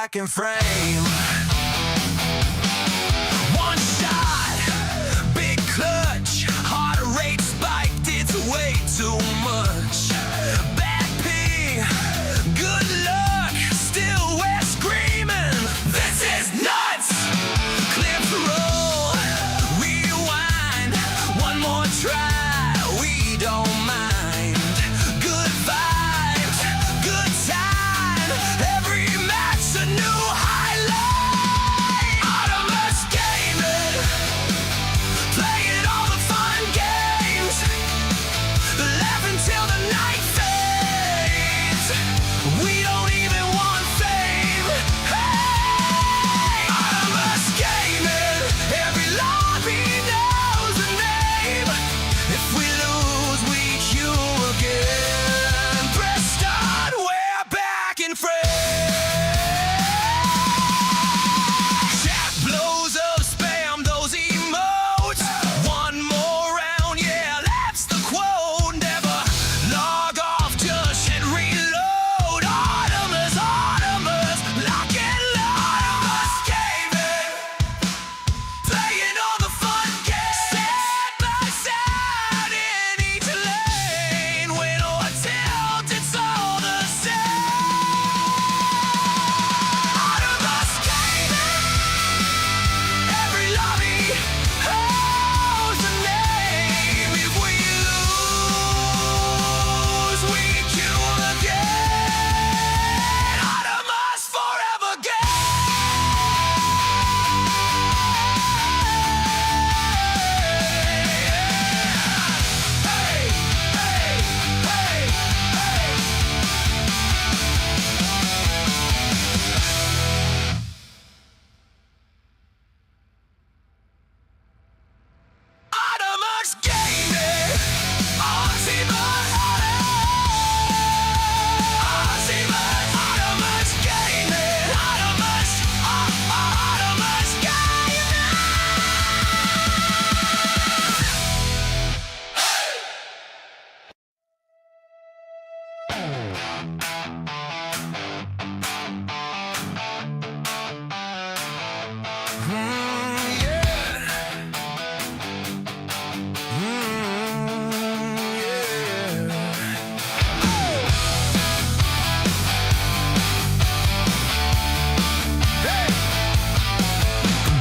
back in frame. One shot, big clutch, heart rate spiked, it's way too much. Bad P, good luck, still we're screaming. This is nuts. Clear the roll, rewind, one more try, we don't mind. Good vibes, good time, every match a new highlight. Autonomous gaming, playing all the fun games, laughing till the night fades. We don't even want fame. Hey, autonomous gaming, every lobby knows a name. If we lose, we queue again. Press start, we're back in frame. Chat blows up, spam those emotes. One more round, yeah, that's the quote. Never log off, just hit reload. Autonomous, lock and load. Autonomous gaming, playing all the fun games. Side by side in each lane, win or tilt, it's all the same. Autonomous gaming, every lobby holds a name. If we lose, we queue again. Autonomous forever Autonomous gaming, ultimate autonomous gaming, autonomous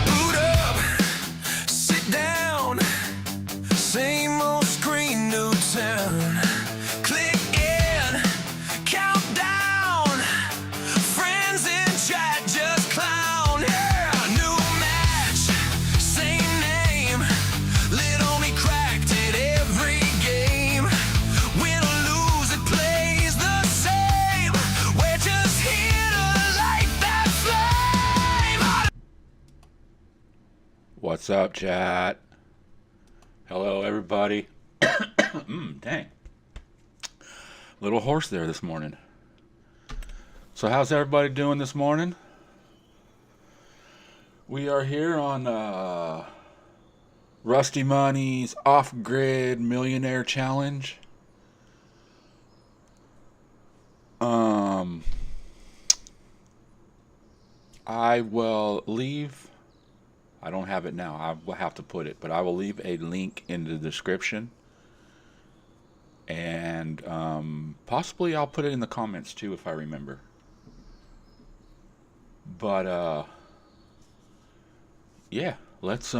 boot up, sit down, same old screen, new town. Click in, count down, friends in chat just clown. Yeah, new match, same name, lid only cracked it every game. Win or lose, it plays the same. We're just here to light that flame. What's up, chat? Hello, everybody. Dang. Little hoarse there this morning. So how's everybody doing this morning? We are here on RustyMoney's off-grid millionaire challenge. I will leave. I don't have it now. I will have to put it, but I will leave a link in the description, and possibly I'll put it in the comments too if I remember. But yeah, let's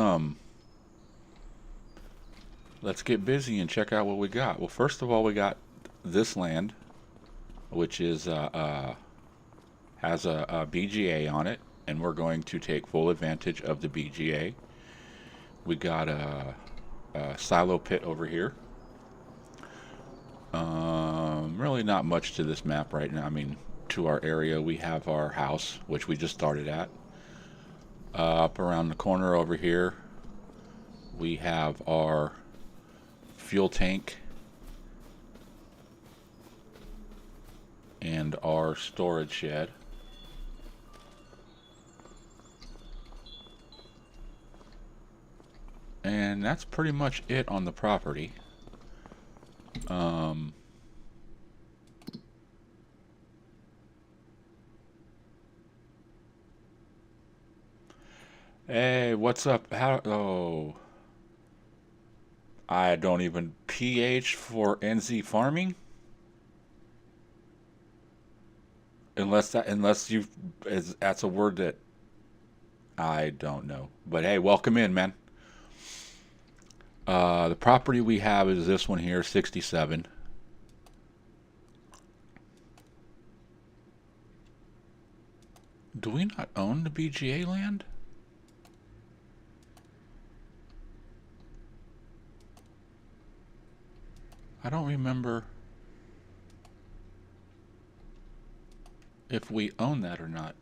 get busy and check out what we got. Well, first of all, we got this land, which is has a BGA on it, and we're going to take full advantage of the BGA. We got a silo pit over here. Really not much to this map right now. I mean, to our area, we have our house, which we just started at. Up around the corner over here, we have our fuel tank and our storage shed. And that's pretty much it on the property. Hey, what's up? How? Oh, I don't even PH for NZ farming. Unless you, that's a word that I don't know. But hey, welcome in, man. The property we have is this one here, 67. Do we not own the BGA land? I don't remember if we own that or not.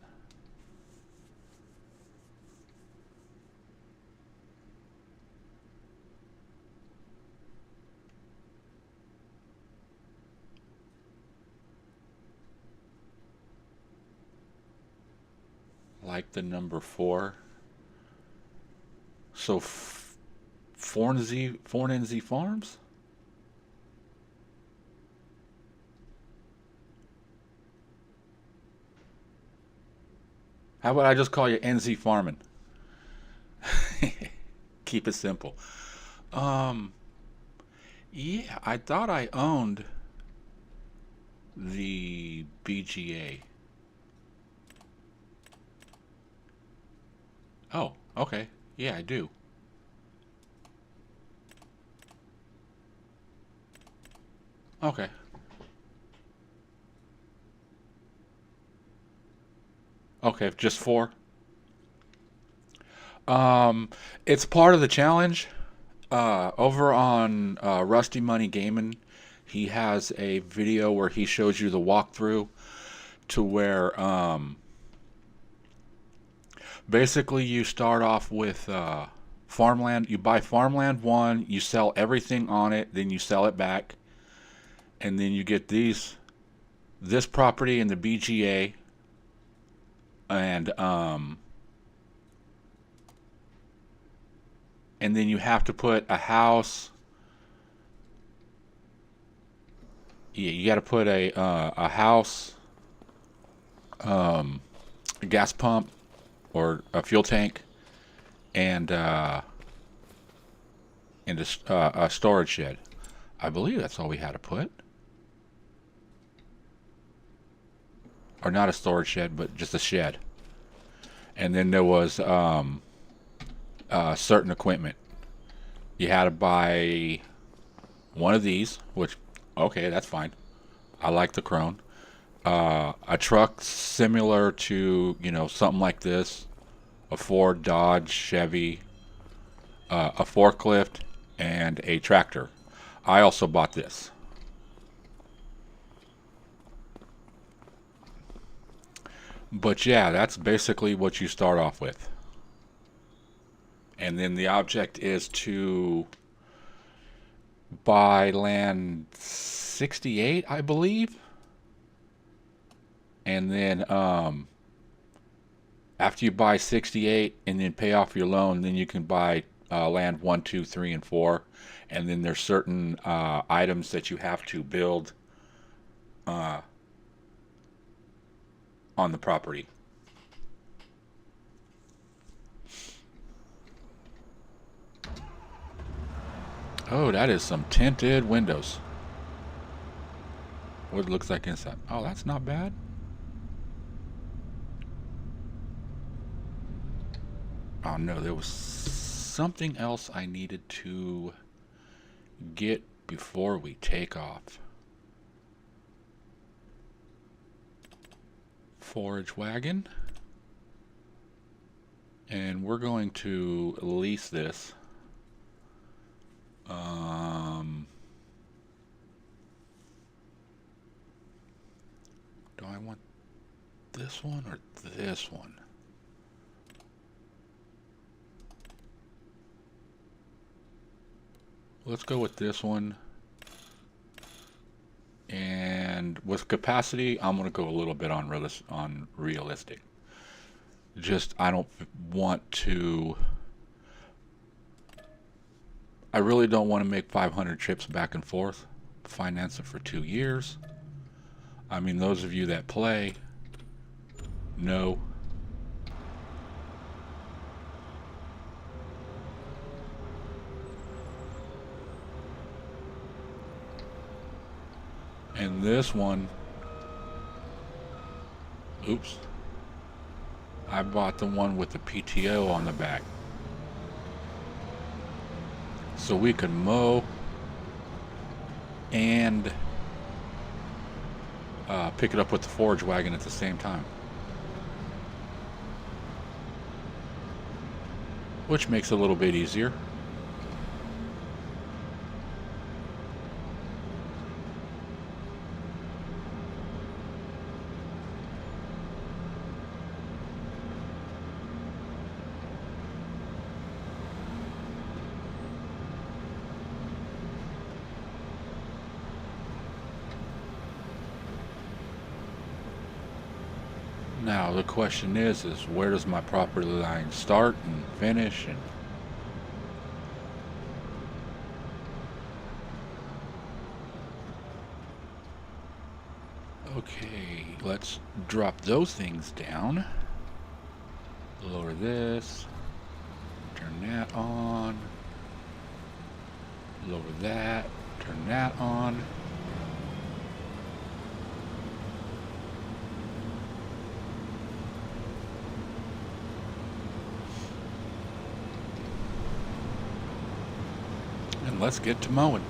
Like the number 4. So, Fornenzy Farms? How about I just call you NZ Farming? Keep it simple. Um, yeah, I thought I owned the BGA. Oh, okay. Yeah, I do. Okay. Okay, just 4. Um, it's part of the challenge. Over on Rusty Money Gaming, he has a video where he shows you the walkthrough to where basically you start off with farmland. You buy farmland 1, you sell everything on it, then you sell it back, and then you get this property in the BGA, and then you have to put a house. Yeah, you got to put a house, a gas pump, or a fuel tank, and a storage shed. I believe that's all we had to put, or not a storage shed, but just a shed. And then there was certain equipment. You had to buy one of these, which, okay, that's fine. I like the Crone. A truck similar to, something like this, a Ford, Dodge, Chevy, a forklift, and a tractor. I also bought this. But yeah, that's basically what you start off with. And then the object is to buy land 68, I believe. And then after you buy 68 and then pay off your loan, then you can buy land 1, 2, 3, and 4. And then there's certain items that you have to build on the property. Oh, that is some tinted windows. What it looks like inside. Oh, that's not bad. Oh no, there was something else I needed to get before we take off. Forage wagon. And we're going to lease this. Do I want this one or this one? Let's go with this one. And with capacity, I'm going to go a little bit on realistic. Just, I don't want to... I really don't want to make 500 trips back and forth, finance it for 2 years. I mean, those of you that play know And this one, oops, I bought the one with the PTO on the back, so we could mow and pick it up with the forage wagon at the same time, which makes it a little bit easier. Now the question is where does my property line start and finish? And okay, let's drop those things down. Lower this. Turn that on. Lower that. Turn that on. And let's get to mowing.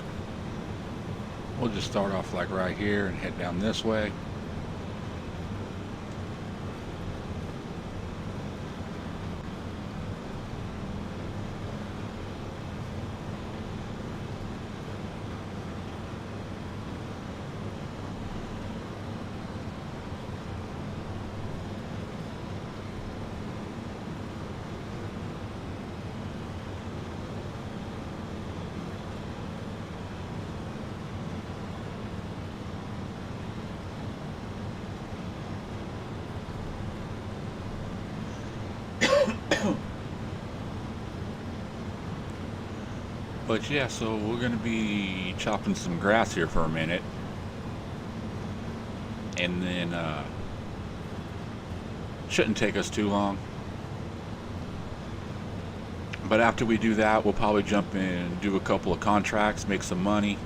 We'll just start off like right here and head down this way. But yeah, so we're going to be chopping some grass here for a minute. And then, shouldn't take us too long. But after we do that, we'll probably jump in and do a couple of contracts, make some money.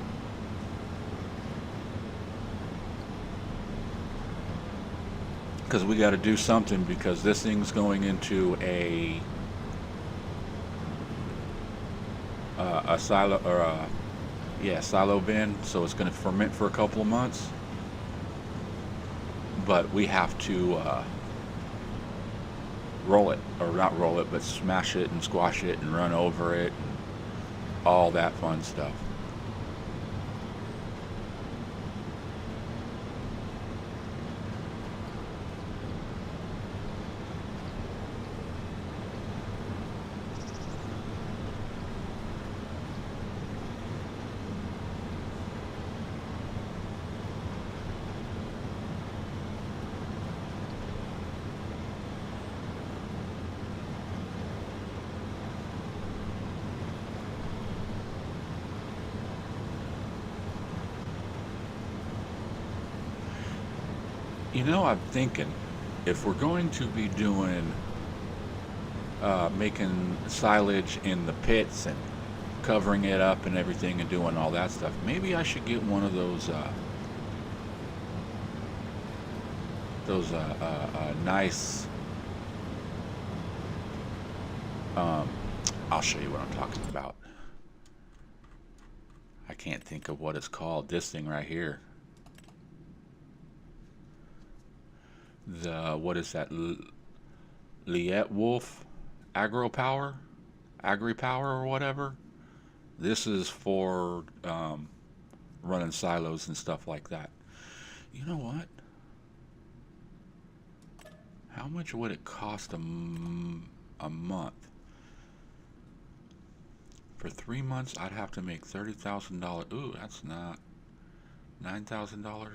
Because we got to do something, because this thing's going into a silo, or silo bin, so it's going to ferment for a couple of months. But we have to roll it, or not roll it, but smash it and squash it and run over it and all that fun stuff. You know, I'm thinking, if we're going to be doing, making silage in the pits and covering it up and everything and doing all that stuff, maybe I should get one of those nice, I'll show you what I'm talking about. I can't think of what it's called. This thing right here. What is that? Liet Wolf Agri-Power or whatever. This is for running silos and stuff like that. You know what? How much would it cost a month? For 3 months, I'd have to make $30,000. Ooh, that's not $9,000.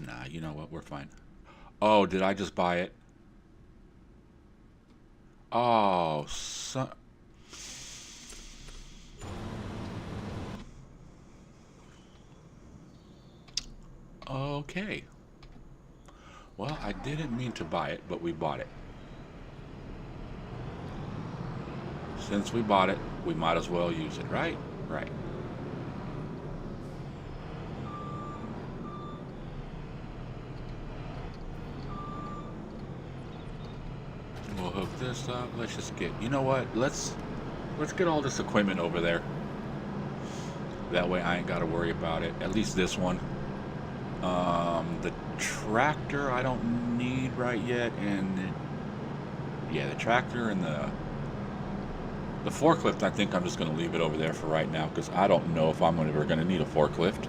Nah, you know what? We're fine. Oh, did I just buy it? Oh, okay. Well, I didn't mean to buy it, but we bought it. Since we bought it, we might as well use it, right? Right. we'll hook this up. Let's just get, you know what? Let's get all this equipment over there. That way I ain't got to worry about it. At least this one. The tractor I don't need right yet, and yeah, the tractor and the forklift, I think I'm just going to leave it over there for right now, because I don't know if I'm ever going to need a forklift.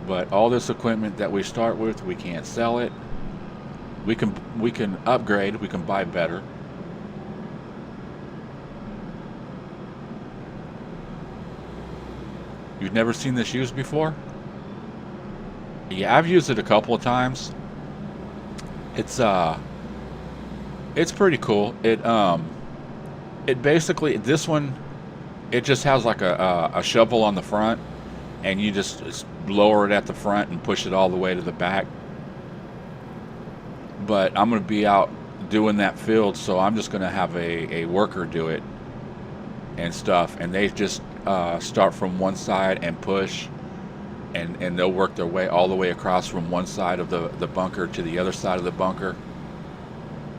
But all this equipment that we start with, we can't sell it. We can upgrade. We can buy better. You've never seen this used before? Yeah, I've used it a couple of times. It's pretty cool. It basically, this one, it just has like a shovel on the front, and you just lower it at the front and push it all the way to the back. But I'm going to be out doing that field, so I'm just going to have a worker do it and stuff, and they just start from one side and push, and they'll work their way all the way across from one side of the bunker to the other side of the bunker.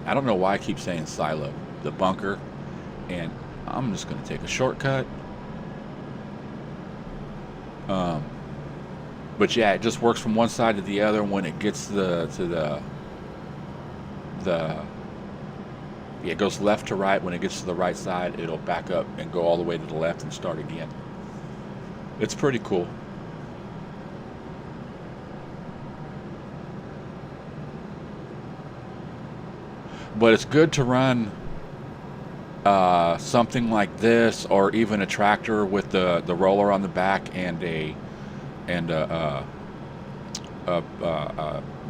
I don't know why I keep saying silo, the bunker, and I'm just going to take a shortcut. But yeah, it just works from one side to the other. When it gets to it goes left to right. When it gets to the right side, it'll back up and go all the way to the left and start again. It's pretty cool. But it's good to run something like this, or even a tractor with the roller on the back and a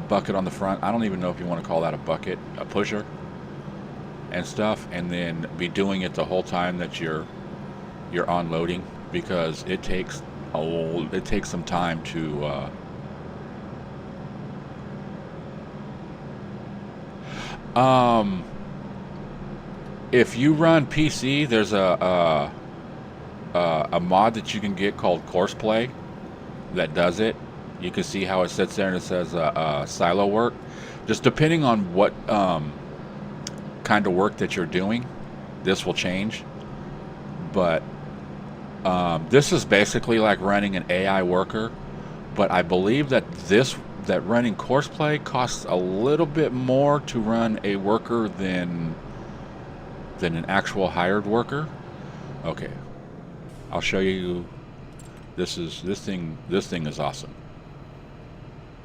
bucket on the front. I don't even know if you want to call that a bucket, a pusher and stuff, and then be doing it the whole time that you're unloading, because it takes some time to if you run PC, there's a mod that you can get called Courseplay that does it. You can see how it sits there and it says silo work. Just depending on what kind of work that you're doing, this will change. But this is basically like running an AI worker, but I believe that running Courseplay costs a little bit more to run a worker than an actual hired worker. Okay, I'll show you. This thing is awesome.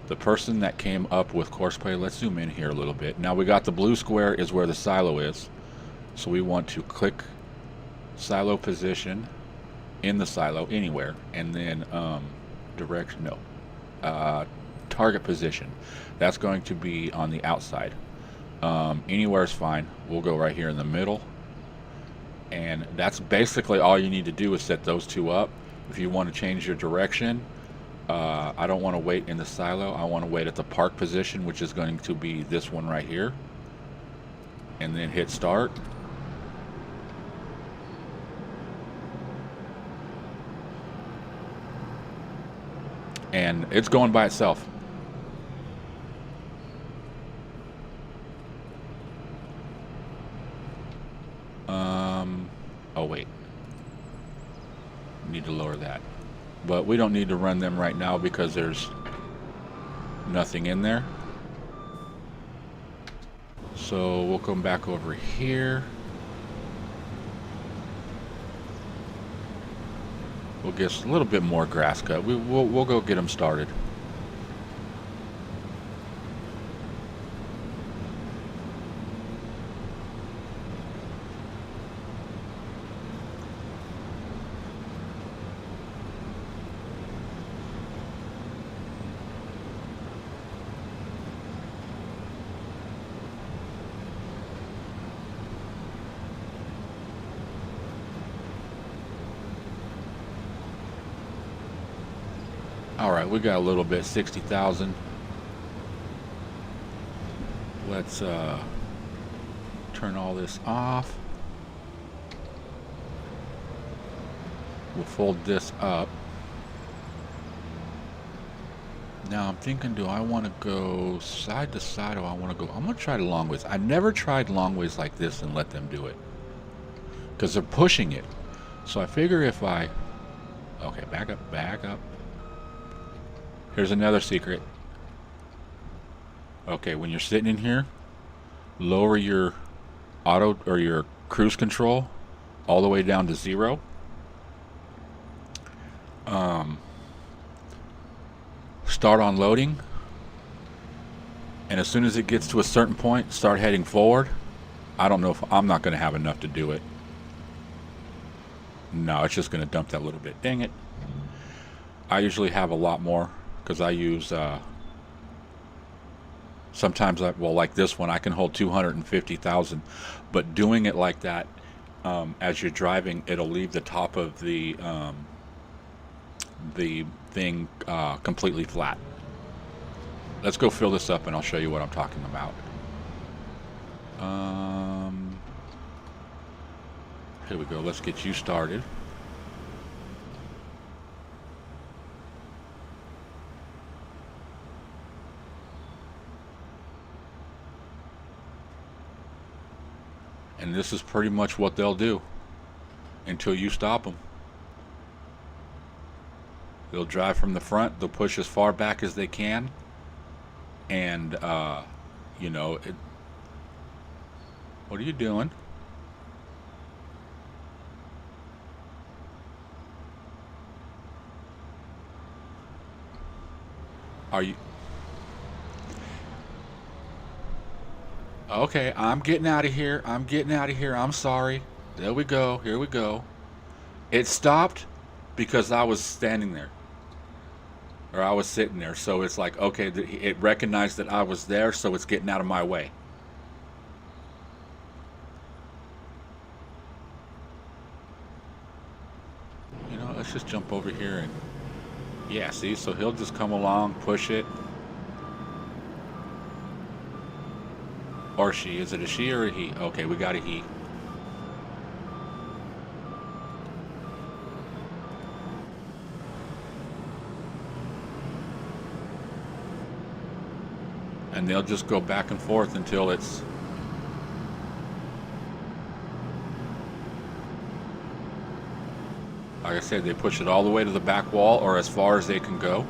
The person that came up with Courseplay, let's zoom in here a little bit. Now we got the blue square is where the silo is, so we want to click silo position in the silo anywhere, and then target position, that's going to be on the outside. Anywhere is fine. We'll go right here in the middle, and that's basically all you need to do is set those two up. If you want to change your direction, I don't want to wait in the silo. I want to wait at the park position, which is going to be this one right here, and then hit start. And it's going by itself. Oh wait, need to lower that, but we don't need to run them right now because there's nothing in there. So we'll come back over here. We'll get a little bit more grass cut. We'll go get them started. Alright, we got a little bit, 60,000. Let's turn all this off. We'll fold this up. Now I'm thinking, do I want to go side to side or I want to go, I'm going to try long ways. I never tried long ways like this and let them do it because they're pushing it. So I figure if I, okay, back up, back up. Here's another secret. Okay, when you're sitting in here, lower your auto or your cruise control all the way down to 0. Start on loading, and as soon as it gets to a certain point, start heading forward. I don't know if I'm not going to have enough to do it. No, it's just going to dump that little bit. Dang it. I usually have a lot more because I use sometimes like this one I can hold 250,000, but doing it like that as you're driving, it'll leave the top of the thing completely flat. Let's go fill this up and I'll show you what I'm talking about. Here we go. Let's get you started. And this is pretty much what they'll do until you stop them. They'll drive from the front, they'll push as far back as they can, and you know, what are you doing? Are you okay? I'm getting out of here. I'm getting out of here. I'm sorry. There we go. Here we go. It stopped because I was standing there. Or I was sitting there, so it's like, okay, it recognized that I was there, so it's getting out of my way. You know, let's just jump over here and, yeah, see, so he'll just come along, push it. Or she, is it a she or a he? Okay, we got a he. And they'll just go back and forth until it's, like I said, they push it all the way to the back wall or as far as they can go.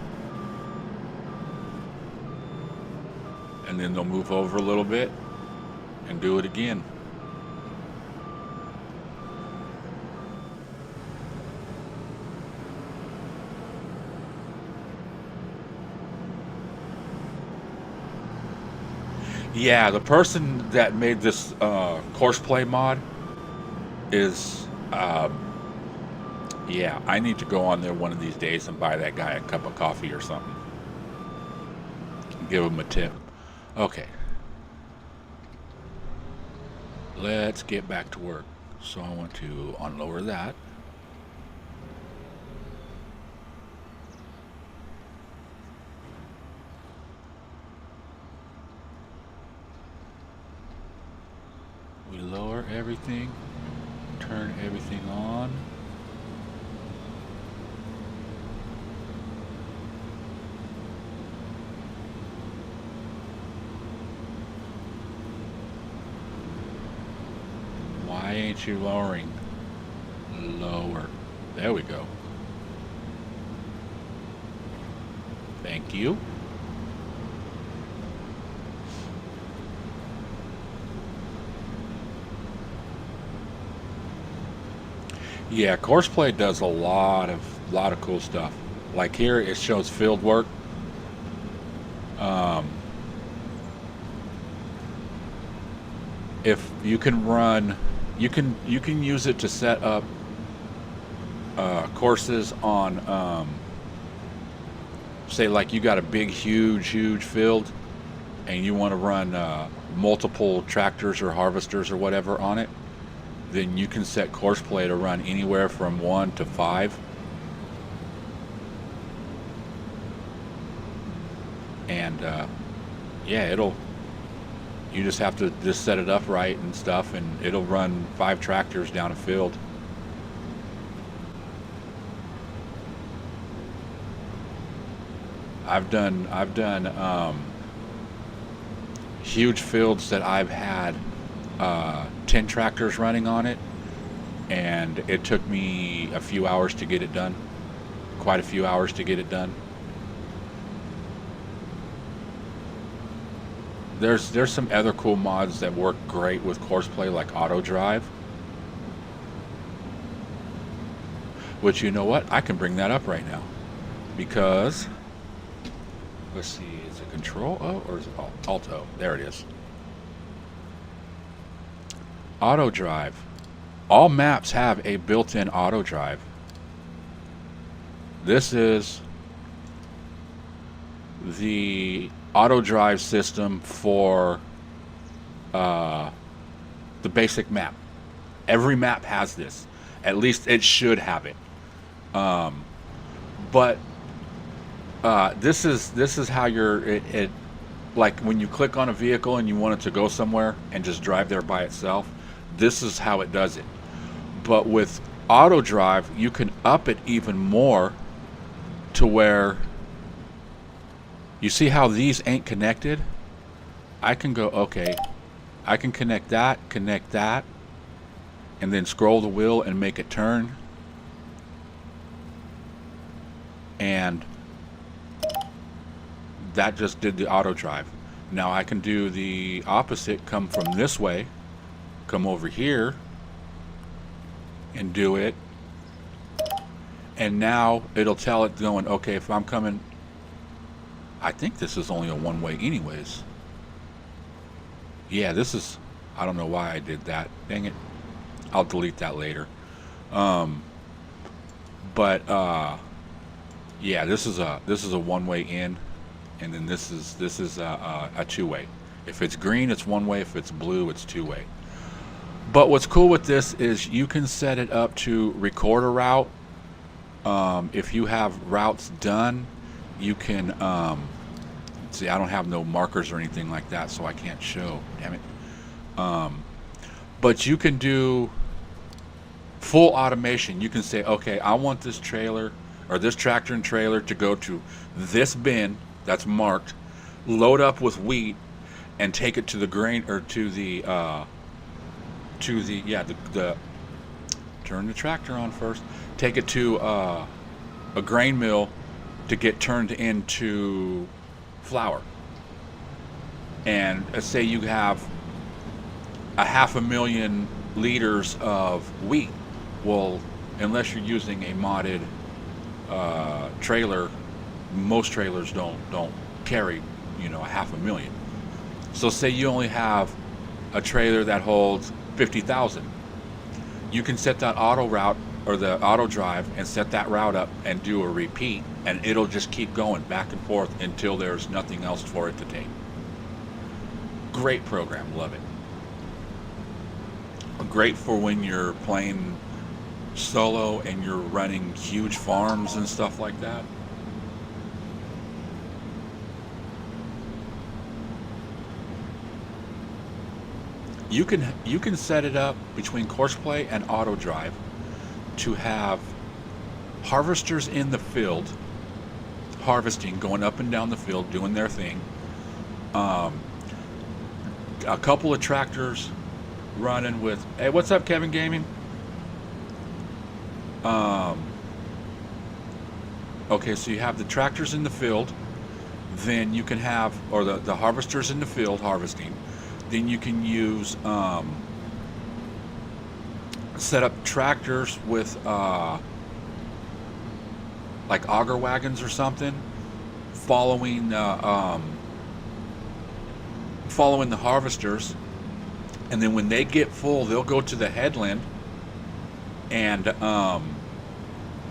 And then they'll move over a little bit and do it again. Yeah, the person that made this courseplay mod is, yeah, I need to go on there one of these days and buy that guy a cup of coffee or something. Give him a tip. Okay. Let's get back to work. So I want to unlower that. We lower everything, turn everything on. Why ain't you lowering? Lower. There we go. Thank you. Yeah, Courseplay does a lot of cool stuff. Like here, it shows field work. If you can run, you can use it to set up courses on, say, like you got a big, huge field, and you want to run multiple tractors or harvesters or whatever on it. Then you can set Courseplay to run anywhere from 1 to 5. And yeah, you just have to just set it up right and stuff, and it'll run 5 tractors down a field. I've done huge fields that I've had 10 tractors running on it, and it took me a few hours to get it done. Quite a few hours to get it done. There's some other cool mods that work great with Courseplay, like auto drive. Which, you know what? I can bring that up right now, because let's see, is it Control O or is it Alt O? There it is. Auto drive. All maps have a built-in auto drive. This is the auto drive system for the basic map. Every map has this. At least it should have it. But this is how it like when you click on a vehicle and you want it to go somewhere and just drive there by itself. This is how it does it. But with auto drive, you can up it even more to where you see how these ain't connected. I can go, okay, I can connect that, and then scroll the wheel and make it turn. And that just did the auto drive. Now I can do the opposite, come from this way, come over here and do it. And now it'll tell it going, okay, if I'm coming, I think this is only a one-way anyways. Yeah, this is, I don't know why I did that. Dang it. I'll delete that later. Yeah, this is a one-way in, and then this is a two-way. If it's green, it's one way. If it's blue, it's two-way. But what's cool with this is you can set it up to record a route. If you have routes done, you can see, I don't have no markers or anything like that, so I can't show. Damn it. But you can do full automation. You can say, okay, I want this trailer or this tractor and trailer to go to this bin that's marked, load up with wheat, and take it to the grain or to the turn the tractor on first. Take it to a grain mill to get turned into flour. And say you have 500,000 liters of wheat. Well, unless you're using a modded trailer, most trailers don't carry 500,000. So say you only have a trailer that holds 50,000. You can set that auto route or the auto drive and set that route up and do a repeat, and it'll just keep going back and forth until there's nothing else for it to take. Great program, love it. Great for when you're playing solo and you're running huge farms and stuff like that. You can set it up between Courseplay and auto drive to have harvesters in the field harvesting, going up and down the field, doing their thing. A couple of tractors running with, hey, what's up, Kevin Gaming? Okay, so you have the tractors in the field, then you can have, or the harvesters in the field harvesting. Then you can use set up tractors with like auger wagons or something, following the harvesters, and then when they get full, they'll go to the headland, and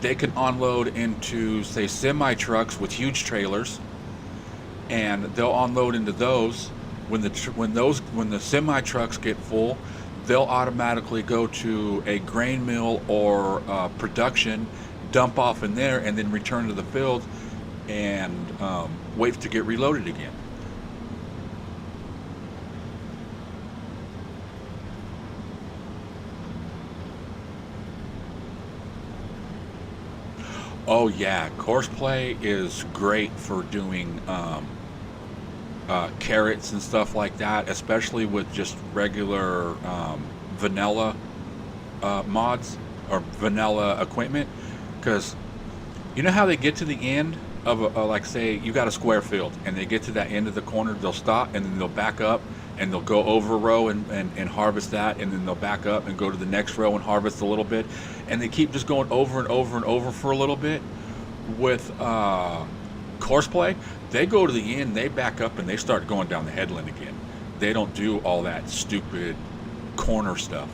they can unload into, say, semi trucks with huge trailers, and they'll unload into those. When the semi trucks get full, they'll automatically go to a grain mill or production, dump off in there, and then return to the field and wait to get reloaded again. Oh yeah, courseplay is great for doing carrots and stuff like that, especially with just regular vanilla mods or vanilla equipment. Because you know how they get to the end of like say you got a square field and they get to that end of the corner, they'll stop and then they'll back up and they'll go over a row and harvest that, and then they'll back up and go to the next row and harvest a little bit, and they keep just going over and over and over for a little bit. With courseplay, they go to the end, they back up, and they start going down the headland again. They don't do all that stupid corner stuff.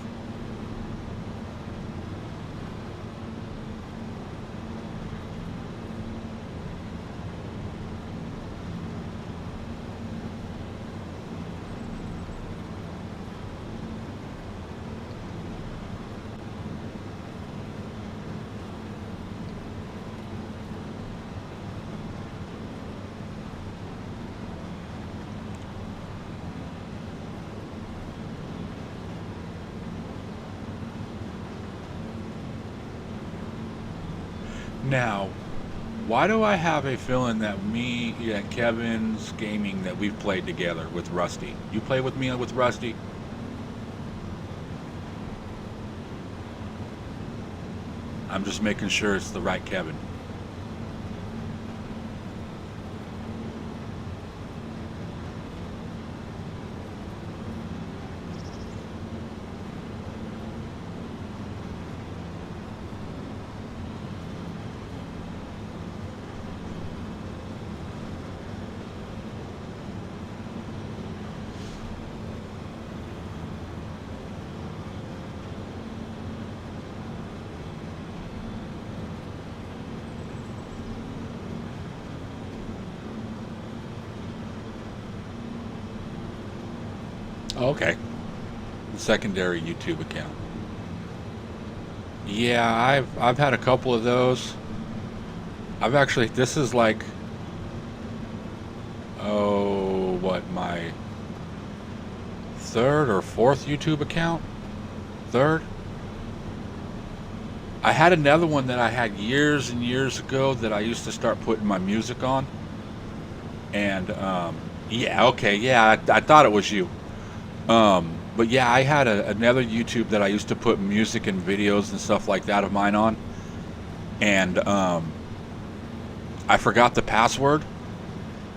Now, why do I have a feeling that Kevin's gaming that we've played together with Rusty? You play with me with Rusty? I'm just making sure it's the right Kevin. Okay. Secondary YouTube account. Yeah, I've had a couple of those. I've actually, this is like, oh, what, my third or fourth YouTube account? Third? I had another one that I had years and years ago that I used to start putting my music on. And, yeah, okay, yeah, I thought it was you. But yeah, I had another YouTube that I used to put music and videos and stuff like that of mine on. And, I forgot the password.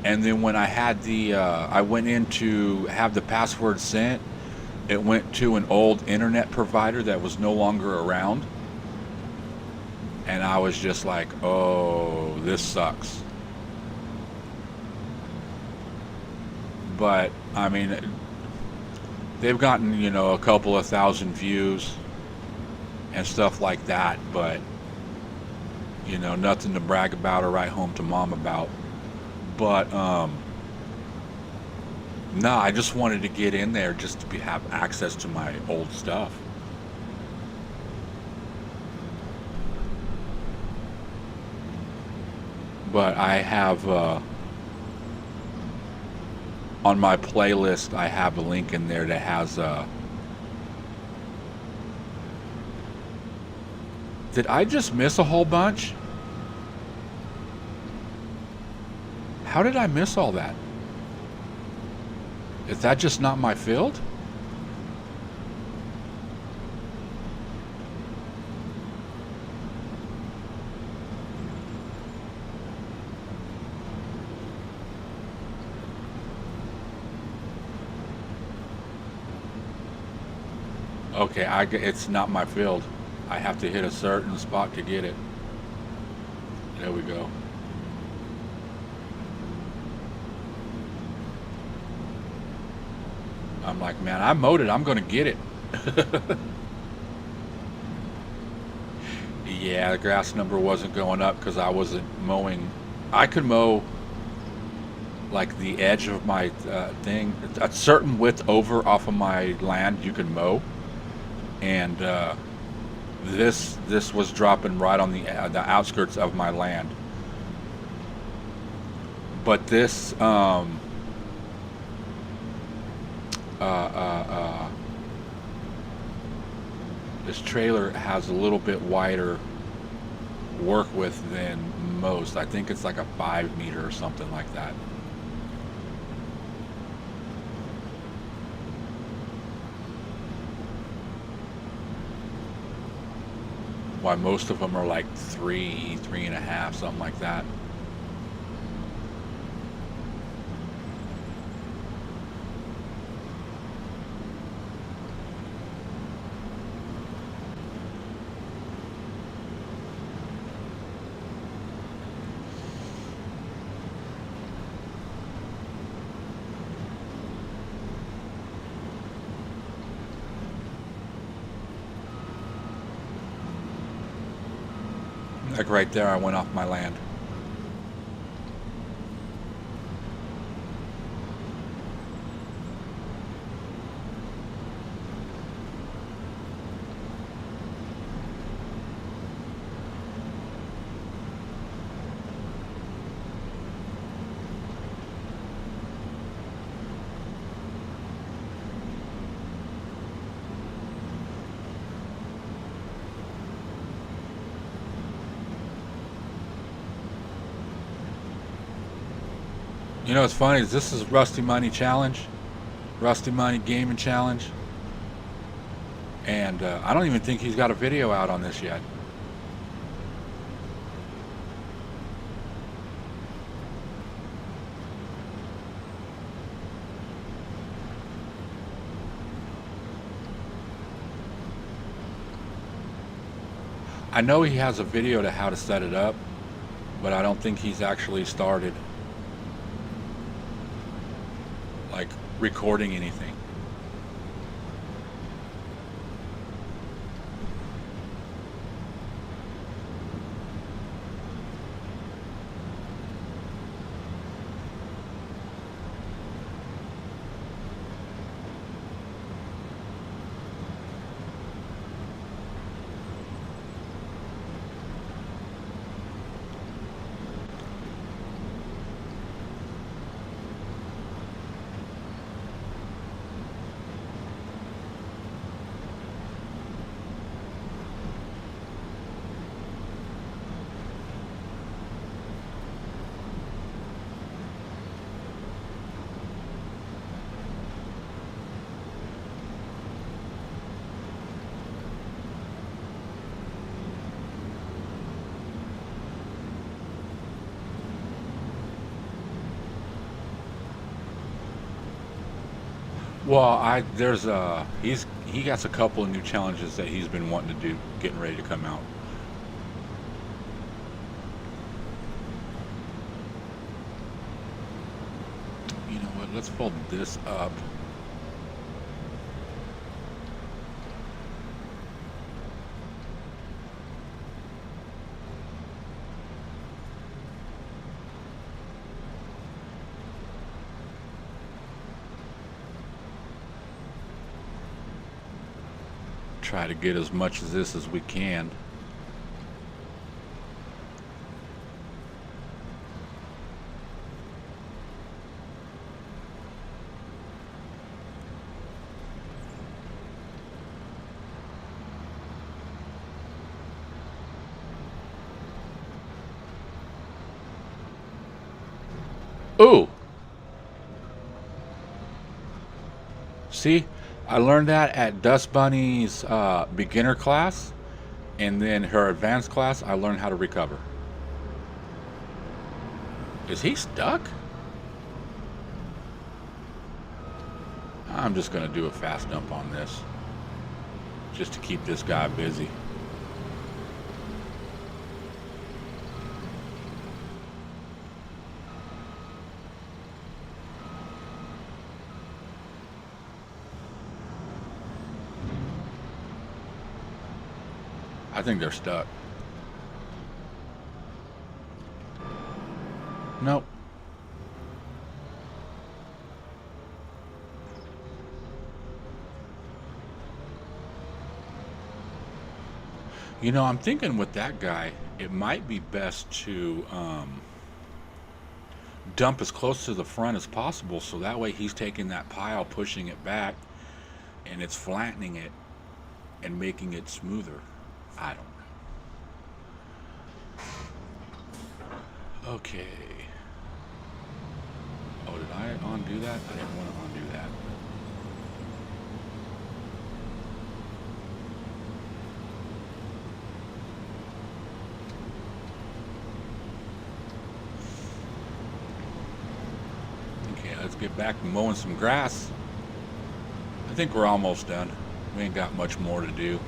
And then when I had I went in to have the password sent, it went to an old internet provider that was no longer around. And I was just like, oh, this sucks. But, I mean, they've gotten, you know, a couple of thousand views and stuff like that, but, you know, nothing to brag about or write home to mom about. But, no, I just wanted to get in there just to have access to my old stuff. But I have, on my playlist, I have a link in there that has, did I just miss a whole bunch? How did I miss all that? Is that just not my field? Okay, it's not my field. I have to hit a certain spot to get it. There we go. I'm like, man, I mowed it. I'm going to get it. Yeah, the grass number wasn't going up because I wasn't mowing. I could mow like the edge of my thing. A certain width over off of my land you can mow. And this was dropping right on the outskirts of my land. But this this trailer has a little bit wider work with than most. I think it's like a 5 meter or something like that. Why most of them are like 3, 3.5, something like that. Like right there, I went off my land. You know what's funny is this is Rusty Money Challenge, Rusty Money Gaming Challenge, and I don't even think he's got a video out on this yet. I know he has a video to how to set it up, but I don't think he's actually started like recording anything. Well, he got a couple of new challenges that he's been wanting to do, getting ready to come out. You know what? Let's fold this up. Try to get as much of this as we can. Ooh! See? I learned that at Dust Bunny's beginner class, and then her advanced class, I learned how to recover. Is he stuck? I'm just going to do a fast dump on this, just to keep this guy busy. I think they're stuck. Nope. You know, I'm thinking with that guy, it might be best to dump as close to the front as possible, so that way he's taking that pile, pushing it back, and it's flattening it and making it smoother. I don't know. Okay. Oh, did I undo that? I didn't want to undo that. Okay, let's get back to mowing some grass. I think we're almost done. We ain't got much more to do.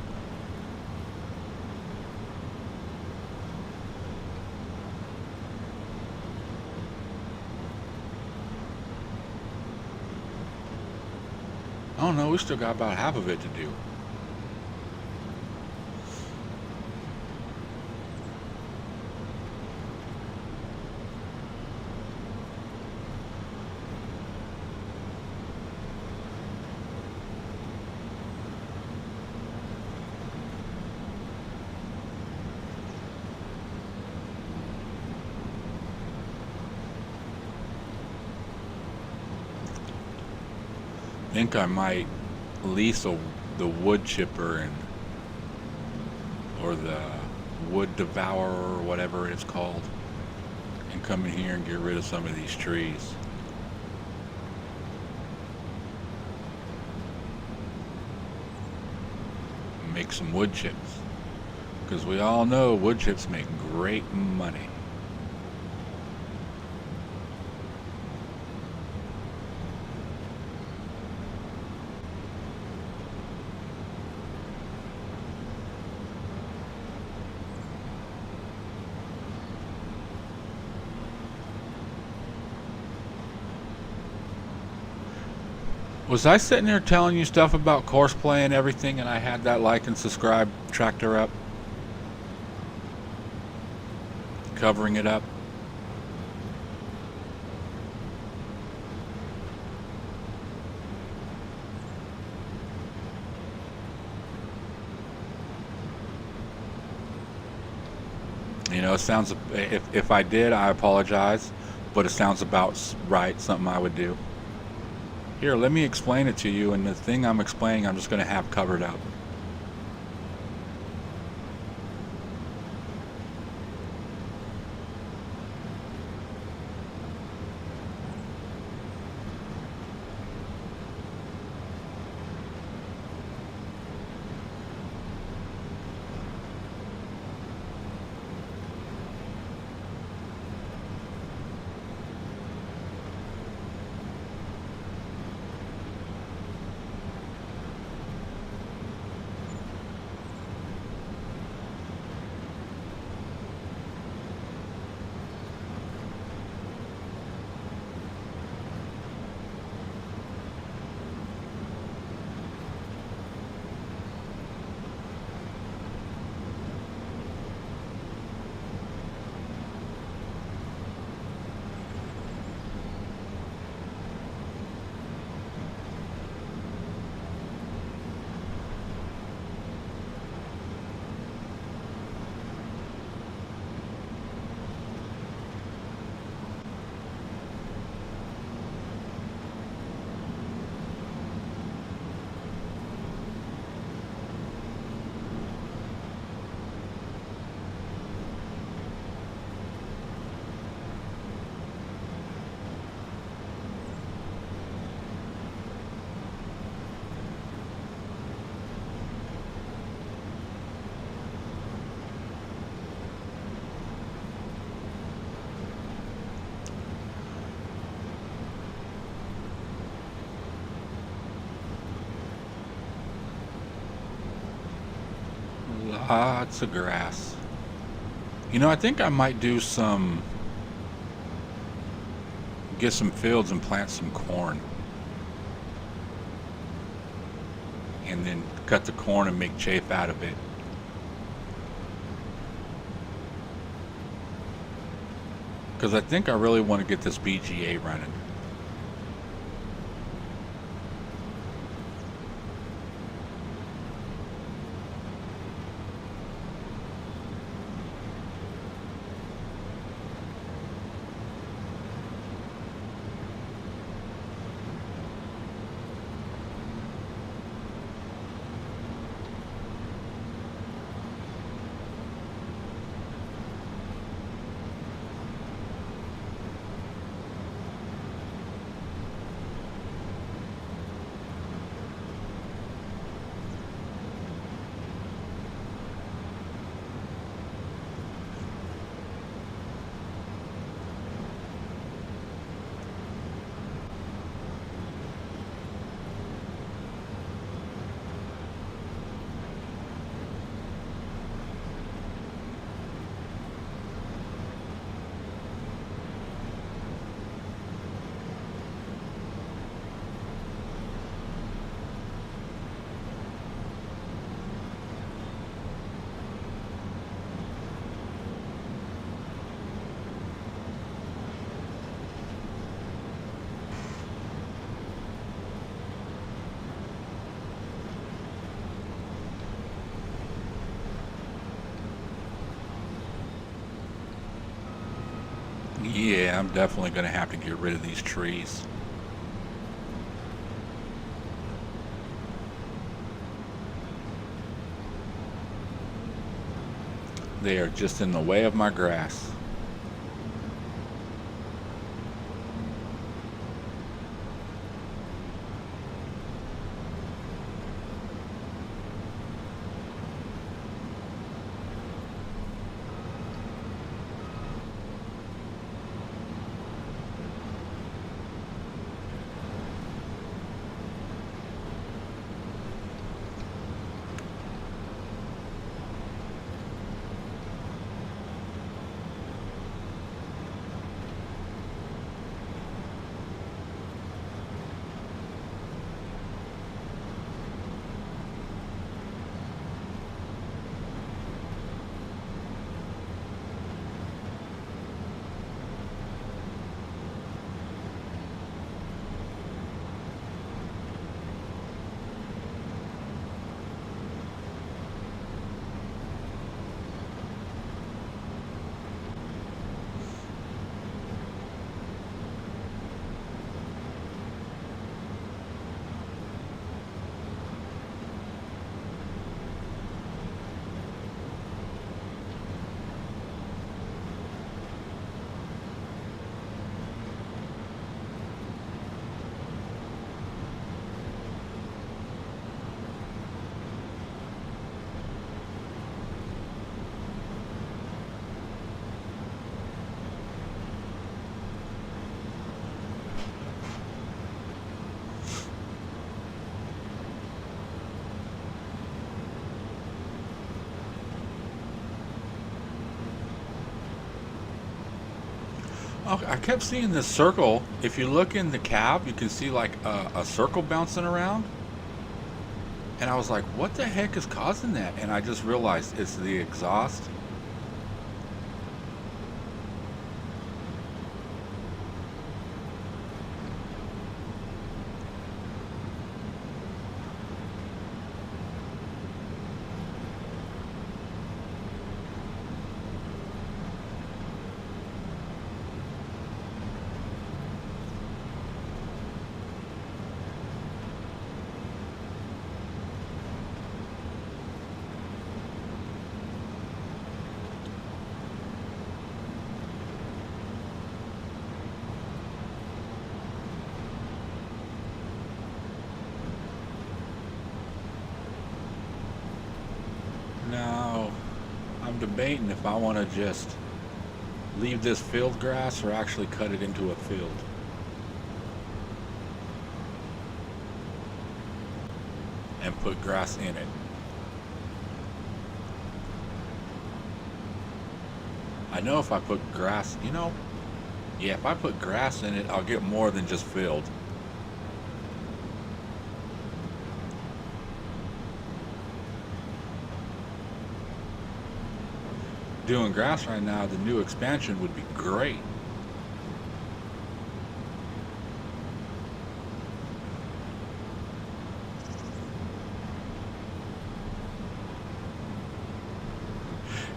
Oh no, we still got about half of it to do. I think I might lease the wood chipper or the wood devourer or whatever it's called, and come in here and get rid of some of these trees. Make some wood chips, because we all know wood chips make great money. Was I sitting there telling you stuff about courseplay and everything, and I had that like and subscribe tractor up? Covering it up? You know, it sounds, if I did, I apologize, but it sounds about right, something I would do. Here, let me explain it to you, and the thing I'm explaining I'm just going to have covered up. Lots of grass. You know, I think I might do get some fields and plant some corn. And then cut the corn and make chaff out of it. Because I think I really want to get this BGA running. Yeah, I'm definitely going to have to get rid of these trees. They are just in the way of my grass. Oh, I kept seeing this circle. If you look in the cab, you can see like a circle bouncing around. And I was like, what the heck is causing that? And I just realized it's the exhaust. Now, I'm debating if I want to just leave this field grass or actually cut it into a field. And put grass in it. I know if I put grass, yeah, if I put grass in it, I'll get more than just field. Doing grass right now, the new expansion would be great.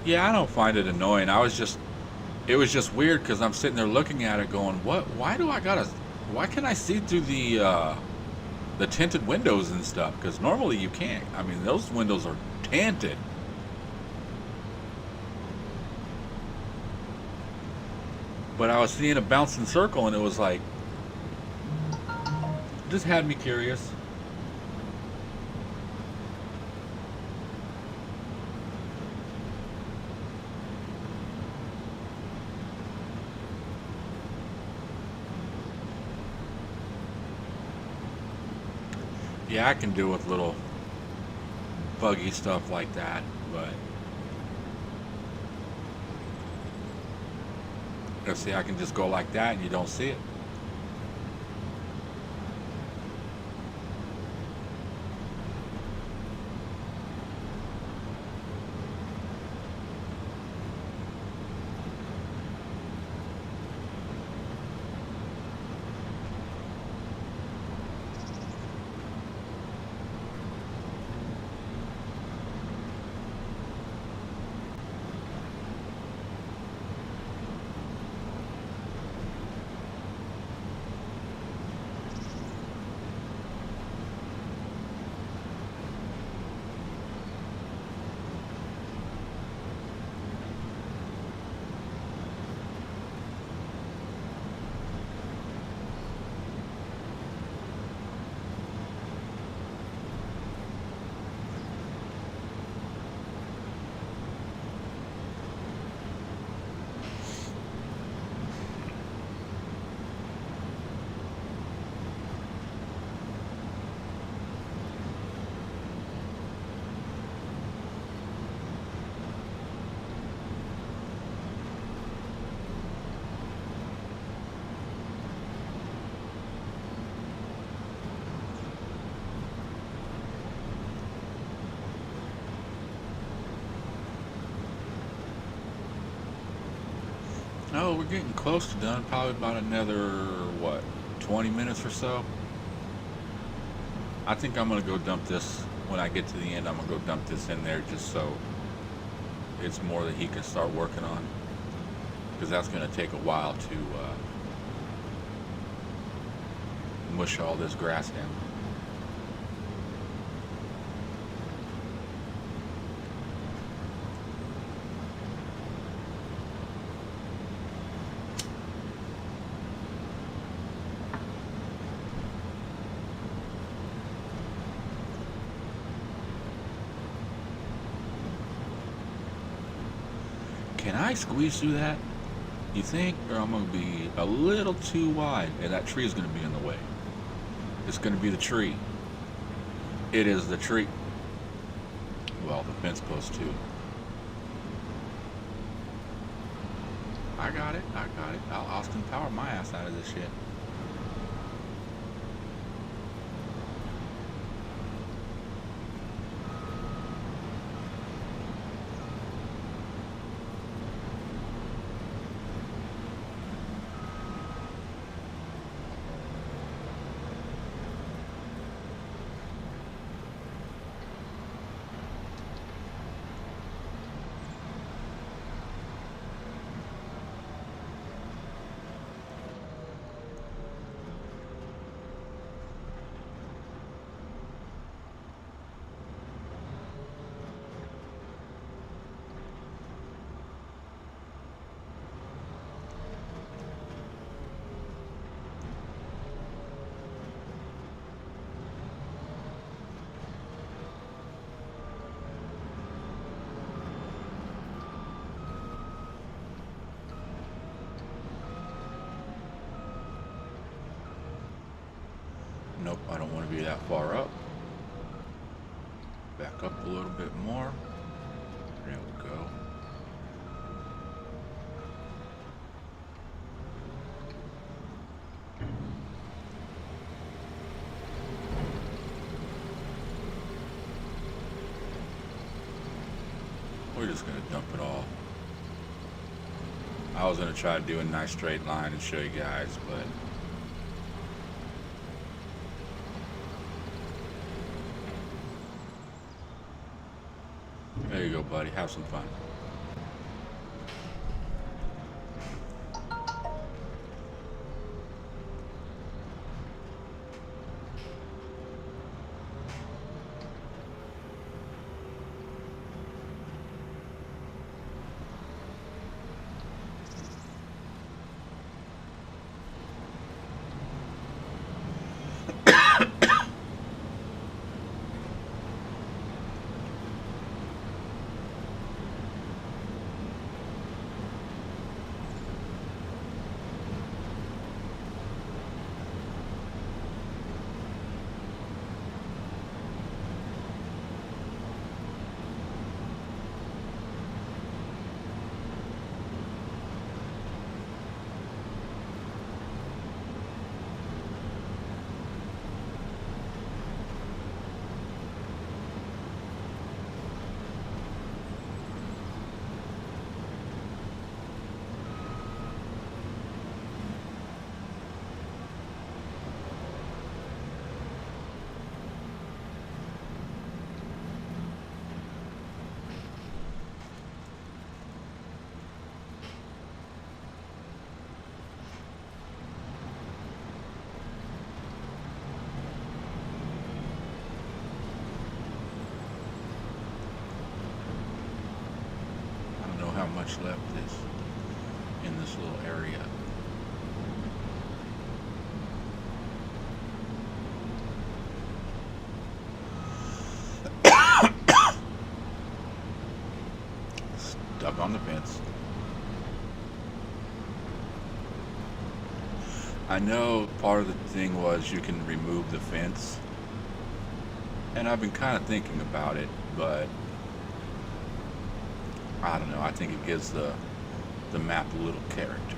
Yeah, I don't find it annoying. It was just weird because I'm sitting there looking at it going, why can I see through the tinted windows and stuff? Because normally you can't. I mean, those windows are tinted. But I was seeing a bouncing circle and it was like, just had me curious. Yeah, I can deal with little buggy stuff like that, but see, I can just go like that and you don't see it. Well, we're getting close to done. Probably about another, what, 20 minutes or so. I think I'm going to go dump this. When I get to the end, I'm going to go dump this in there just so it's more that he can start working on. Because that's going to take a while to mush all this grass down. Can I squeeze through that, you think? Or I'm going to be a little too wide and that tree is going to be in the way. It's going to be the tree. It is the tree. Well, the fence post too. I got it. I'll Austin Power my ass out of this shit. Nope, I don't want to be that far up. Back up a little bit more. There we go. We're just going to dump it all. I was going to try to do a nice straight line and show you guys, but there you go, buddy. Have some fun. How much left is in this little area. Stuck on the fence. I know part of the thing was you can remove the fence, and I've been kind of thinking about it, but I don't know. I think it gives the map a little character.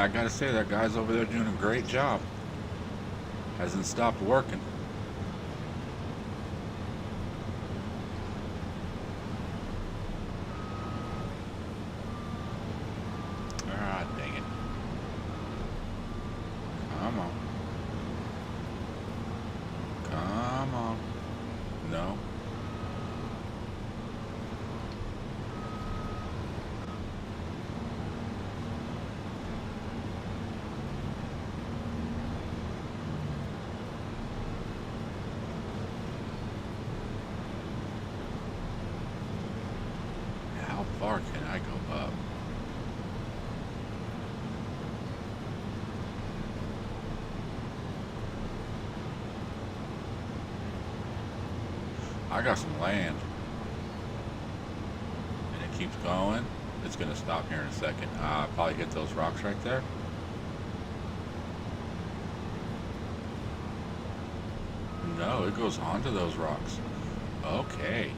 I gotta say, that guy's over there doing a great job. Hasn't stopped working. Ah, dang it. Come on. Come on. No. How far can I go up? I got some land. And it keeps going. It's going to stop here in a second. Probably hit those rocks right there. No, it goes onto those rocks. Okay.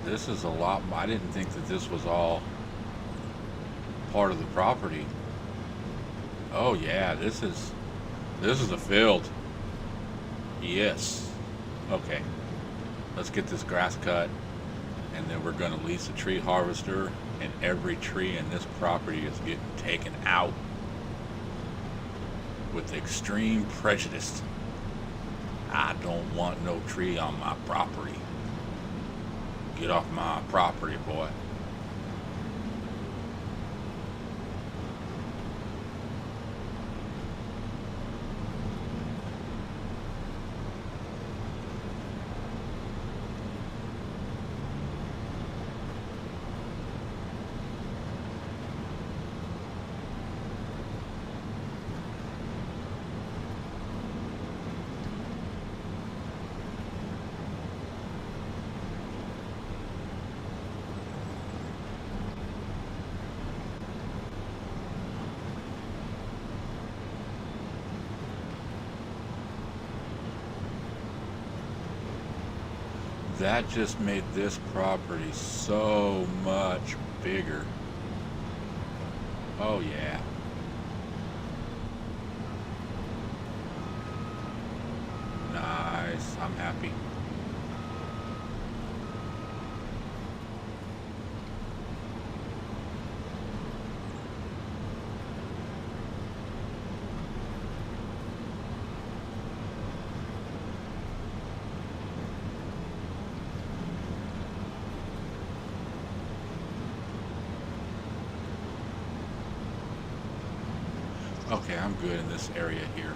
This is a lot. I didn't think that this was all part of the property. Oh yeah, this is a field. Yes. Okay. Let's get this grass cut, and then we're going to lease a tree harvester, and every tree in this property is getting taken out with extreme prejudice. I don't want no tree on my property. Get off my property, boy. That just made this property so much bigger. Oh yeah. Nice. I'm happy. Okay, I'm good in this area here.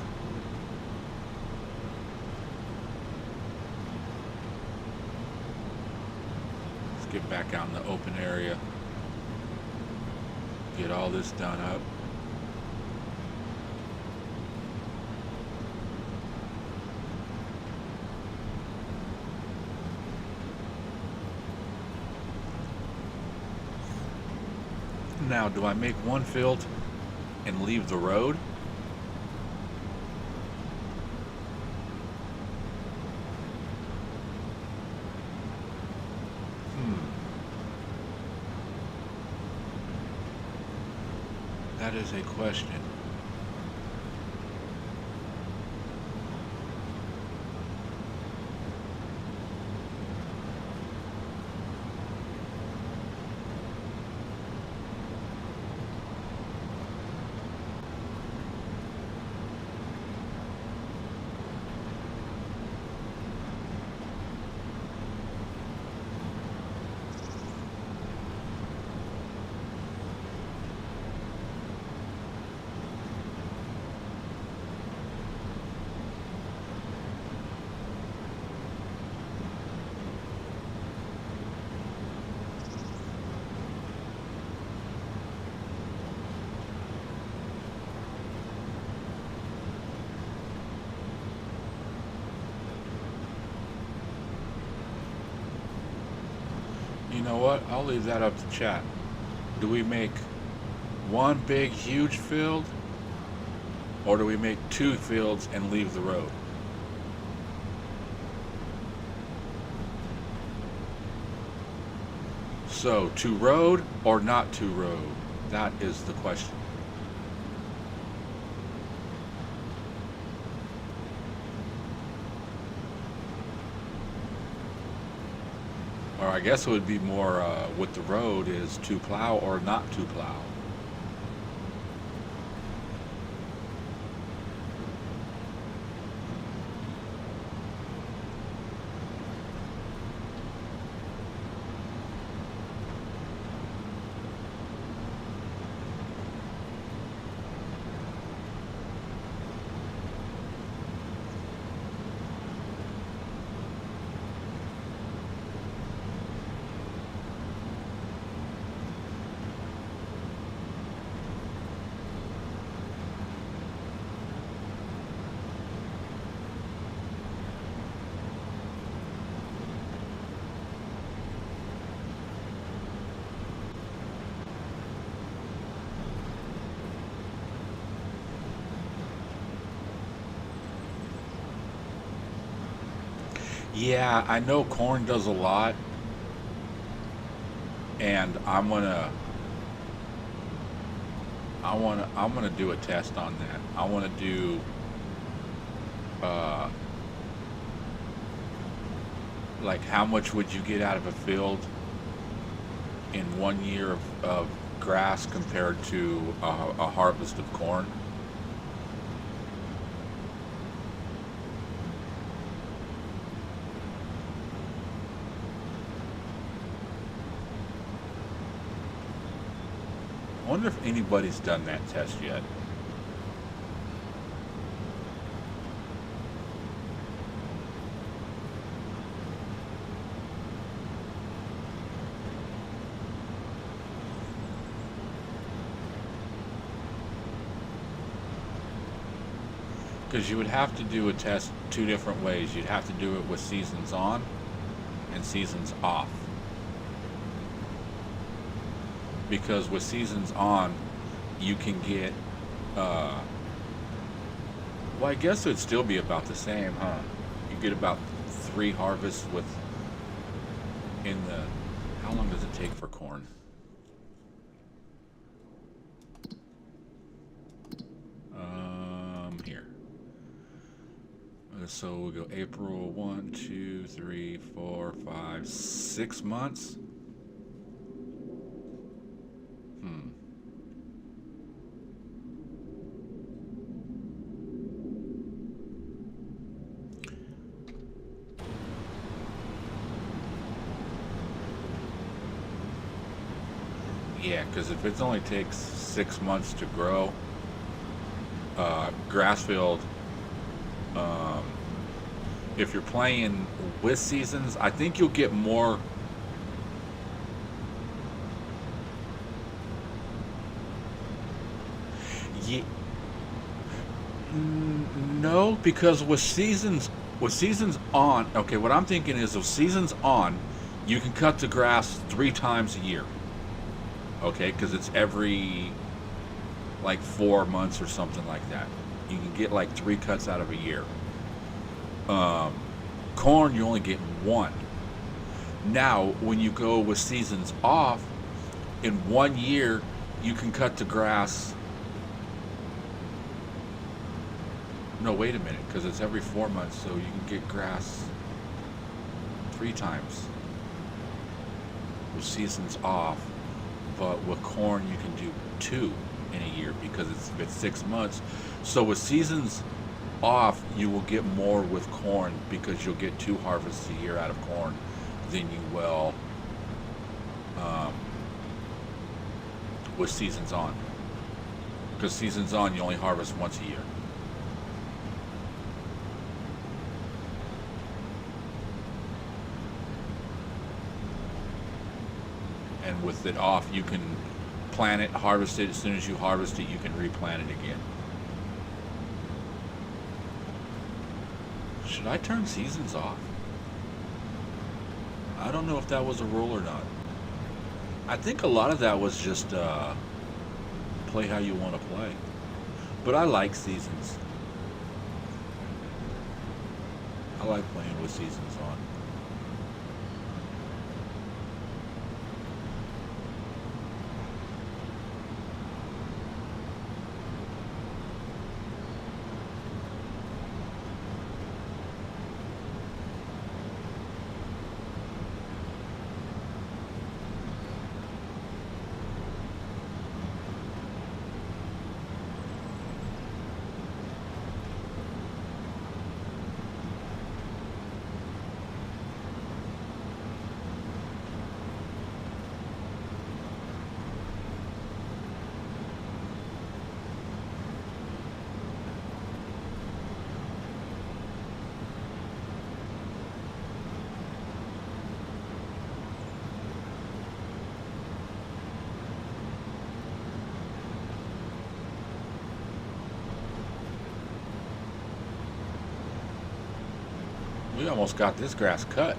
Let's get back out in the open area. Get all this done up. Now, do I make one field and leave the road? That is a question. You know what? I'll leave that up to chat. Do we make one big huge field, or do we make two fields and leave the road? So, to road or not to road? That is the question. Or I guess it would be more with the road is to plow or not to plow. Yeah, I know corn does a lot, and I'm gonna do a test on that. I want to do uh, like how much would you get out of a field in 1 year of grass compared to a harvest of corn? I wonder if anybody's done that test yet. Because you would have to do a test two different ways. You'd have to do it with seasons on and seasons off. Because with seasons on, you can get, well, I guess it would still be about the same, huh? You get about 3 harvests how long does it take for corn? Here. So we'll go April, 1, 2, 3, 4, 5, 6 months. Yeah, because if it only takes 6 months to grow, grass field, if you're playing with seasons, I think you'll get more. No, because with seasons on, okay, what I'm thinking is with seasons on, you can cut the grass 3 times a year. Okay, because it's every like 4 months or something like that. You can get like 3 cuts out of a year. Corn, you only get 1. Now, when you go with seasons off, in 1 year, you can cut the grass. No, wait a minute, because it's every 4 months, so you can get grass 3 times with seasons off. But with corn, you can do 2 in a year because it's 6 months. So with seasons off, you will get more with corn because you'll get 2 harvests a year out of corn than you will with seasons on. Because seasons on, you only harvest once a year. And with it off, you can plant it, harvest it. As soon as you harvest it, you can replant it again. Should I turn seasons off? I don't know if that was a rule or not. I think a lot of that was just play how you want to play. But I like seasons. I like playing with seasons on. almost got this grass cut.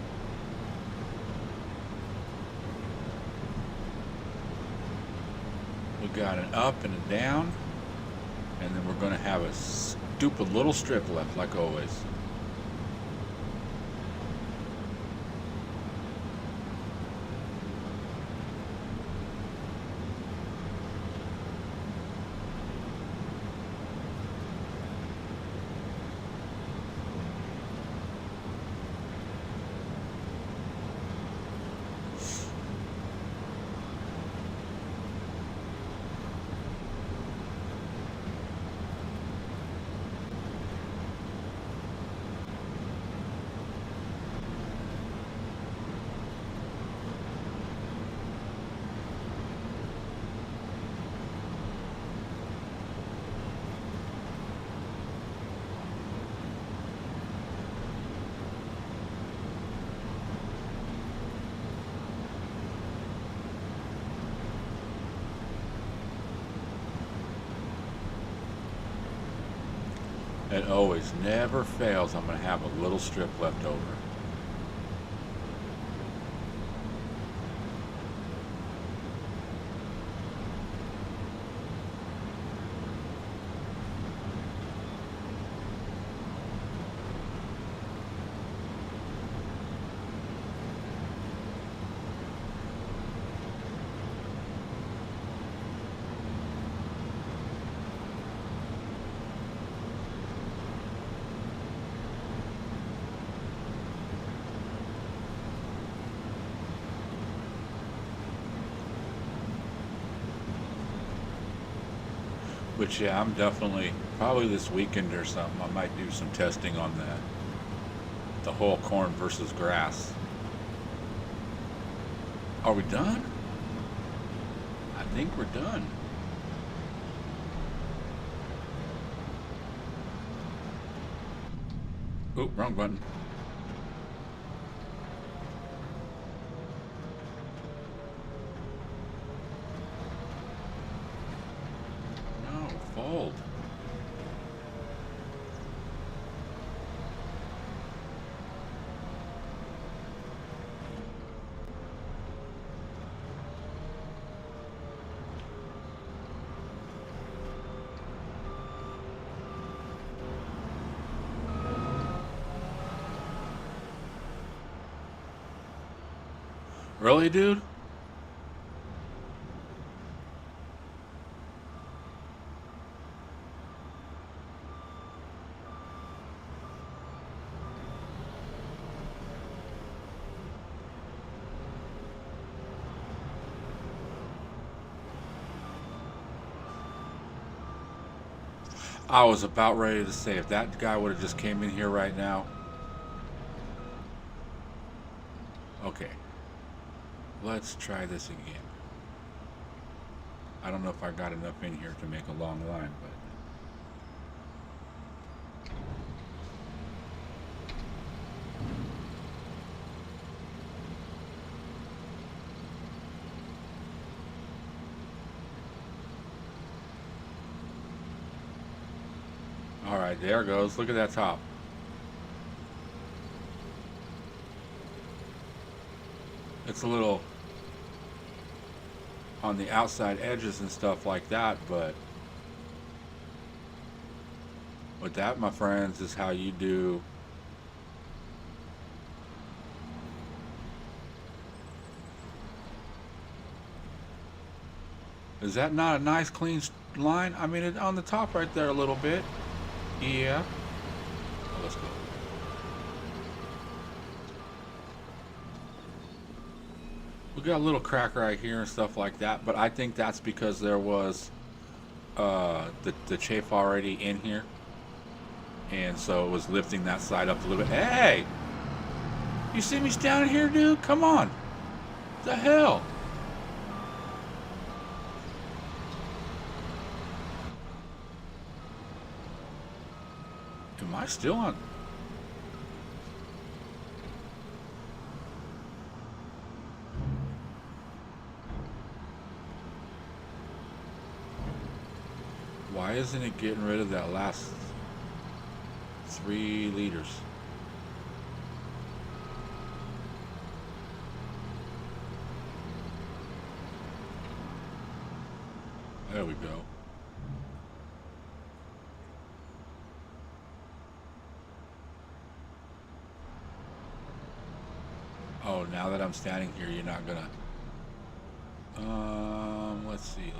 We got an up and a down, and then we're going to have a stupid little strip left, like always. It always never fails. I'm going to have a little strip left over. But yeah, I'm definitely, probably this weekend or something, I might do some testing on the whole corn versus grass. Are we done? I think we're done. Oop, wrong button. Fold. Really, dude? I was about ready to say, if that guy would have just came in here right now. Okay. Let's try this again. I don't know if I got enough in here to make a long line, but... Alright, there it goes. Look at that top. It's a little on the outside edges and stuff like that, but what that, my friends, is how you do is that not a nice clean line? I mean, it on the top right there a little bit. Yeah. Oh, let's go. We got a little crack right here and stuff like that, but I think that's because there was the chafe already in here, and so it was lifting that side up a little bit. Hey, you see me standing here, dude? Come on. What the hell? Am I still on? Why isn't it getting rid of that last 3 liters? There we go. Oh, now that I'm standing here, you're not gonna. Let's see.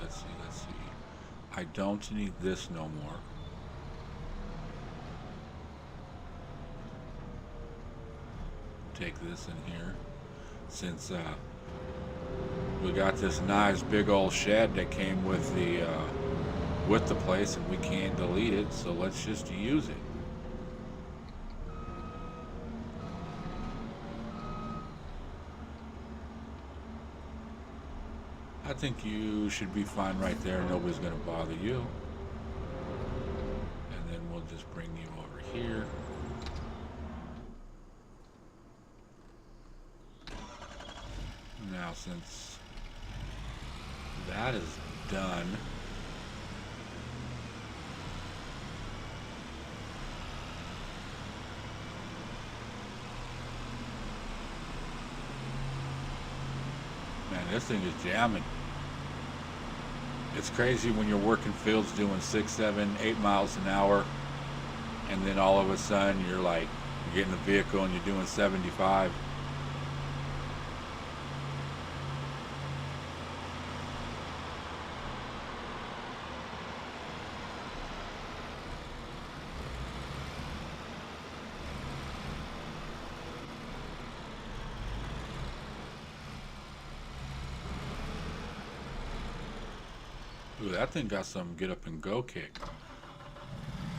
I don't need this no more. Take this in here, since we got this nice big old shed that came with the place, and we can't delete it. So let's just use it. I think you should be fine right there. Nobody's going to bother you. And then we'll just bring you over here. Now, since that is done, man, this thing is jamming. It's crazy when you're working fields doing 6, 7, 8 miles an hour, and then all of a sudden you're like, you get in the vehicle and you're doing 75. Ooh, that thing got some get up and go kick.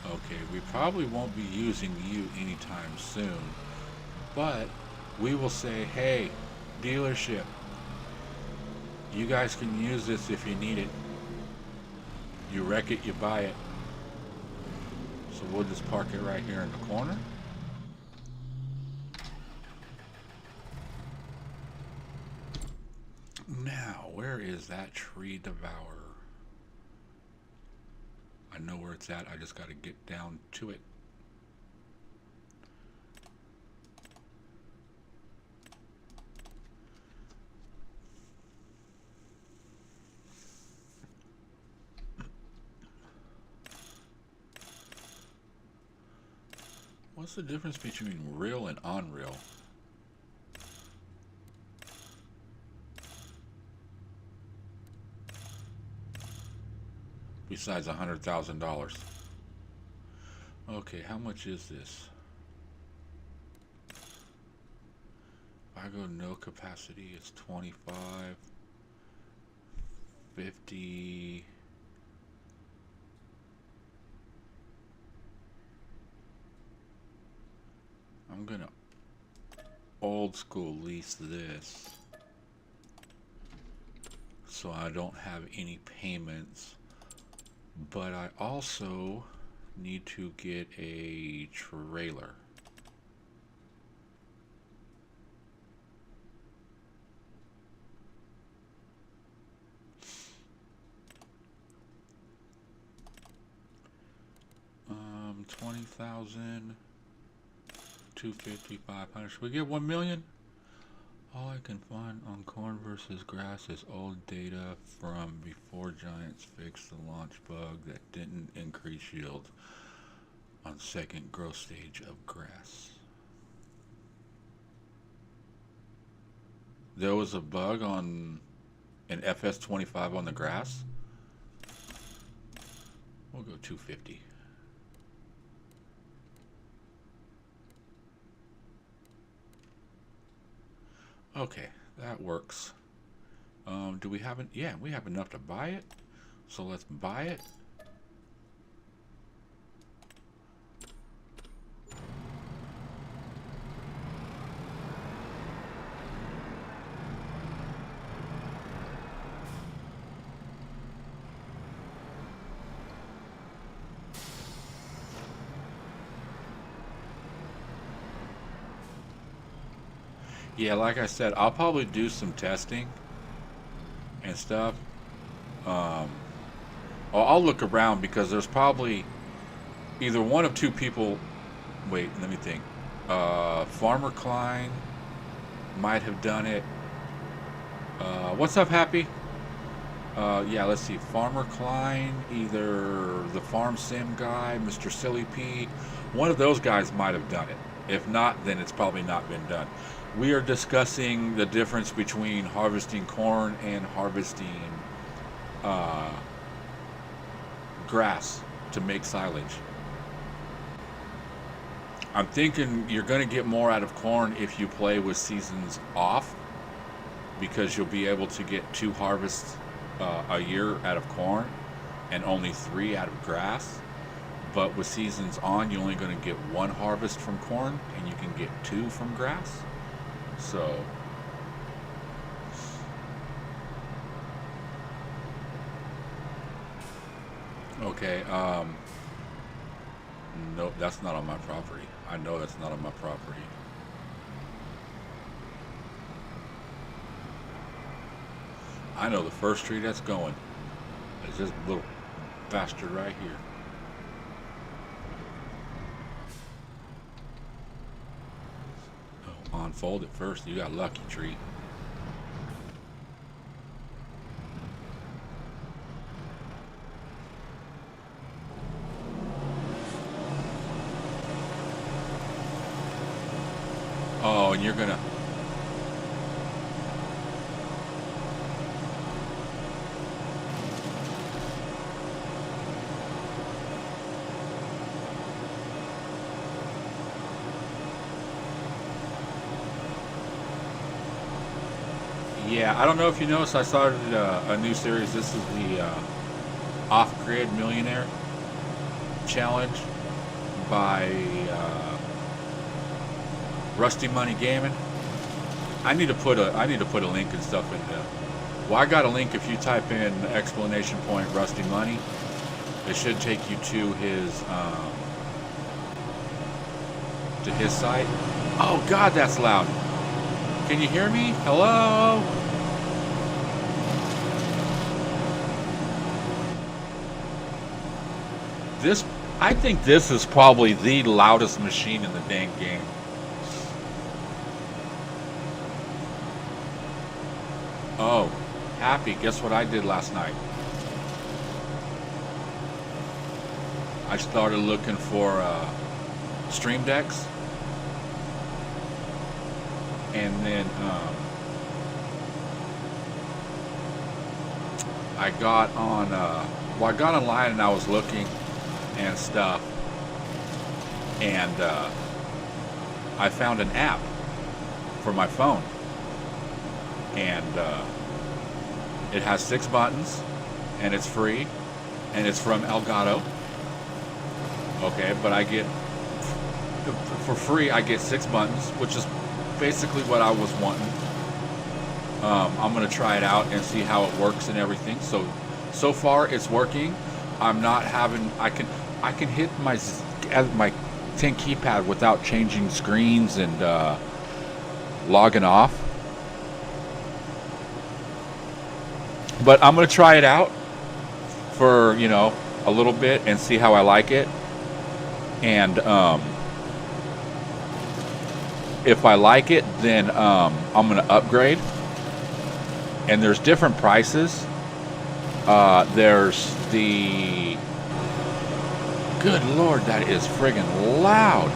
Okay, we probably won't be using you anytime soon, but we will say, hey, dealership, you guys can use this if you need it. You wreck it, you buy it. So we'll just park it right here in the corner. Now, where is that tree devourer? I know where it's at. I just got to get down to it. What's the difference between real and unreal? Besides $100,000. Okay, how much is this? If I go no capacity, it's 25, 50. I'm gonna old school lease this so I don't have any payments. But I also need to get a trailer. $20,000, $250, $500. Should we get 1 million? All I can find on corn versus grass is old data from before Giants fixed the launch bug that didn't increase yield on second growth stage of grass. There was a bug on an FS25 on the grass. We'll go 250. Okay, that works. Do we have it? Yeah, we have enough to buy it. So let's buy it. Yeah, like I said, I'll probably do some testing and stuff. I'll look around because there's probably either one of two people. Wait, let me think. Farmer Klein might have done it. What's up, Happy? Yeah, let's see. Farmer Klein, either the Farm Sim guy, Mr. Silly P. One of those guys might have done it. If not, then it's probably not been done. We are discussing the difference between harvesting corn and harvesting uh, grass to make silage. I'm thinking you're going to get more out of corn if you play with seasons off, because you'll be able to get 2 harvests a year out of corn and only 3 out of grass. But with seasons on, you're only going to get 1 harvest from corn and you can get 2 from grass. So okay, nope, that's not on my property. I know that's not on my property. I know the first tree that's going is this little bastard right here. Oh, unfold it first. You got a lucky tree. Oh, and you're gonna. Yeah, I don't know if you noticed, I started a new series. This is the Off-Grid-Millionaire Challenge by Rusty Money Gaming. I need to put a link and stuff in there. Well, I got a link. If you type in exclamation point Rusty Money, it should take you to his site. Oh God, that's loud. Can you hear me? Hello? I think this is probably the loudest machine in the dang game. Oh, Happy, guess what I did last night? I started looking for stream decks. And then I got on, I got online and I was looking and stuff, and I found an app for my phone, and it has 6 buttons, and it's free, and it's from Elgato. Okay, but I get, for free, I get 6 buttons, which is basically what I was wanting. I'm gonna try it out and see how it works and everything. So far it's working. I'm not having, I can hit my 10 keypad without changing screens and logging off. But I'm gonna try it out for, you know, a little bit and see how I like it. And if I like it, then I'm gonna upgrade. And there's different prices. There's the, good Lord, that is friggin' loud.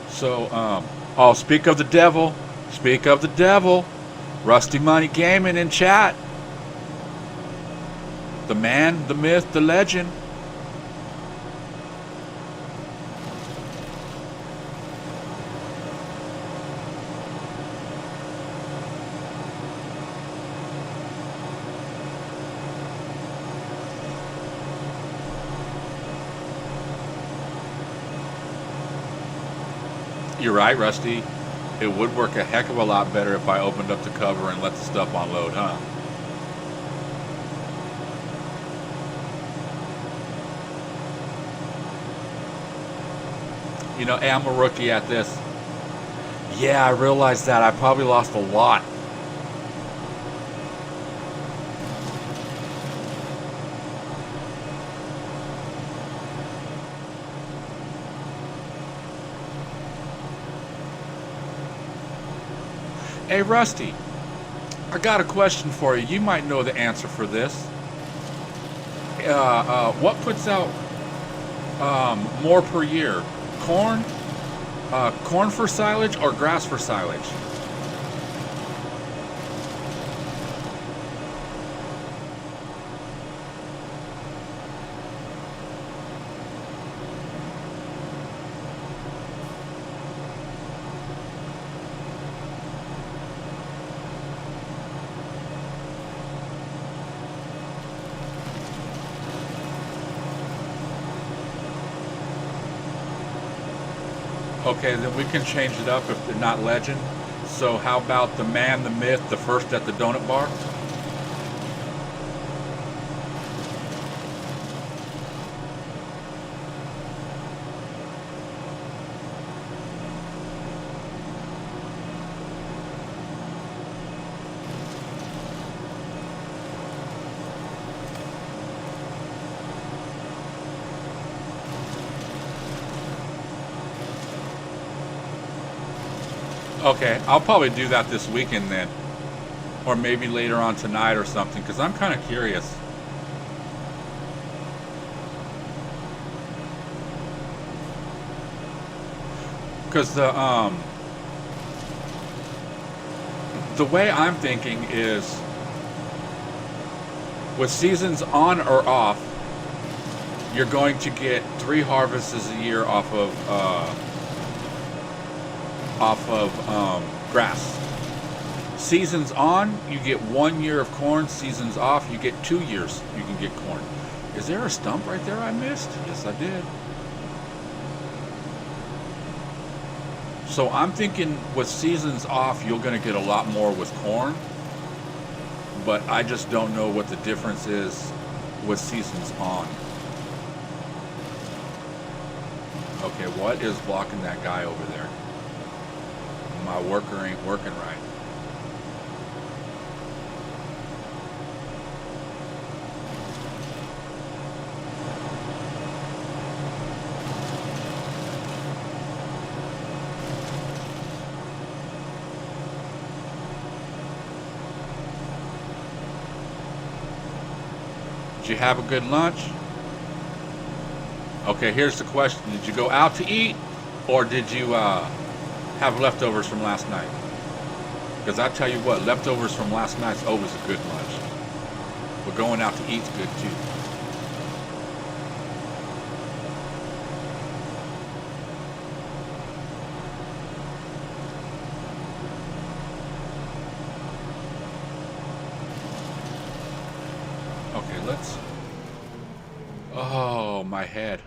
So, oh, speak of the devil, Rusty Money Gaming in chat. The man, the myth, the legend. You're right, Rusty. It would work a heck of a lot better if I opened up the cover and let the stuff unload, huh? You know, hey, I'm a rookie at this. Yeah, I realized that. I probably lost a lot. Hey, Rusty, I got a question for you. You might know the answer for this. What puts out more per year? Corn? Corn for silage or grass for silage? Okay, then we can change it up if they're not legend. So how about the man, the myth, the first at the donut bar? Okay, I'll probably do that this weekend then. Or maybe later on tonight or something, because I'm kind of curious. Because the way I'm thinking is, with seasons on or off, you're going to get 3 harvests a year off of grass. Seasons on, you get 1 year of corn. Seasons off, you get 2 years you can get corn. Is there a stump right there I missed? Yes, I did. So I'm thinking with seasons off, you're going to get a lot more with corn. But I just don't know what the difference is with seasons on. Okay, what is blocking that guy over there? My worker ain't working right. Did you have a good lunch? Okay, here's the question. Did you go out to eat, or did you have leftovers from last night? Because I tell you what, leftovers from last night's always a good lunch. But going out to eat's good too. Okay, let's... Oh, my head.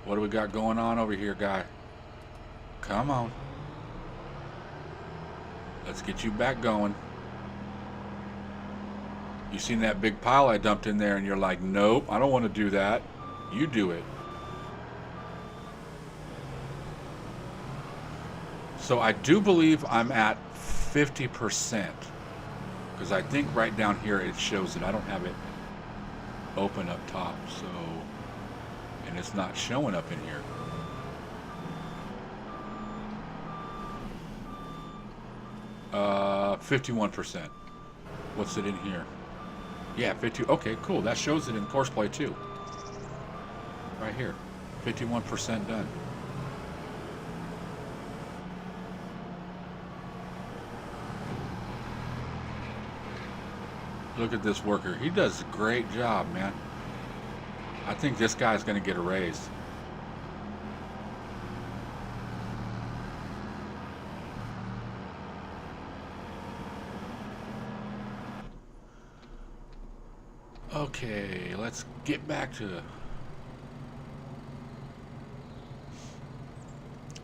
What do we got going on over here, guy? Come on. Let's get you back going. You seen that big pile I dumped in there and you're like, nope, I don't want to do that. You do it. So I do believe I'm at 50%. Because I think right down here it shows it. I don't have it open up top, so... And it's not showing up in here. 51%. What's it in here? Yeah, 50. Okay, cool. That shows it in course play too. Right here. 51% done. Look at this worker. He does a great job, man. I think this guy's going to get a raise. Okay, let's get back to...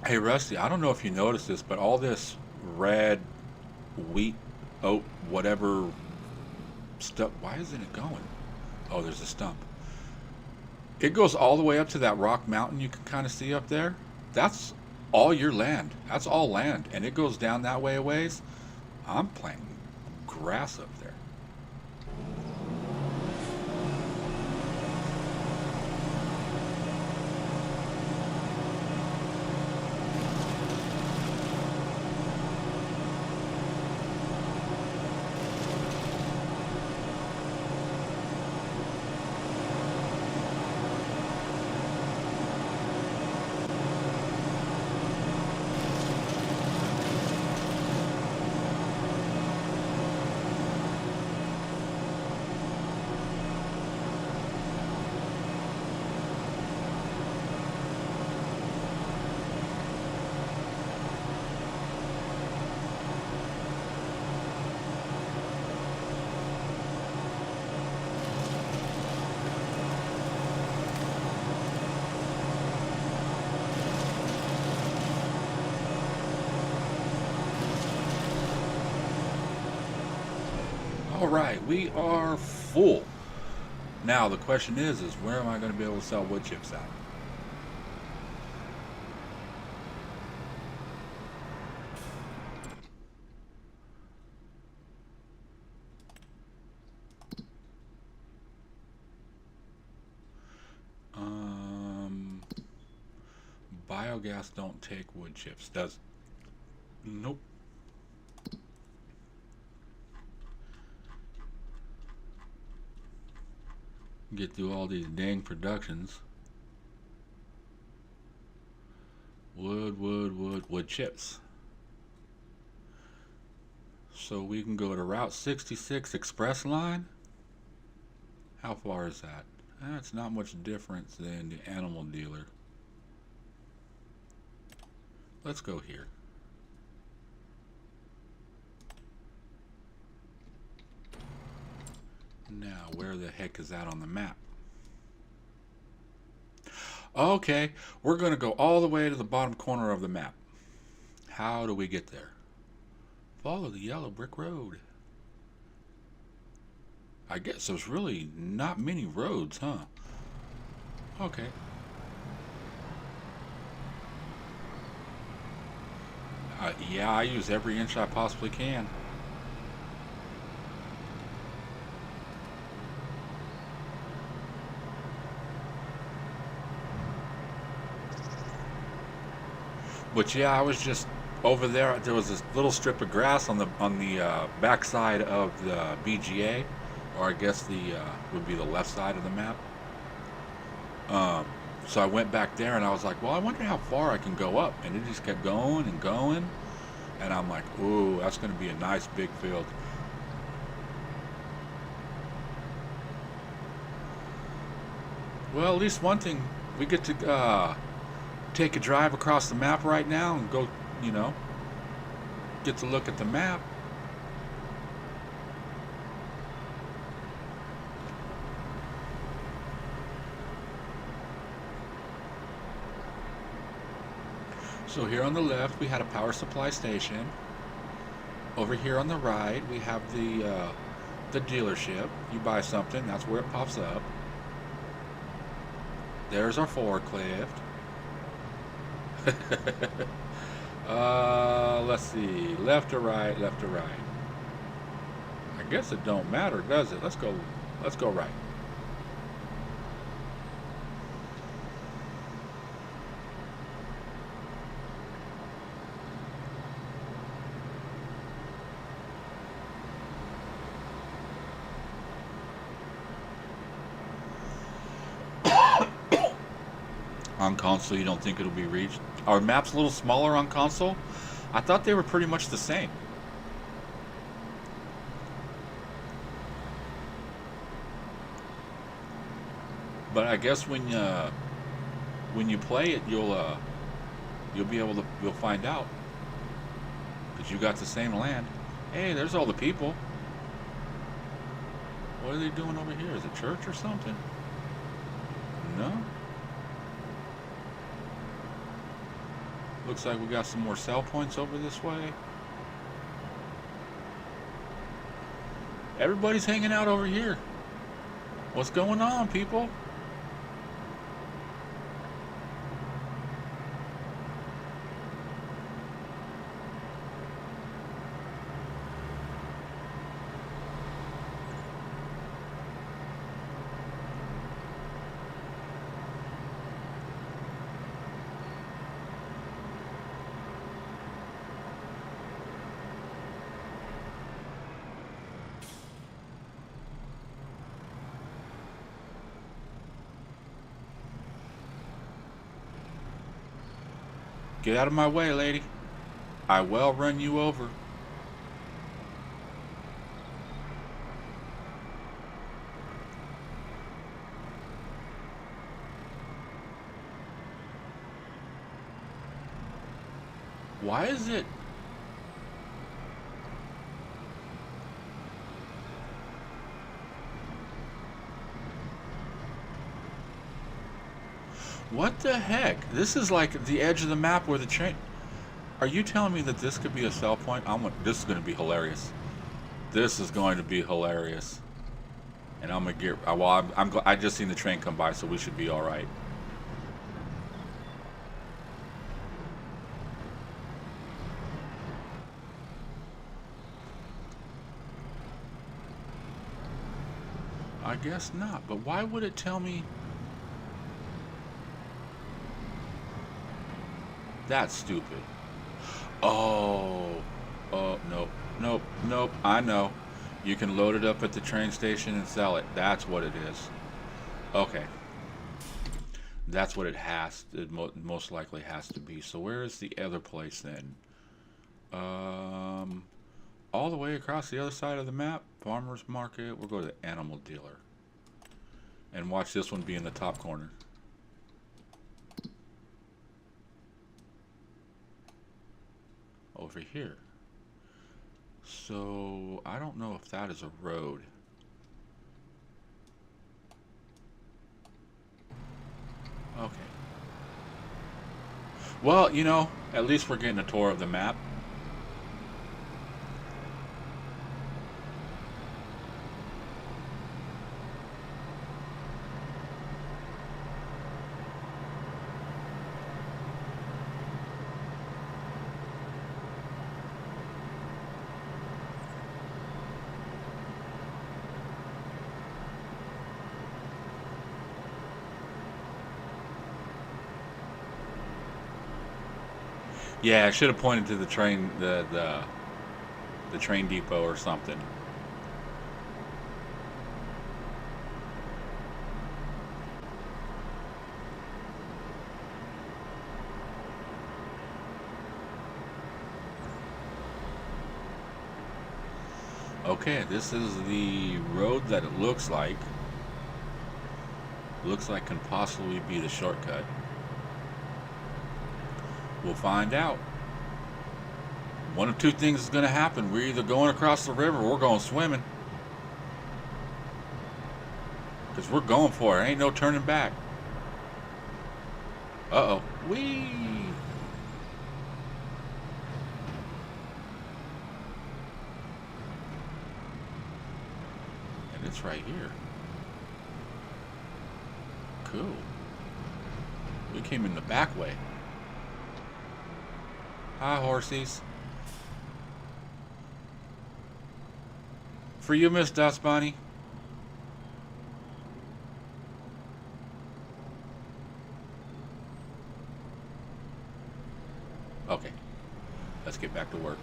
Hey, Rusty, I don't know if you noticed this, but all this red wheat, oat, whatever stuff, why isn't it going? Oh, there's a stump. It goes all the way up to that rock mountain you can kind of see up there. That's all your land. That's all land. And it goes down that way a ways. I'm planting grass up there. All right, we are full. Now the question is where am I going to be able to sell wood chips at? Biogas don't take wood chips, does? Nope. Get through all these dang productions. Wood chips. So we can go to Route 66 Express Line. How far is that? That's not much difference than the animal dealer. Let's go here. Now, where the heck is that on the map? Okay, we're going to go all the way to the bottom corner of the map. How do we get there? Follow the yellow brick road. I guess there's really not many roads, huh? Okay. Yeah, I use every inch I possibly can. But yeah, I was just over there. There was this little strip of grass on the backside of the BGA, or I guess the would be the left side of the map. So I went back there and I was like, well, I wonder how far I can go up, and it just kept going and going, and I'm like, ooh, that's going to be a nice big field. Well, at least one thing, we get to take a drive across the map right now and go, you know, get to look at the map. So here on the left we had a power supply station. Over here on the right we have the dealership. You buy something, that's where it pops up. There's our forklift. Let's see, left or right, left or right. I guess it don't matter, does it? Let's go right. On console, you don't think it'll be reached? Are maps a little smaller on console? I thought they were pretty much the same. But I guess when you play it, you'll find out, because you got the same land. Hey, there's all the people. What are they doing over here? Is it church or something? No. Looks like we got some more sell points over this way. Everybody's hanging out over here. What's going on, people? Get out of my way, lady. I will run you over. Why is it? What the heck? This is like the edge of the map where the train... Are you telling me that this could be a sell point? This is going to be hilarious. This is going to be hilarious. And I'm gonna get. Well, I just seen the train come by, so we should be all right. I guess not. But why would it tell me? That's stupid. Oh. Oh, nope. Nope. Nope. I know. You can load it up at the train station and sell it. That's what it is. Okay. That's what it has. It most likely has to be. So where is the other place then? All the way across the other side of the map. Farmer's Market. We'll go to the animal dealer. And watch this one be in the top corner. Over here. So I don't know if that is a road. Okay. Well, you know, at least we're getting a tour of the map. Yeah, I should have pointed to the train, the train depot or something. Okay, this is the road that it looks like. Looks like can possibly be the shortcut. We'll find out. One of two things is going to happen. We're either going across the river or we're going swimming. Because we're going for it. Ain't no turning back. Uh-oh. Whee! And it's right here. Cool. We came in the back way. Hi, horsies. For you, Miss Dust Bunny. Okay. Let's get back to work.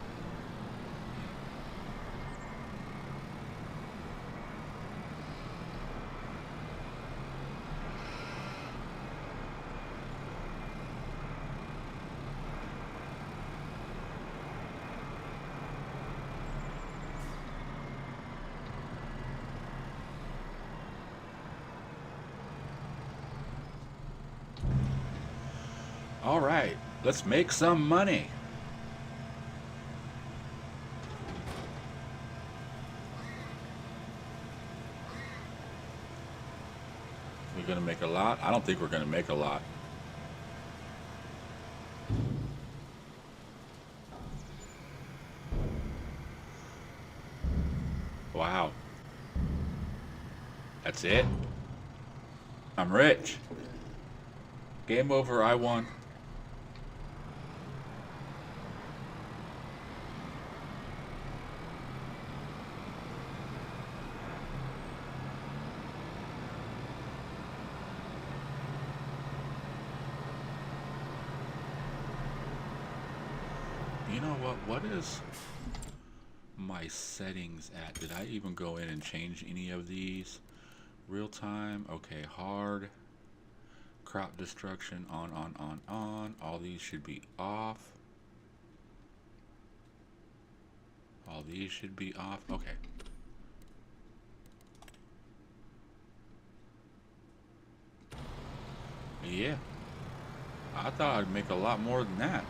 All right, let's make some money. We're gonna make a lot? I don't think we're gonna make a lot. Wow. That's it? I'm rich. Game over, I won. You know what? What is my settings at? Did I even go in and change any of these? Real time. Okay, hard. Crop destruction. On. All these should be off. All these should be off. Okay. Yeah. I thought I'd make a lot more than that.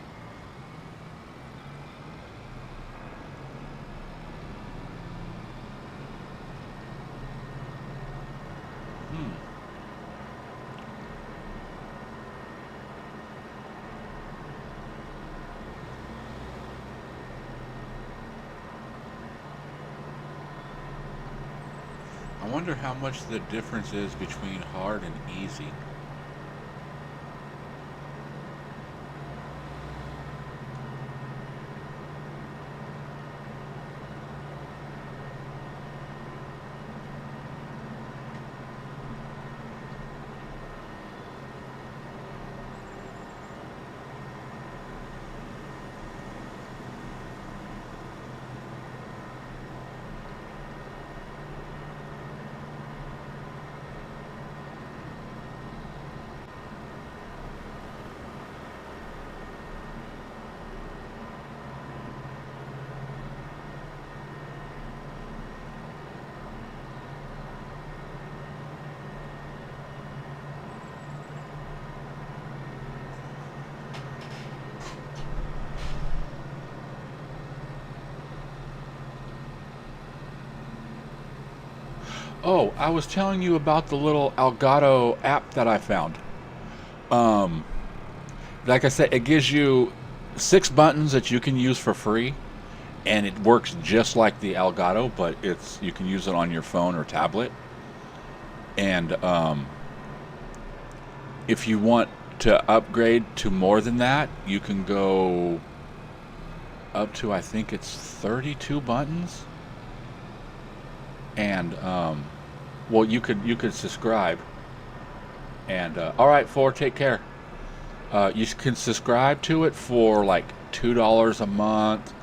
I wonder how much the difference is between hard and easy. Oh, I was telling you about the little Elgato app that I found. Um, like I said, it gives you 6 buttons that you can use for free, and it works just like the Elgato, but it's you can use it on your phone or tablet. And if you want to upgrade to more than that, you can go up to, I think it's 32 buttons. And well, you could subscribe. And all right, Ford, take care. You can subscribe to it for like $2 a month,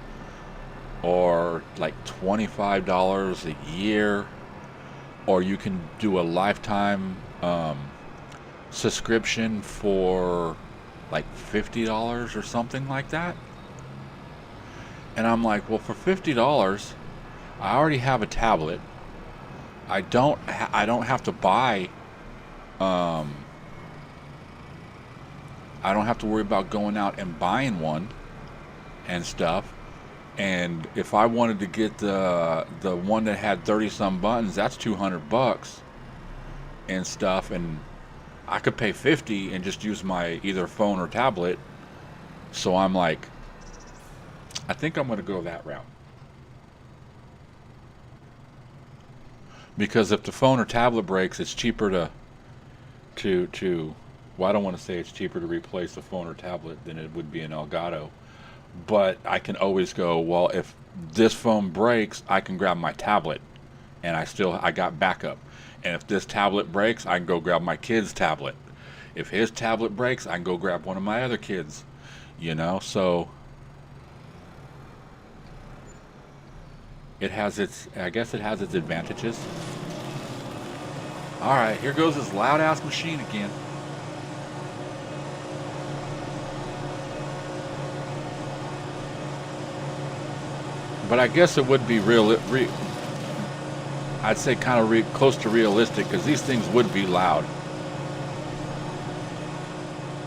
or like $25 a year, or you can do a lifetime subscription for like $50 or something like that. And I'm like, well, for $50, I already have a tablet. I don't have to buy. I don't have to worry about going out and buying one and stuff. And if I wanted to get the one that had 30 some buttons, that's $200 and stuff. And I could pay 50 and just use my either phone or tablet. So I'm like, I think I'm going to go that route. Because if the phone or tablet breaks, it's cheaper to well, I don't want to say it's cheaper to replace the phone or tablet than it would be an Elgato. But I can always go, well, if this phone breaks, I can grab my tablet, and I got backup. And if this tablet breaks, I can go grab my kid's tablet. If his tablet breaks, I can go grab one of my other kids. So I guess it has its advantages. All right, here goes this loud ass machine again. But I guess it would be I'd say kind of close to realistic, because these things would be loud.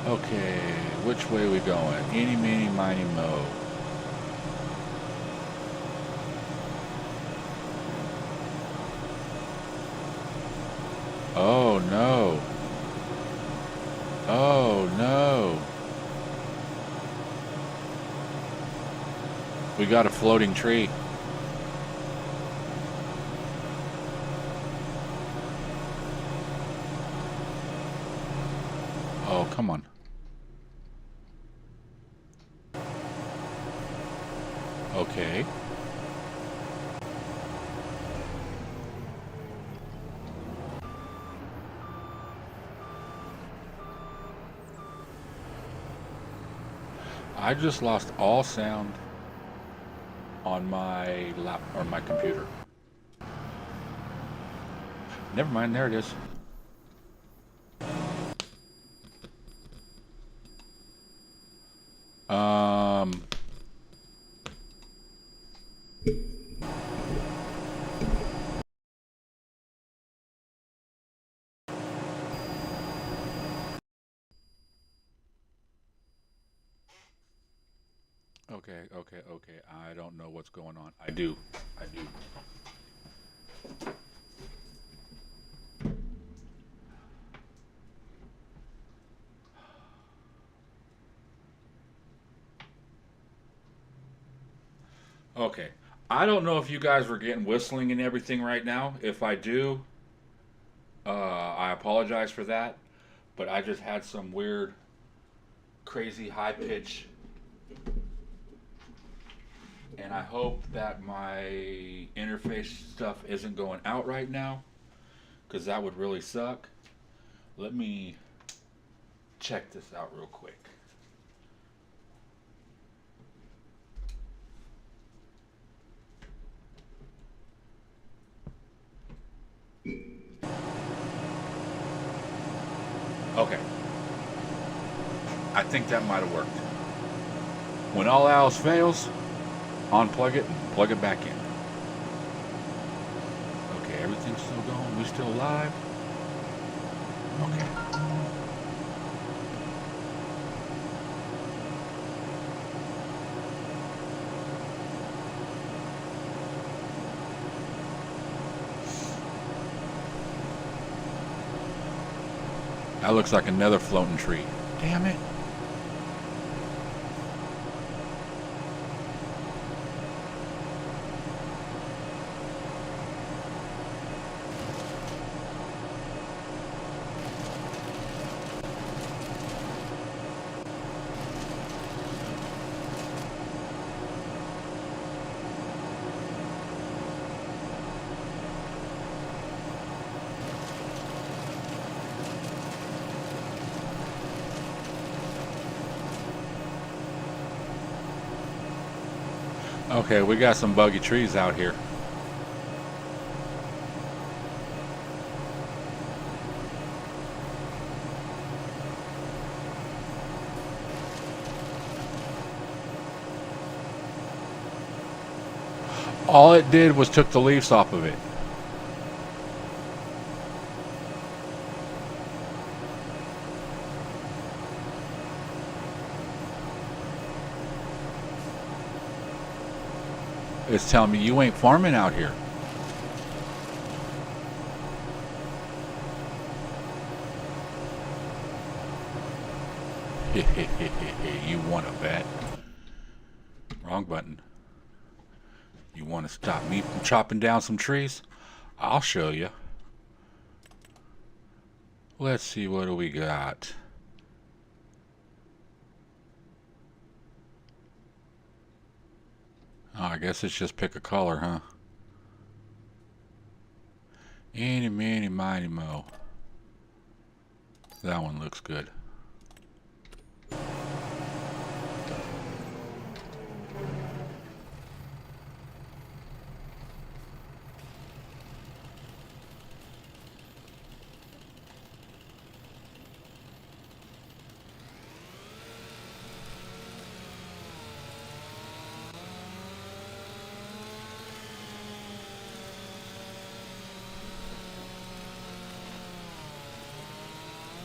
Okay, which way are we going? Eeny, meeny, miny, mo. Oh no. Oh no. We got a floating tree. Oh, come on. Okay. I just lost all sound on my my computer. Never mind, there it is. Um okay. I don't know what's going on. I do. Okay. I don't know if you guys were getting whistling and everything right now. If I do, I apologize for that. But I just had some weird, crazy high pitch, and I hope that my interface stuff isn't going out right now, because that would really suck. Let me check this out real quick. Okay. I think that might have worked. When all else fails, unplug it and plug it back in. Okay, everything's still going. We still live? Okay. That looks like another floating tree. Damn it. Okay, we got some buggy trees out here. All it did was took the leaves off of it. It's telling me you ain't farming out here. You want to bet? Wrong button. You want to stop me from chopping down some trees? I'll show you. Let's see, what do we got? Oh, I guess it's just pick a color, huh? Eeny, meeny, miny, mo. That one looks good.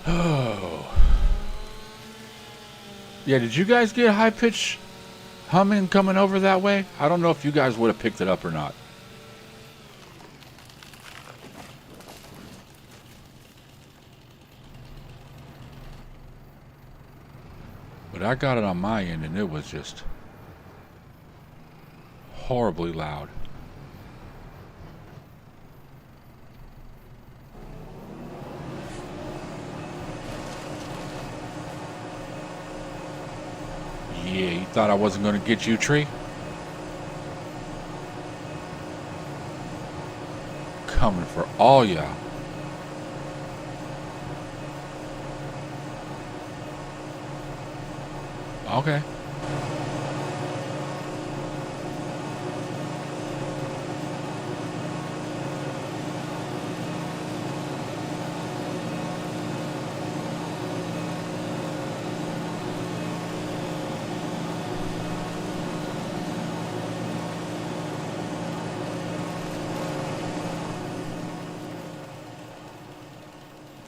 Oh. Yeah, did you guys get high pitch humming coming over that way? I don't know if you guys would have picked it up or not. But I got it on my end and it was just horribly loud. Yeah, you thought I wasn't going to get you, tree? Coming for all y'all. Okay.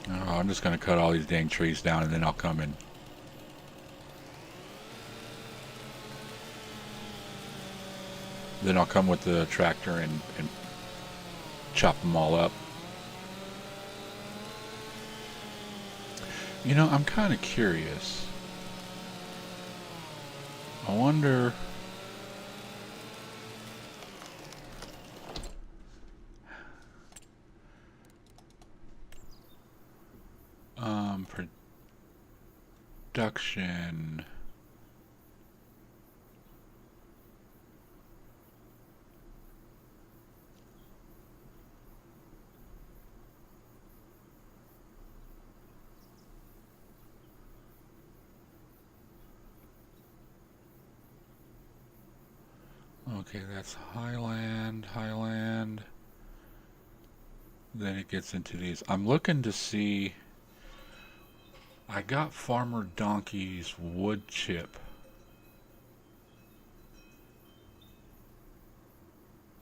Oh, I'm just going to cut all these dang trees down and then I'll come in. Then I'll come with the tractor and chop them all up. You know, I'm kind of curious. I wonder production. Okay, that's Highland, Highland. Then it gets into these. I'm looking to see. I got Farmer Donkey's wood chip.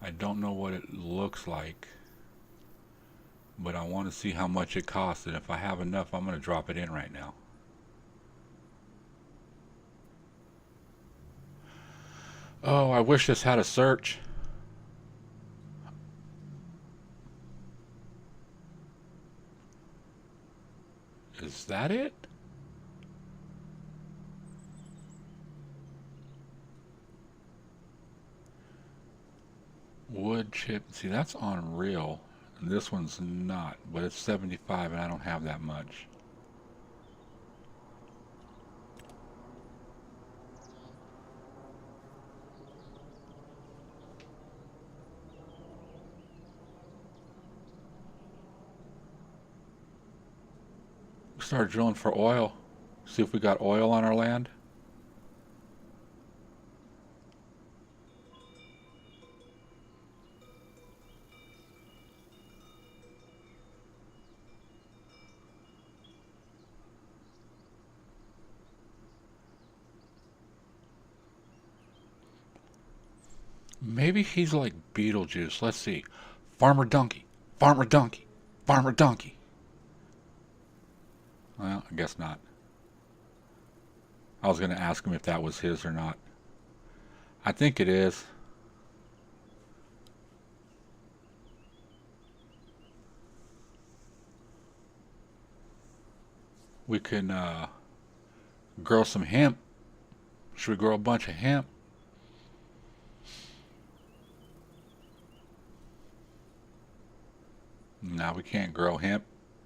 I don't know what it looks like, but I want to see how much it costs, and if I have enough, I'm going to drop it in right now. Oh, I wish this had a search. Is that it? Wood chip. See, that's on real. And this one's not, but it's 75 and I don't have that much. Start drilling for oil. See if we got oil on our land. Maybe he's like Beetlejuice. Let's see. Farmer Donkey. Farmer Donkey. Farmer Donkey. Well, I guess not. I was going to ask him if that was his or not. I think it is. We can grow some hemp. Should we grow a bunch of hemp? No, we can't grow hemp.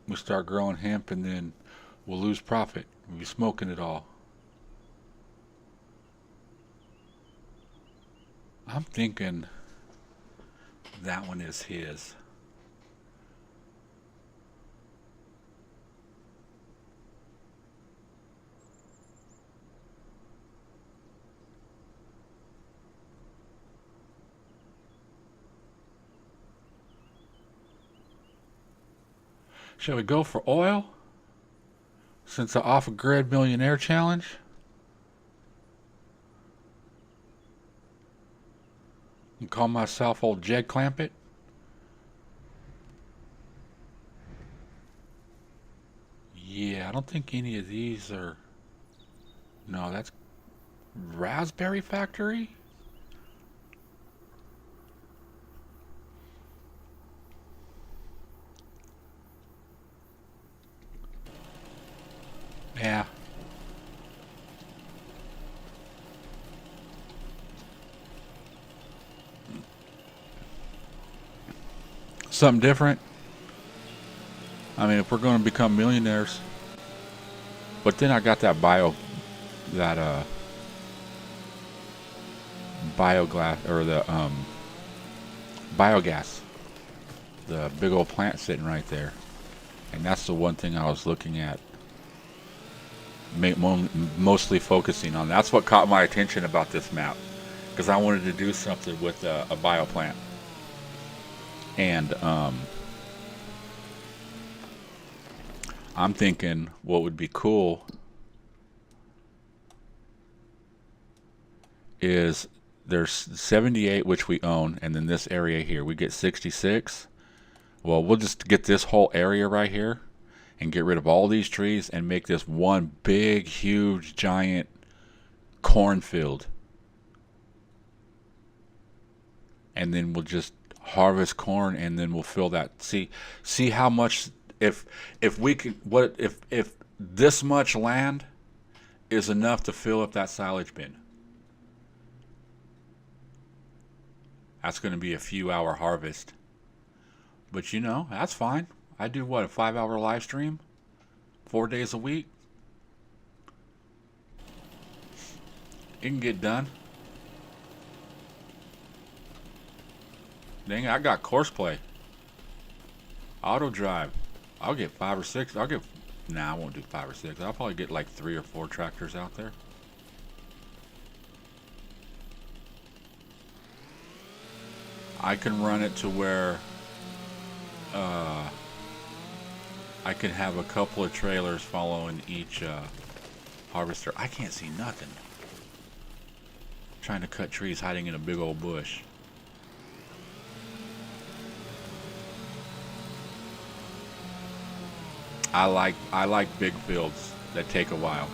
We start growing hemp and then we'll lose profit. We'll be smoking it all. I'm thinking that one is his. Shall we go for oil? Since the off-grid millionaire challenge? And call myself old Jed Clampett? Yeah, I don't think any of these are... No, that's Raspberry Factory? Yeah. Something different. I mean, if we're going to become millionaires. But then I got that bioglass, or the biogas. The big old plant sitting right there. And that's the one thing I was looking at. Mostly focusing on. That's what caught my attention about this map, because I wanted to do something with a bioplant. And I'm thinking what would be cool is there's 78 which we own, and then this area here we get 66. Well, we'll just get this whole area right here and get rid of all these trees and make this one big, huge, giant cornfield. And then we'll just harvest corn, and then we'll fill that. See how much, if we could, what if this much land is enough to fill up that silage bin. That's going to be a few hour harvest. But you know, that's fine. I do what, a 5-hour live stream? 4 days a week? It can get done. Dang, I got course play. Auto drive. I'll get 5 or 6. Nah, I won't do 5 or 6. I'll probably get like 3 or 4 tractors out there. I can run it to where I can have a couple of trailers following each harvester. I can't see nothing. Trying to cut trees hiding in a big old bush. I like big fields that take a while.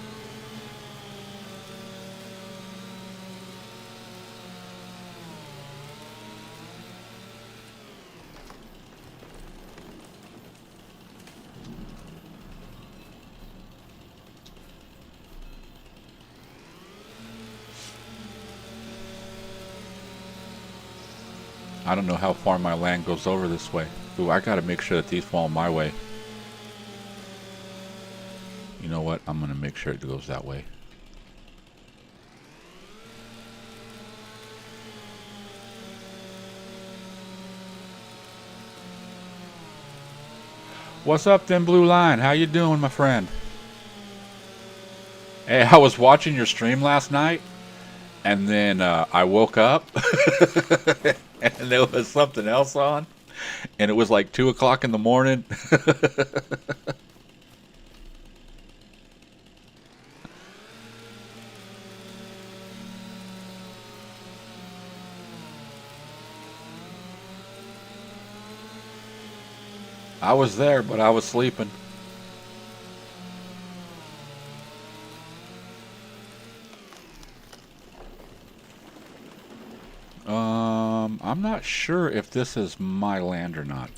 I don't know how far my land goes over this way. Ooh, I gotta make sure that these fall my way. You know what? I'm gonna make sure it goes that way. What's up, then, Blue Line? How you doing, my friend? Hey, I was watching your stream last night, and then I woke up, and there was something else on, and it was like 2 o'clock in the morning. I was there, but I was sleeping. I'm not sure if this is my land or not.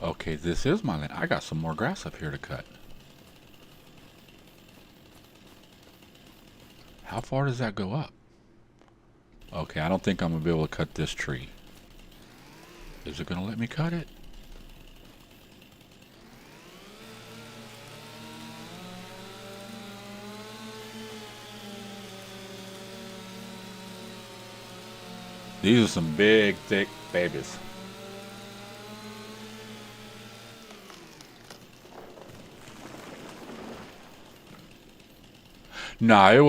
Okay, this is my land. I got some more grass up here to cut. How far does that go up? Okay, I don't think I'm going to be able to cut this tree. Is it going to let me cut it? These are some big, thick babies. No, it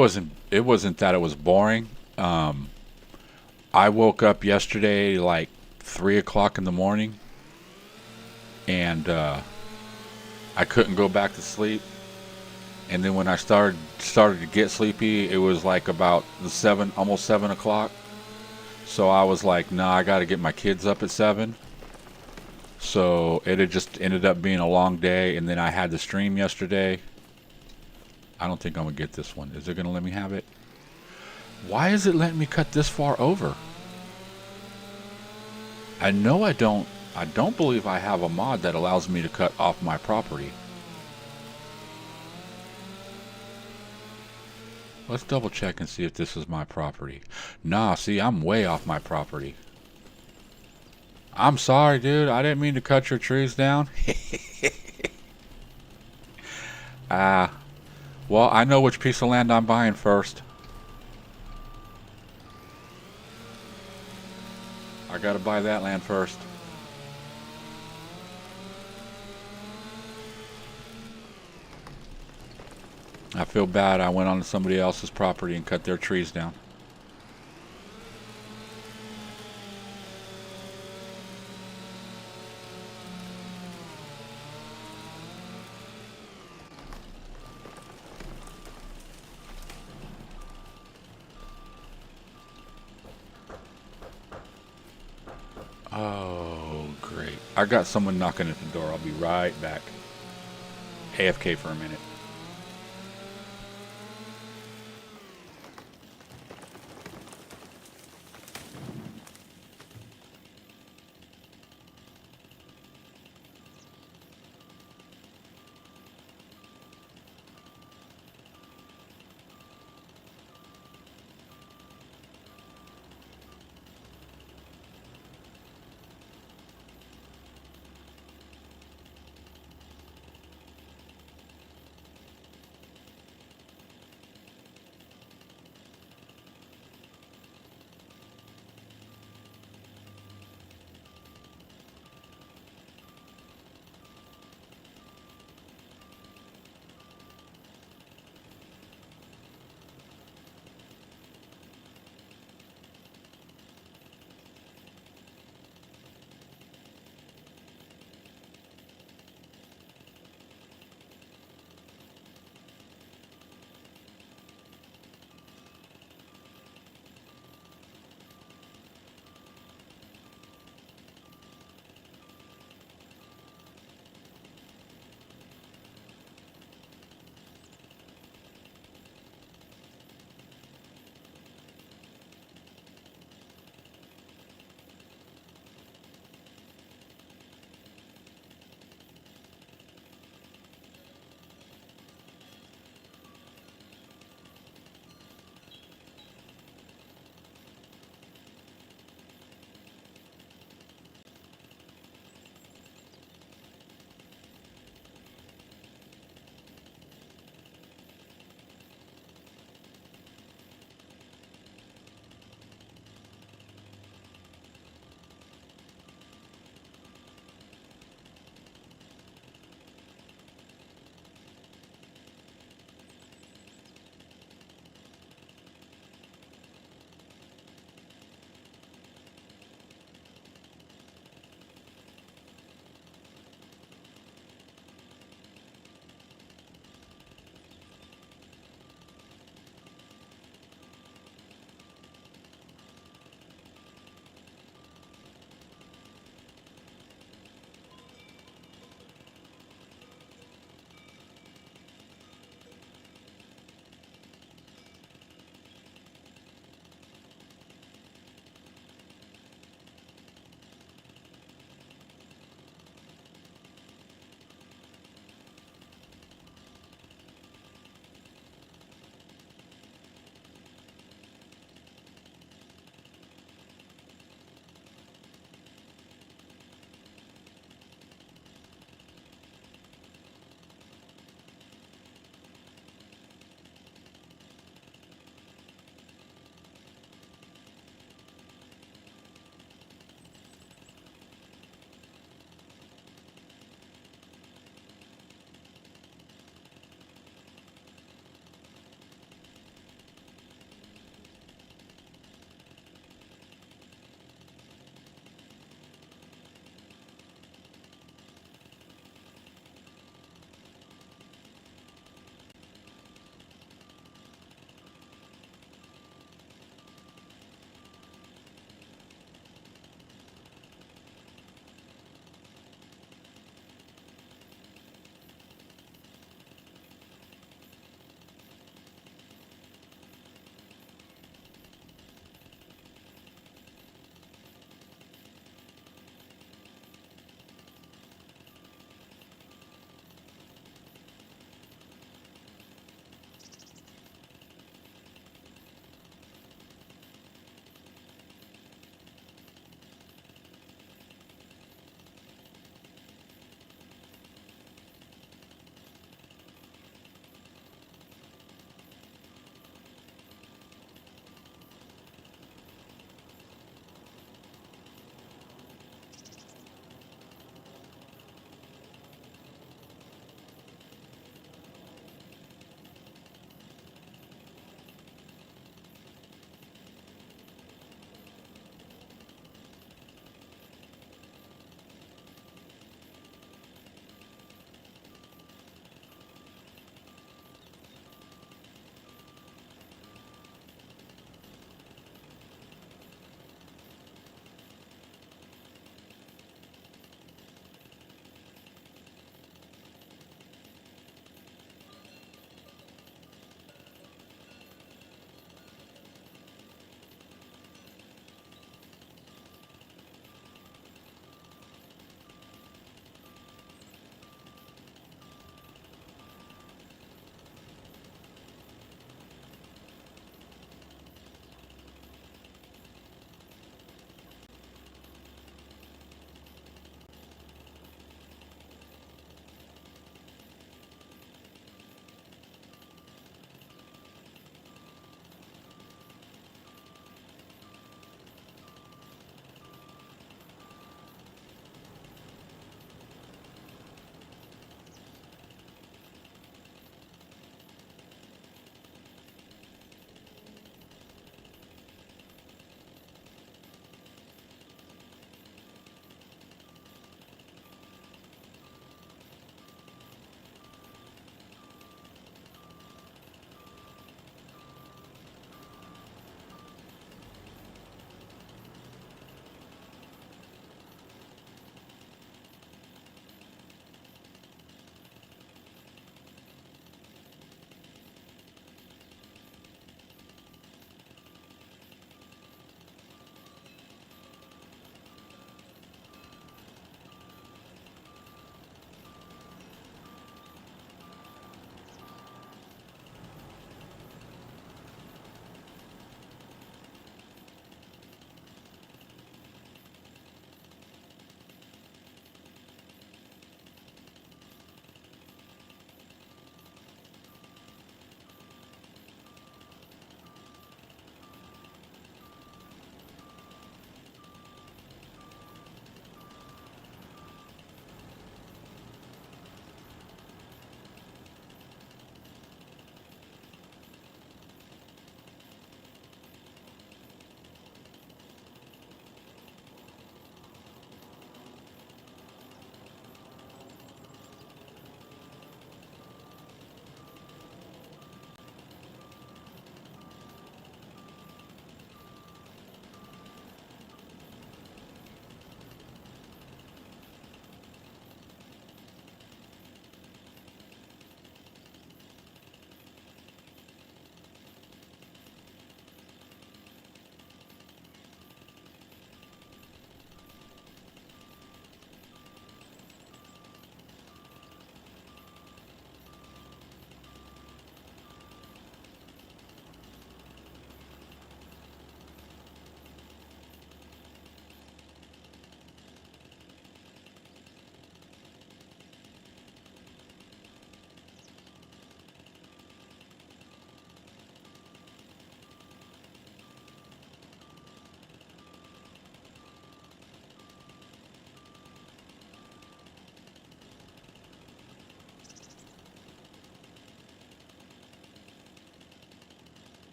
wasn't that it was boring. I woke up yesterday like 3 o'clock in the morning, and I couldn't go back to sleep. And then when I started to get sleepy, it was like about almost 7 o'clock. So I was like, nah, I got to get my kids up at 7. So it had just ended up being a long day, and then I had the stream yesterday. I don't think I'm gonna get this one. Is it gonna let me have it? Why is it letting me cut this far over? I know I don't believe I have a mod that allows me to cut off my property. Let's double check and see if this is my property. Nah, see, I'm way off my property. I'm sorry, dude. I didn't mean to cut your trees down. Well, I know which piece of land I'm buying first. I gotta buy that land first. I feel bad. I went on to somebody else's property and cut their trees down. Oh, great. I got someone knocking at the door. I'll be right back. AFK for a minute.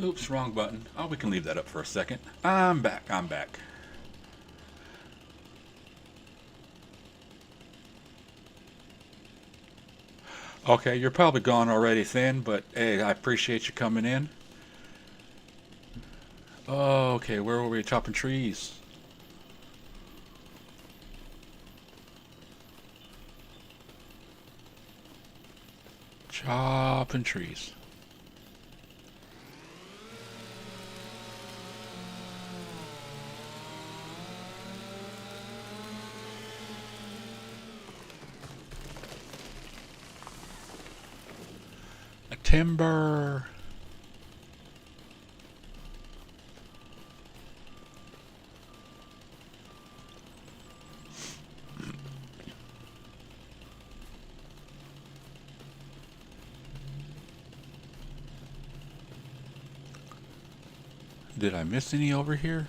Oops, wrong button. Oh, we can leave that up for a second. I'm back. I'm back. Okay, you're probably gone already, Thin, but hey, I appreciate you coming in. Oh, okay, where were we? Chopping trees. Chopping trees. Timber. Did I miss any over here?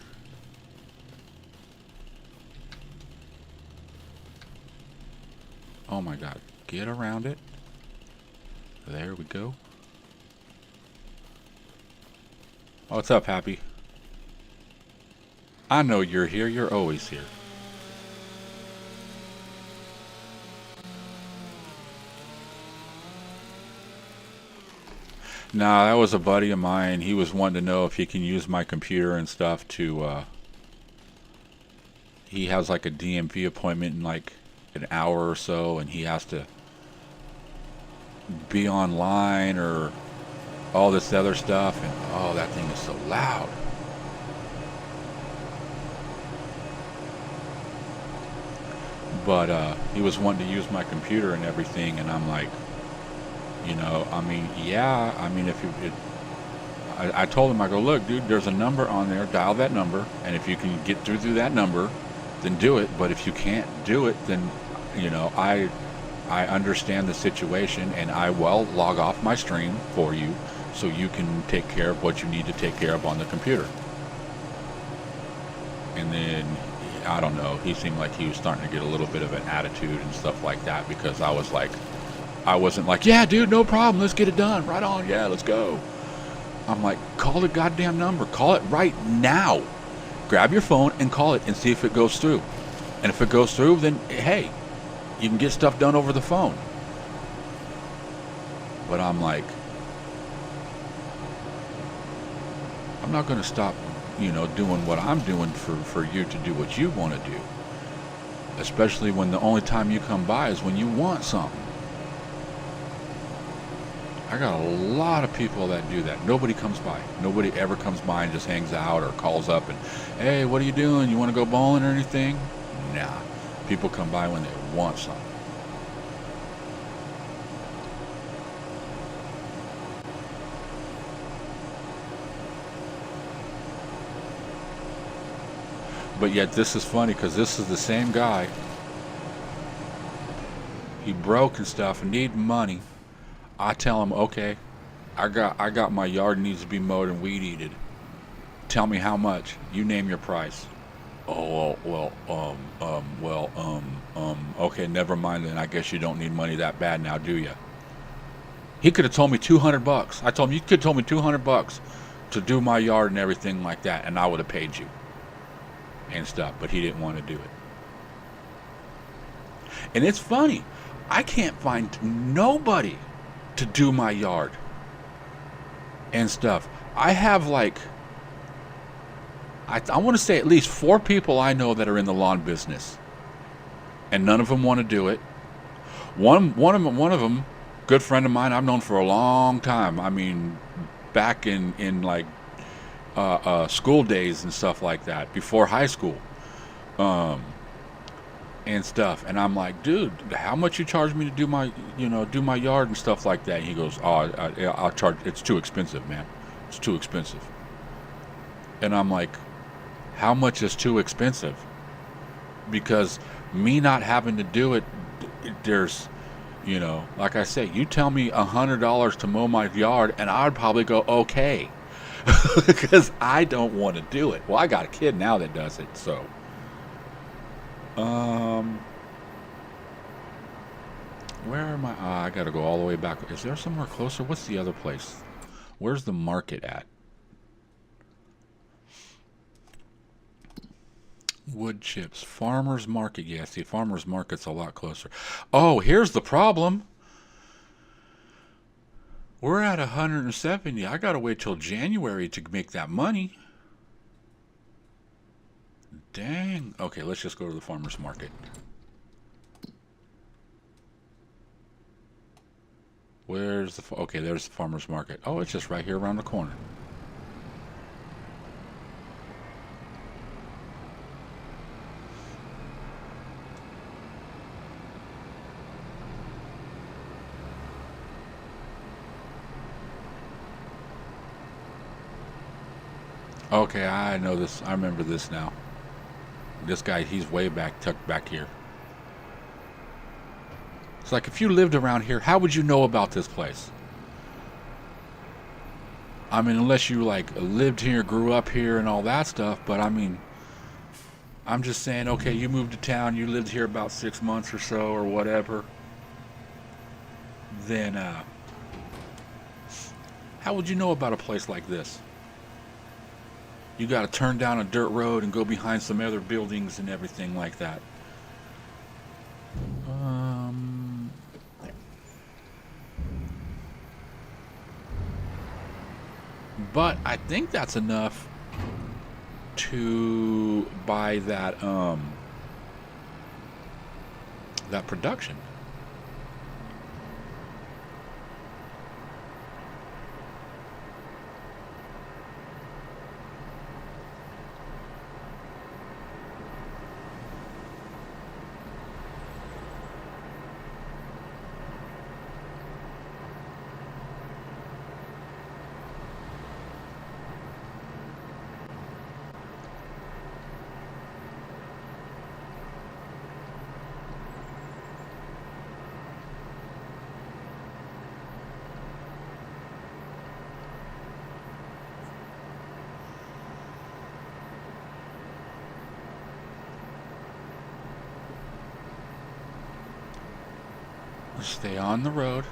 Oh my god. Get around it. There we go. What's up, Happy? I know you're here. You're always here. Nah, that was a buddy of mine. He was wanting to know if he can use my computer and stuff to, he has like a DMV appointment in like an hour or so, and he has to be online or all this other stuff, and oh, that thing is so loud. But he was wanting to use my computer and everything, and I'm like, you know, I mean, yeah, I mean, if you, I told him, I go, look, dude, there's a number on there, dial that number, and if you can get through that number, then do it. But if you can't do it, then, you know, I understand the situation, and I will log off my stream for you so you can take care of what you need to take care of on the computer. And then, I don't know, he seemed like he was starting to get a little bit of an attitude and stuff like that, because I was like, I wasn't like, yeah, dude, no problem, let's get it done, right on, yeah, let's go. I'm like, call the goddamn number, call it right now. Grab your phone and call it and see if it goes through. And if it goes through, then hey, you can get stuff done over the phone. But I'm like, I'm not going to stop, you know, doing what I'm doing for you to do what you want to do. Especially when the only time you come by is when you want something. I got a lot of people that do that. Nobody comes by. Nobody ever comes by and just hangs out or calls up and, hey, what are you doing? You want to go bowling or anything? Nah. People come by when they want something. But yet this is funny, because this is the same guy. He broke and stuff and need money. I tell him, okay, I got my yard needs to be mowed and weed eated. Tell me how much. You name your price. Oh, well, okay, never mind then. I guess you don't need money that bad now, do you? He could have told me $200. I told him, you could have told me $200 to do my yard and everything like that, and I would have paid you and stuff, but he didn't want to do it. And it's funny, I can't find nobody to do my yard and stuff. I have like, I want to say at least 4 people I know that are in the lawn business, and none of them want to do it. One of them, good friend of mine I've known for a long time. I mean, back in like school days and stuff like that, before high school, and stuff. And I'm like, dude, how much you charge me to do my, you know, do my yard and stuff like that? And he goes, oh, I'll charge. It's too expensive, man. It's too expensive. And I'm like, how much is too expensive? Because me not having to do it, there's, you know, like I say, you tell me $100 to mow my yard, and I'd probably go, okay. Because I don't want to do it. Well, I got a kid now that does it, so. Where am I? I gotta go all the way back. Is there somewhere closer? What's the other place? Where's the market at? Wood chips. Farmer's Market. Yeah, see, Farmer's Market's a lot closer. Oh, here's the problem. We're at 170. I gotta wait till January to make that money. Dang. Okay, let's just go to the Farmer's Market. Where's the... Okay, there's the Farmer's Market. Oh, it's just right here around the corner. Okay, I know this. I remember this now. This guy, he's way back, tucked back here. It's like if you lived around here, how would you know about this place? I mean, unless you like lived here, grew up here and all that stuff, but I mean, I'm just saying, okay, you moved to town, you lived here about 6 months or so or whatever, then how would you know about a place like this? You got to turn down a dirt road and go behind some other buildings and everything like that. But I think that's enough to buy that that production. Stay on the road.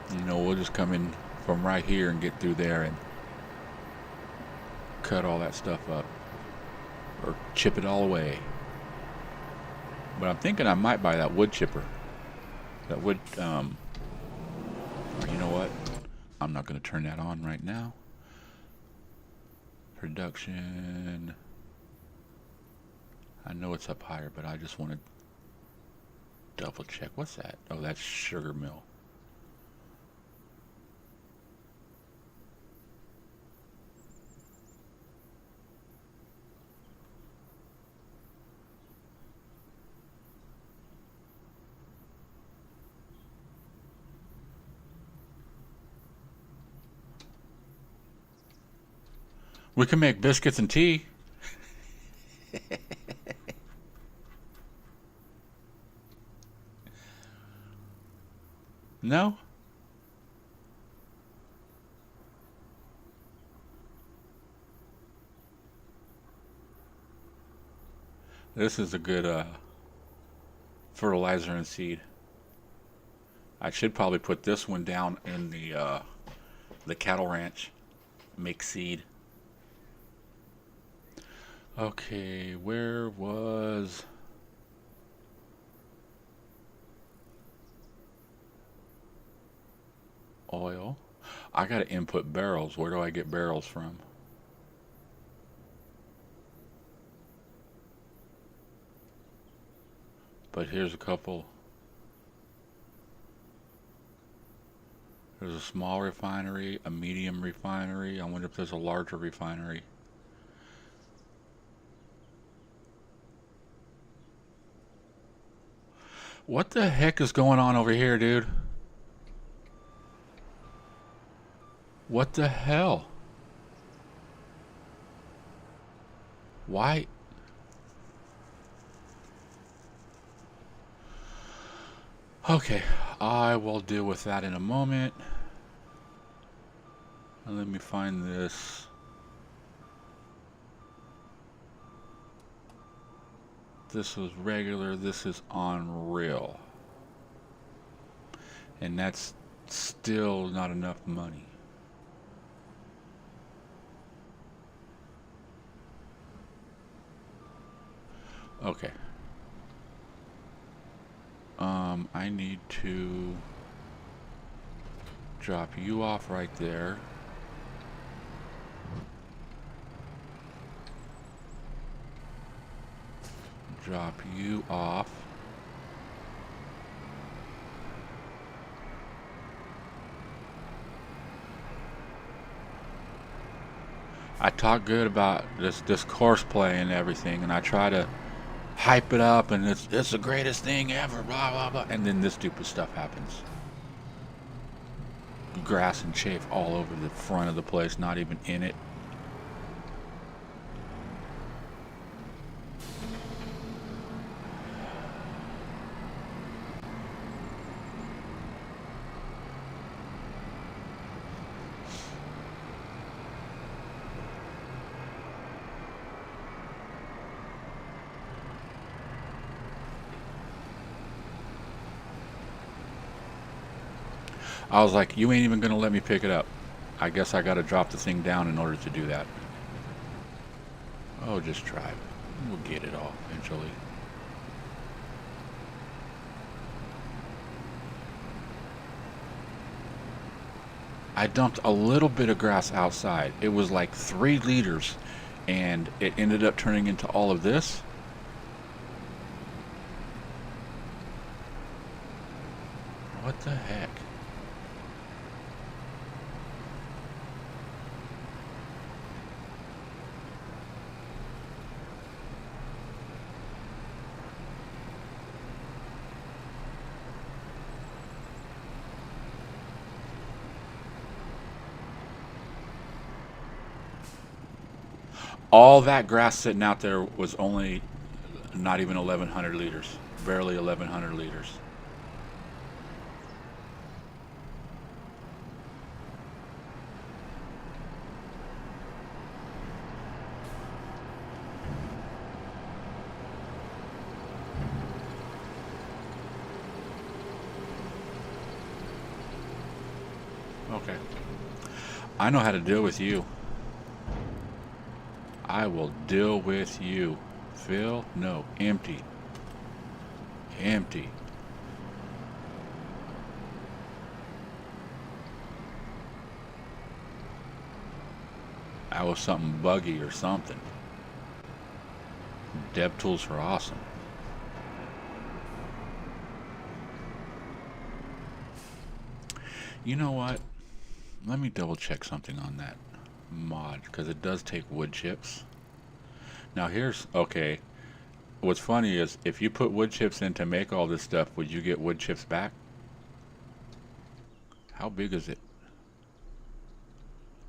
You know, we'll just come in from right here and get through there and cut all that stuff up or chip it all away. But I'm thinking I might buy that wood chipper. That wood, or you know what? I'm not going to turn that on right now. Production. I know it's up higher, but I just want to double check. What's that? Oh, that's sugar mill. We can make biscuits and tea. No? This is a good fertilizer and seed. I should probably put this one down in the cattle ranch. Make seed. Okay, where was... oil? I gotta input barrels. Where do I get barrels from? But here's a couple. There's a small refinery, a medium refinery. I wonder if there's a larger refinery. What the heck is going on over here, dude? What the hell? Why? Okay, I will deal with that in a moment. And let me find this. This was regular, this is unreal. And that's still not enough money. Okay. I need to drop you off right there. Drop you off. I talk good about this course play and everything, and I try to hype it up, and it's the greatest thing ever, blah blah blah, and then this stupid stuff happens. Grass and chafe all over the front of the place, not even in it. I was like, you ain't even gonna let me pick it up. I guess I gotta drop the thing down in order to do that. Oh, just try it. We'll get it all eventually. I dumped a little bit of grass outside. It was like 3 liters, and it ended up turning into all of this. What the heck? All that grass sitting out there was only not even 1,100 liters. Barely 1,100 liters. Okay. I know how to deal with you. I will deal with you. Fill? No. Empty. Empty. That was something buggy or something. Dev tools are awesome. You know what? Let me double check something on that mod, because it does take wood chips. Now here's, okay, what's funny is if you put wood chips in to make all this stuff, would you get wood chips back? How big is it?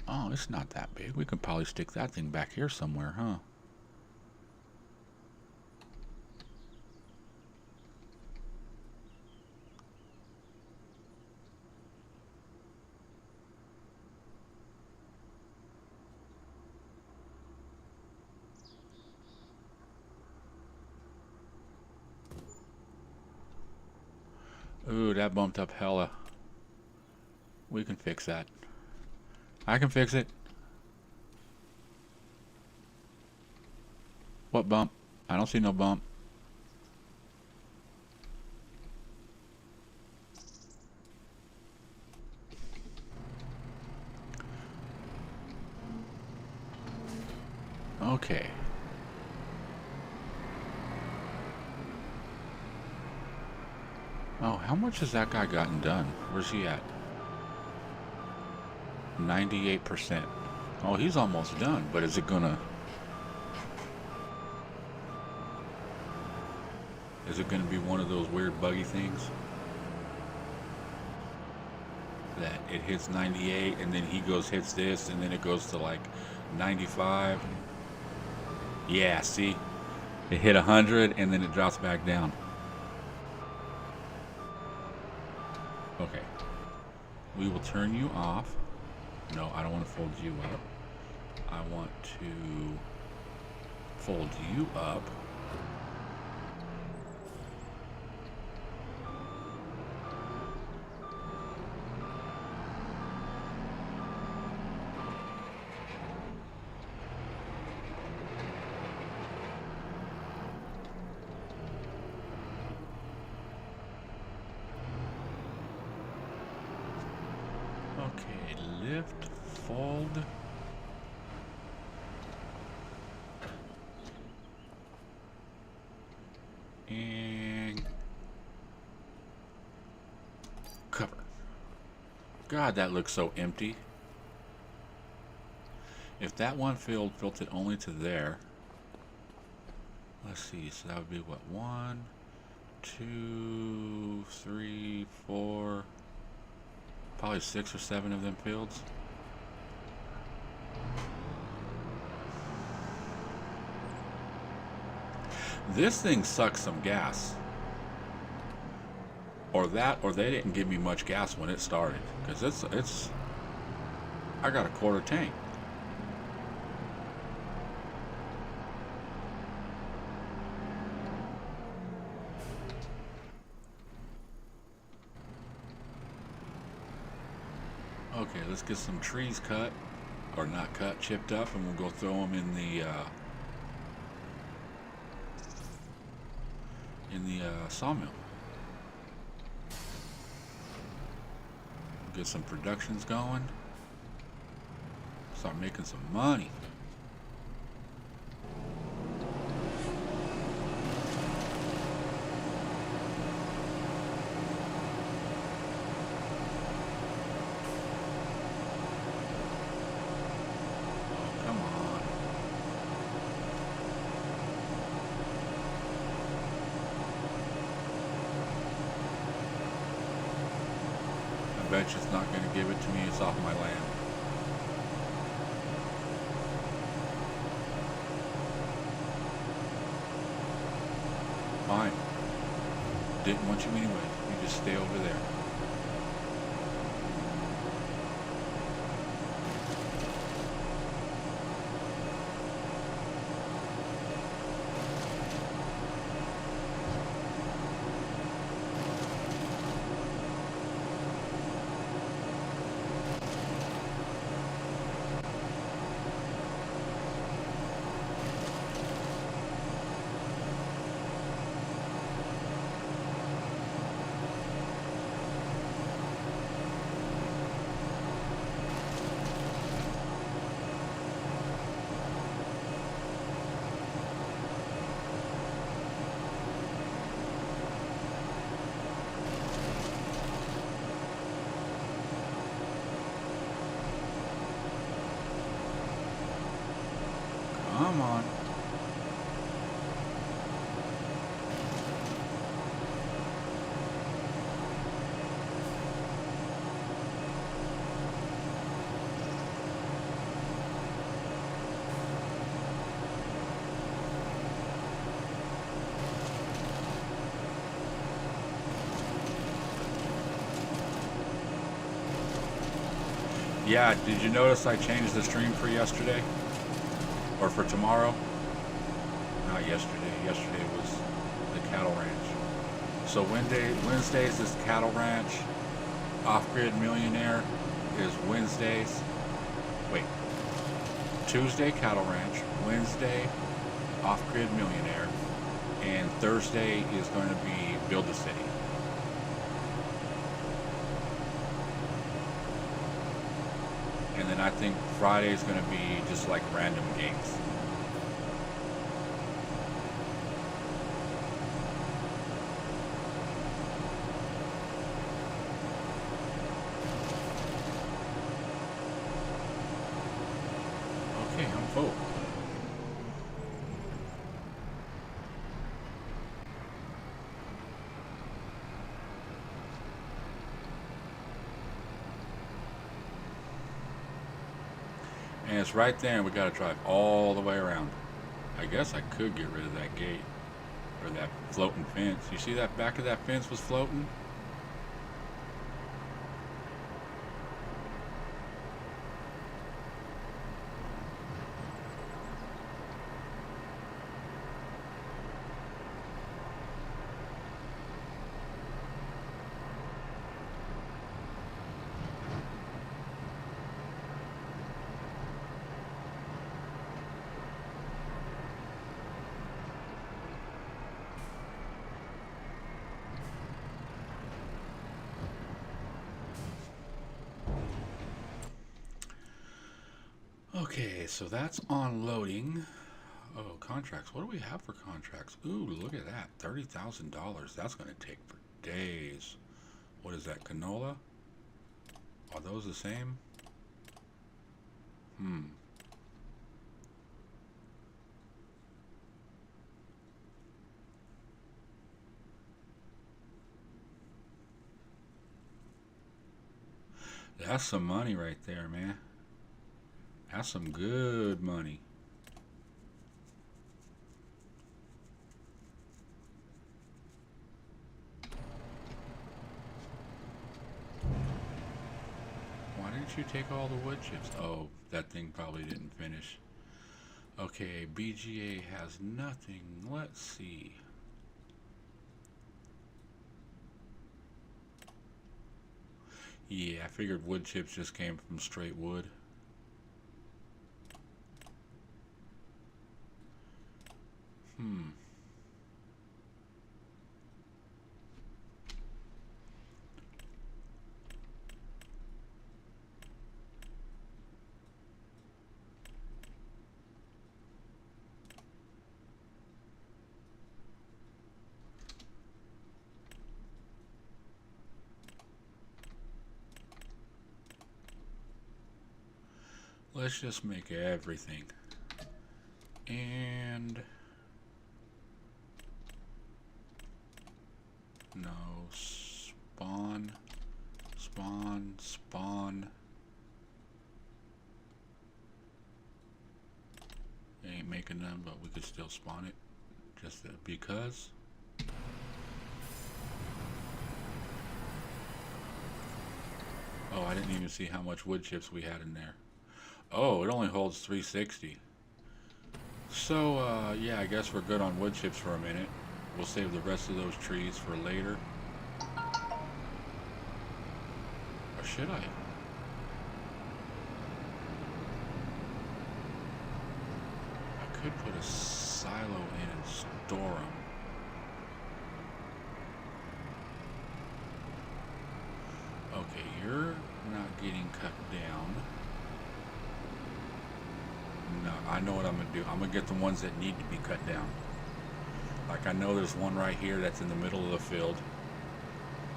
Oh, it's not that big. We could probably stick that thing back here somewhere, huh? Ooh, that bumped up hella. We can fix that. I can fix it. What bump? I don't see no bump. Okay. Oh, how much has that guy gotten done? Where's he at? 98%. Oh, he's almost done, but is it gonna... Is it gonna be one of those weird buggy things? That it hits 98 and then he goes hits this and then it goes to like 95. Yeah, see? It hit 100 and then it drops back down. Okay. We will turn you off. No, I don't want to fold you up. I want to fold you up. Okay, lift, fold. And cover. God, that looks so empty. If that one field built it only to there, let's see, so that would be what, 1, 2, 3, 4, probably 6 or 7 of them fields. This thing sucks some gas. Or that, or they didn't give me much gas when it started. Because it's, I got a quarter tank. Okay, let's get some trees cut, or not cut, chipped up, and we'll go throw them in the sawmill. Get some productions going. Start making some money. Oh, come on. I bet you it's not going to give it to me. It's off my land. Fine. Didn't want you anyway. You just stay over there. Come on. Yeah, did you notice I changed the stream for yesterday? Or for tomorrow? Not yesterday. Yesterday was the cattle ranch. So Wednesdays is cattle ranch. Off-grid millionaire is Wednesdays. Wait. Tuesday cattle ranch. Wednesday off-grid millionaire. And Thursday is going to be build a city. And then I think Friday is going to be just like random games. Okay, I'm full. And it's right there, and we got to drive all the way around. I guess I could get rid of that gate or that floating fence. You see that back of that fence was floating? Okay, so that's unloading. Oh, contracts. What do we have for contracts? Ooh, look at that. $30,000. That's going to take for days. What is that, canola? Are those the same? That's some money right there, man. That's some good money. Why didn't you take all the wood chips? Oh, that thing probably didn't finish. Okay, BGA has nothing. Let's see. Yeah, I figured wood chips just came from straight wood. Let's just make everything. And no, spawn. Ain't making them, but we could still spawn it just because. Oh, I didn't even see how much wood chips we had in there. Oh, it only holds 360. So, yeah, I guess we're good on wood chips for a minute. We'll save the rest of those trees for later. Or should I? I could put a silo in and store them. Okay, you're not getting cut down. No, I know what I'm gonna do. I'm gonna get the ones that need to be cut down. Like I know there's one right here that's in the middle of the field.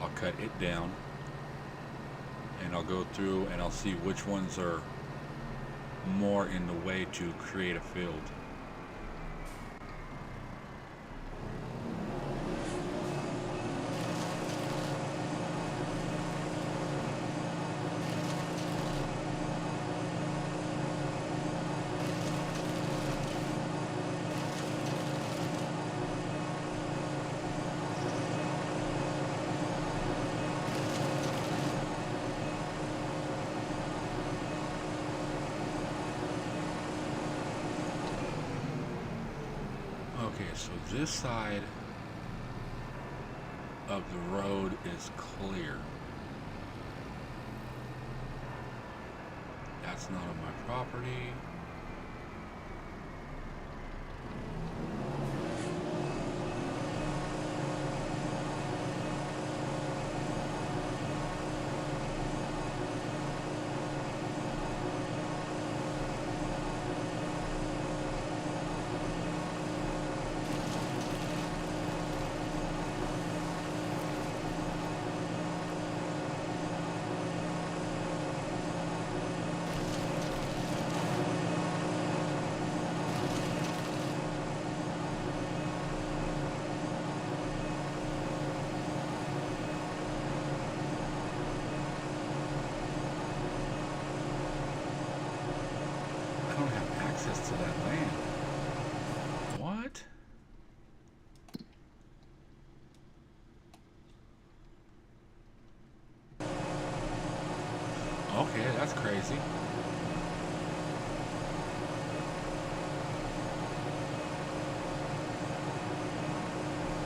I'll cut it down and I'll go through and I'll see which ones are more in the way to create a field. Okay, so this side of the road is clear. That's not on my property. I don't have access to that land. Okay, that's crazy.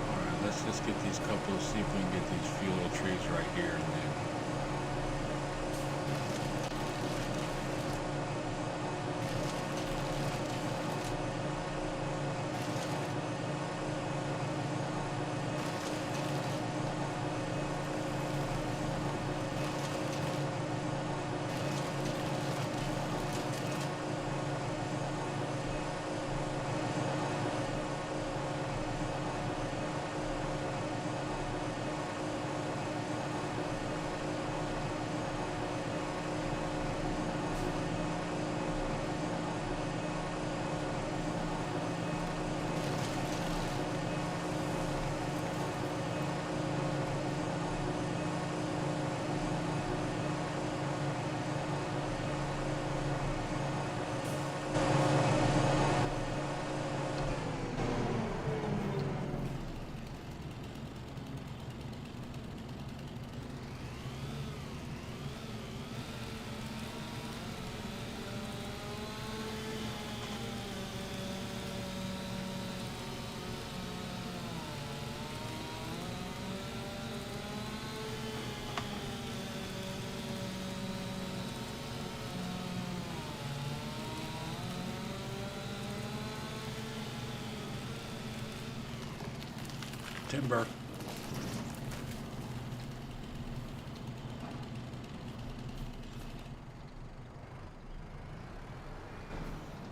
Alright, let's just get these couple, see if we can get these few little trees right here and then. Timber.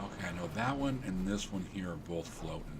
Okay, I know that one and this one here are both floating.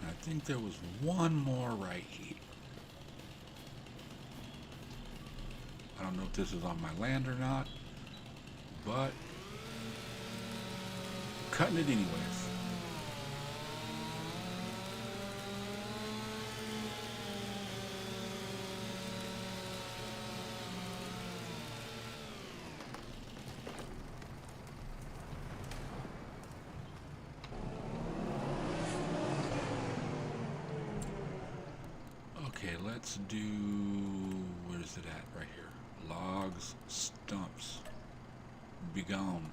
I think there was one more right here. I don't know if this is on my land or not, but cutting it anyways. Okay, let's do, where is it at? Right here. Logs, stumps. Be gone.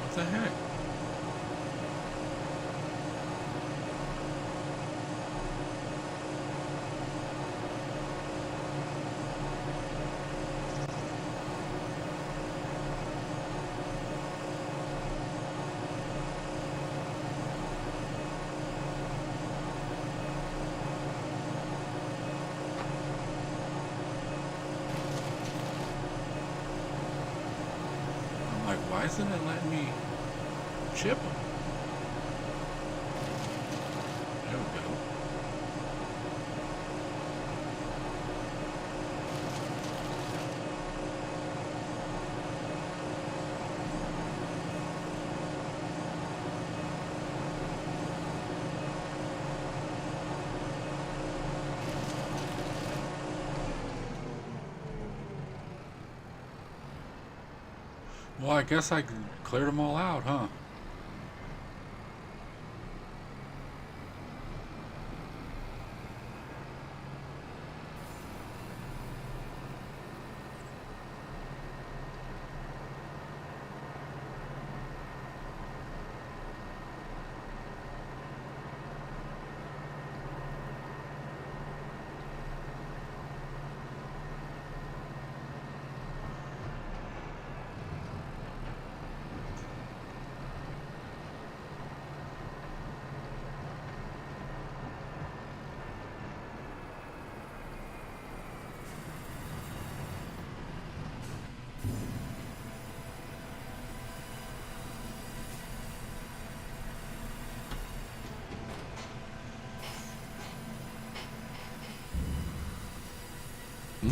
What the heck? I'm like, why isn't it letting me chip them? There we go. Well, I guess I cleared them all out, huh?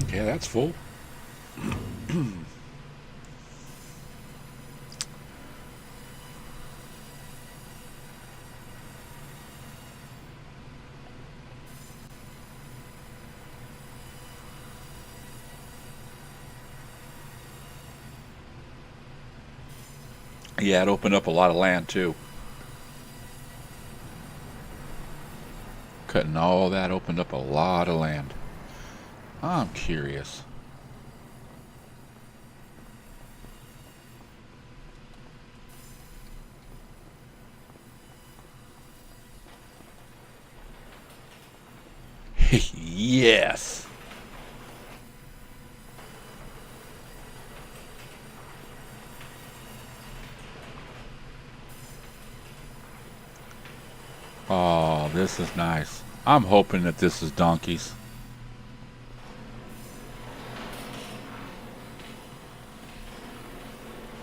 Okay, that's full. Yeah, it opened up a lot of land too. Cutting all that opened up a lot of land. I'm curious. Yes. Oh, this is nice. I'm hoping that this is donkeys.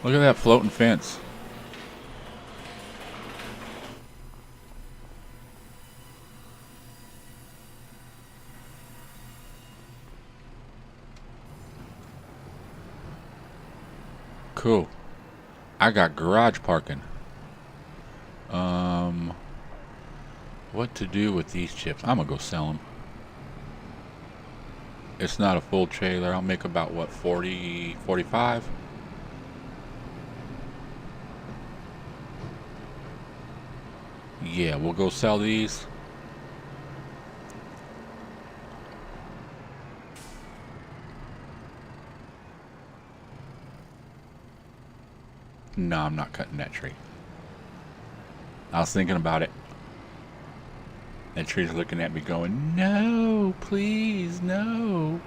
Look at that floating fence. Cool. I got garage parking. What to do with these chips? I'm gonna go sell them. It's not a full trailer. I'll make about what, 40, 45? Yeah, we'll go sell these. No, I'm not cutting that tree. I was thinking about it. That tree's looking at me going, no, please, no.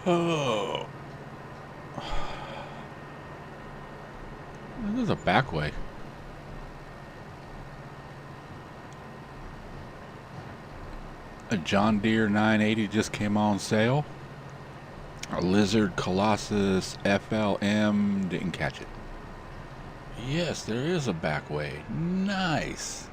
Oh. There's a back way. A John Deere 980 just came on sale. A Lizard Colossus FLM, didn't catch it. Yes, there is a back way. Nice.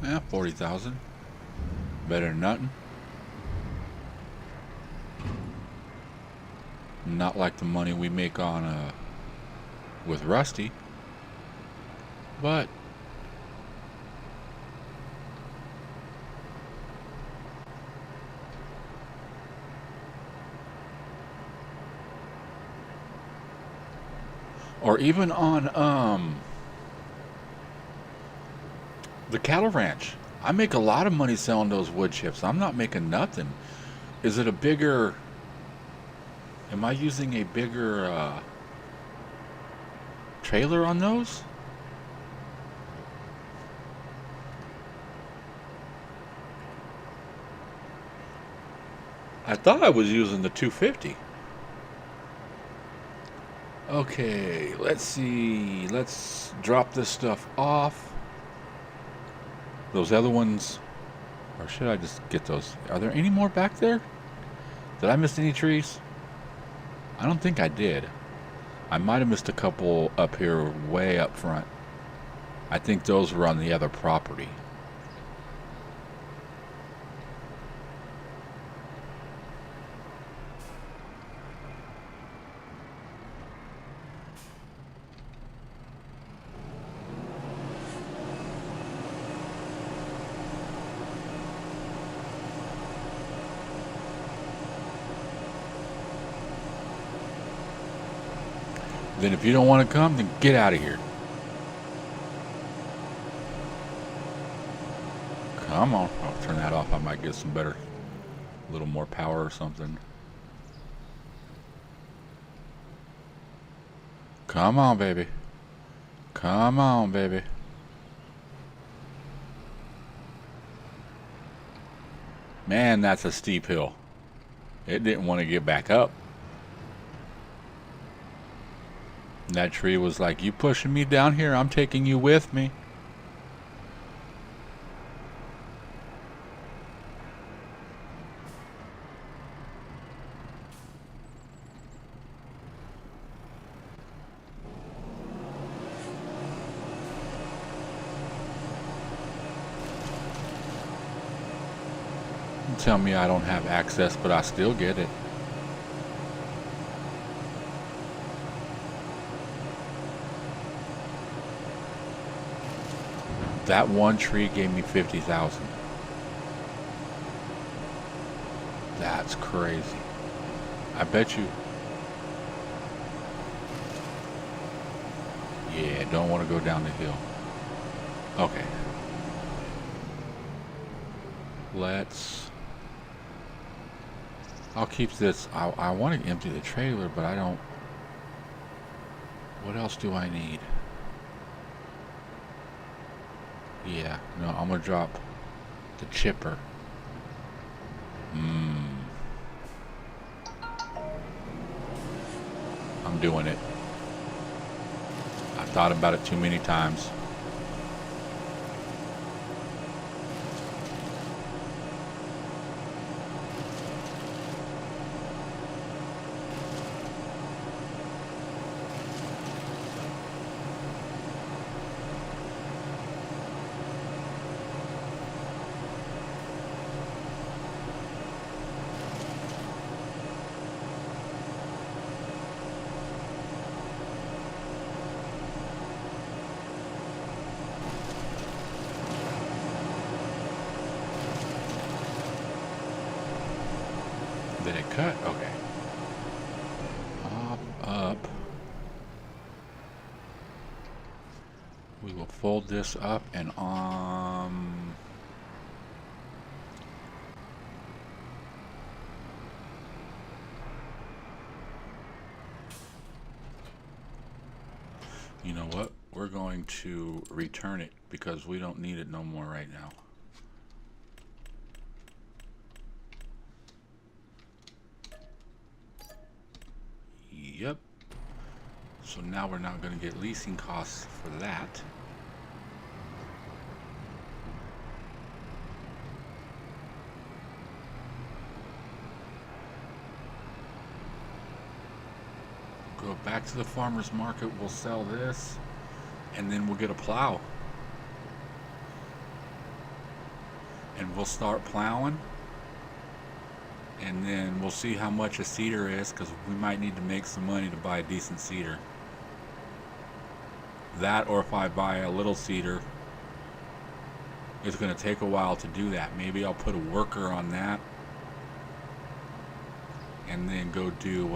Yeah, 40,000. Better than nothing. Not like the money we make on with Rusty, but or even on the cattle ranch. I make a lot of money selling those wood chips. I'm not making nothing. Is it a bigger... Am I using a bigger trailer on those? I thought I was using the 250. Okay, let's see. Let's drop this stuff off. Those other ones, or should I just get those? Are there any more back there? Did I miss any trees? I don't think I did. I might have missed a couple up here way up front. I think those were on the other property. Then if you don't want to come, then get out of here. Come on. I'll turn that off. I might get some better, a little more power or something. Come on, baby. Come on, baby. Man, that's a steep hill. It didn't want to get back up. And that tree was like, you pushing me down here, I'm taking you with me. Tell me I don't have access, but I still get it. That one tree gave me 50,000. That's crazy. I bet you. Yeah, don't want to go down the hill. Okay. I'll keep this. I want to empty the trailer, but I don't. What else do I need? Yeah, no, I'm gonna drop the chipper. I'm doing it. I thought about it too many times. Did it cut? Okay. Up. We will fold this up and you know what? We're going to return it because we don't need it no more right now. Yep. So now we're not going to get leasing costs for that. Go back to the farmer's market, we'll sell this, and then we'll get a plow. And we'll start plowing. And then we'll see how much a seeder is, because we might need to make some money to buy a decent seeder. That, or if I buy a little seeder, it's going to take a while to do that. Maybe I'll put a worker on that and then go do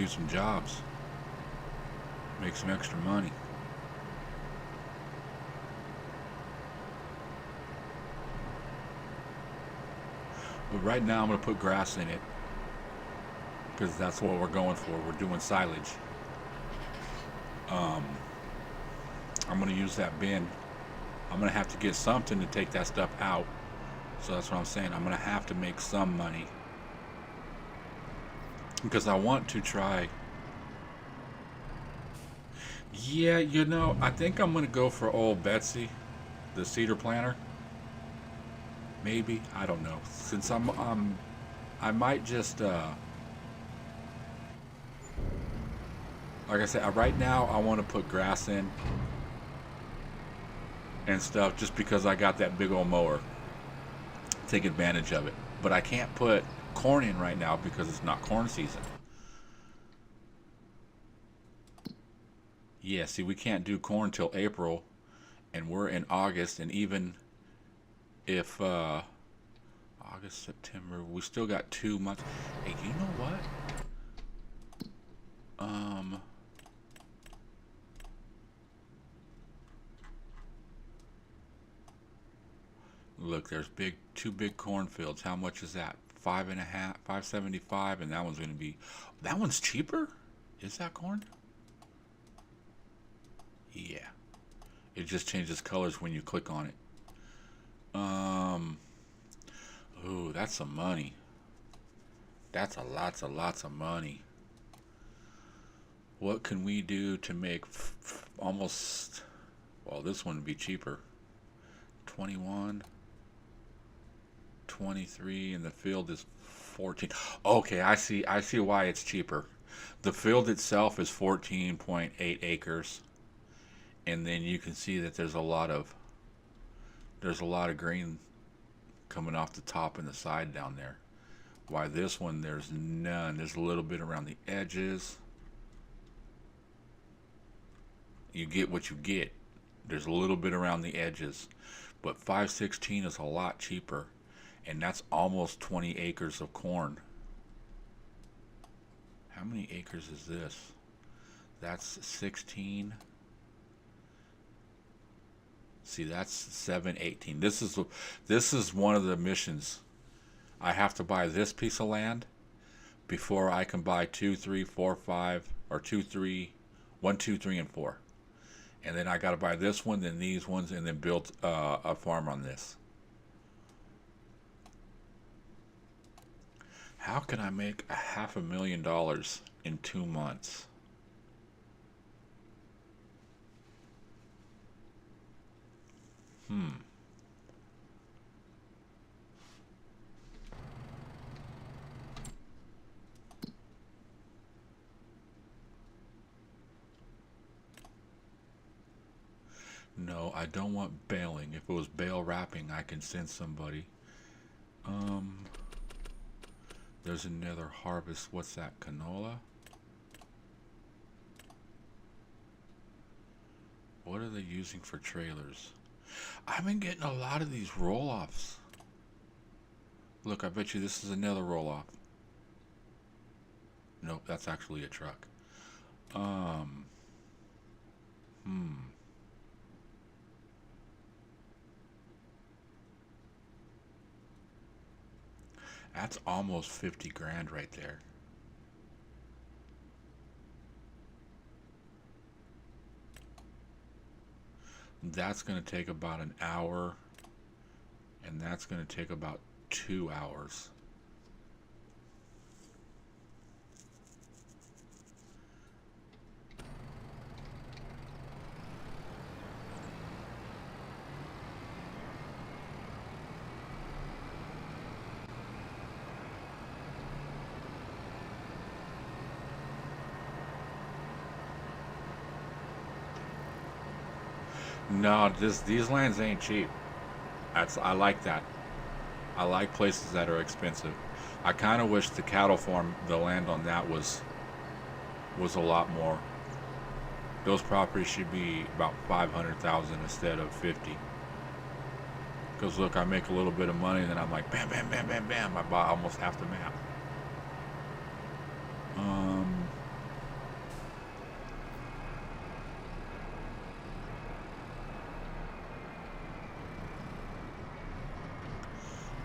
some jobs, make some extra money. But right now I'm going to put grass in it because that's what we're going for. We're doing silage. I'm going to use that bin. I'm going to have to get something to take that stuff out. So that's what I'm saying. I'm going to have to make some money because I want to try. Yeah, you know, I think I'm going to go for old Betsy, the cedar planter. Maybe, I don't know. Since I might just like I said, right now I want to put grass in and stuff just because I got that big old mower. Take advantage of it. But I can't put corn in right now because it's not corn season. Yeah, see, we can't do corn till April and we're in August, and even if August, September. We still got 2 months. Hey, you know what? Look, there's two big cornfields. How much is that? 5.5, 575, and that one's gonna be. That one's cheaper. Is that corn? Yeah. It just changes colors when you click on it. Ooh, that's some money. That's lots of money. What can we do to make almost, well, this one would be cheaper. 21, 23, and the field is 14. Okay, I see why it's cheaper. The field itself is 14.8 acres. And then you can see that there's a lot of green coming off the top and the side down there. Why this one there's none. There's a little bit around the edges. You get what you get. There's a little bit around the edges, but 516 is a lot cheaper, and that's almost 20 acres of corn. How many acres is this? That's 16. See, that's 718. This is one of the missions. I have to buy this piece of land before I can buy 2, 3, 4, 5, or 2, 3, 1, 2, 3, and 4. And then I got to buy this one, then these ones, and then build a farm on this. How can I make $500,000 in 2 months? No, I don't want baling. If it was bale wrapping, I can send somebody. There's another harvest. What's that? Canola? What are they using for trailers? I've been getting a lot of these roll-offs. Look, I bet you this is another roll-off. Nope, that's actually a truck. That's almost 50 grand right there. That's going to take about an hour, and that's going to take about 2 hours. No, these lands ain't cheap. I like that. I like places that are expensive. I kind of wish the cattle farm, the land on that was a lot more. Those properties should be about 500,000 instead of 50. Because look, I make a little bit of money, and then I'm like, bam, bam, bam, bam, bam. I buy almost half the map.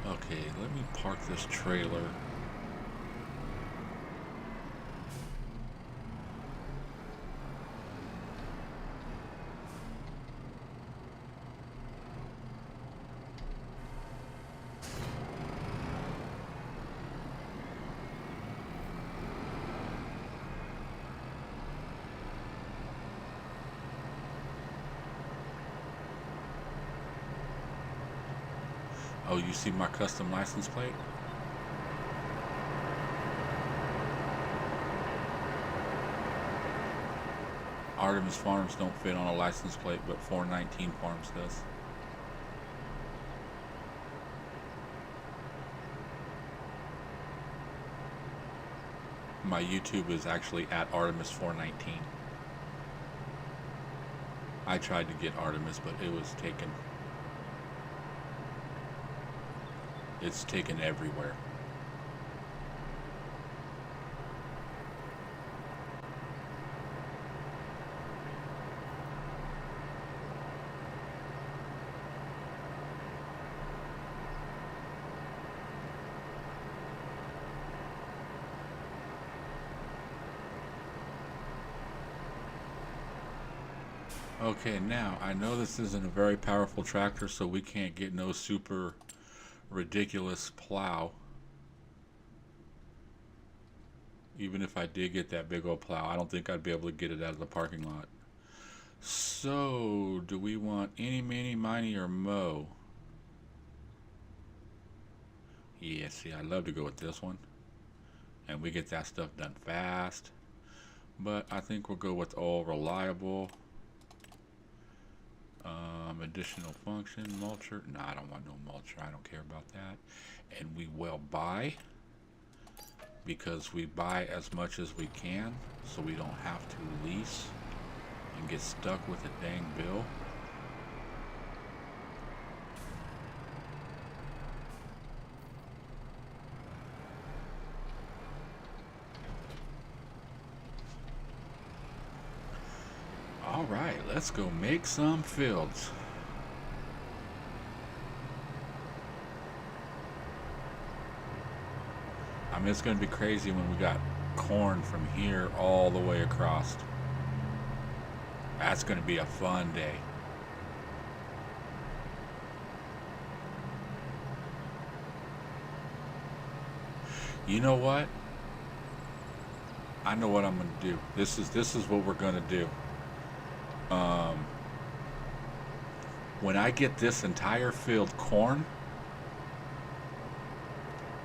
Okay, let me park this trailer. Oh, you see my custom license plate? Artemis Farms don't fit on a license plate, but 419 Farms does. My YouTube is actually at Artemis 419. I tried to get Artemis, but it was taken. It's taken everywhere. Okay, now I know this isn't a very powerful tractor, so we can't get no super ridiculous plow. Even if I did get that big old plow, I don't think I'd be able to get it out of the parking lot. So, do we want any, mini, miny, or mow? Yeah, see, I'd love to go with this one. And we get that stuff done fast. But I think we'll go with all reliable. Additional function, mulcher. No, I don't want no mulcher. I don't care about that. And we will buy, because we buy as much as we can, so we don't have to lease and get stuck with a dang bill. All right, let's go make some fields. I mean, it's going to be crazy when we got corn from here all the way across. That's going to be a fun day. You know what? I know what I'm going to do. This is what we're going to do. When I get this entire field corn,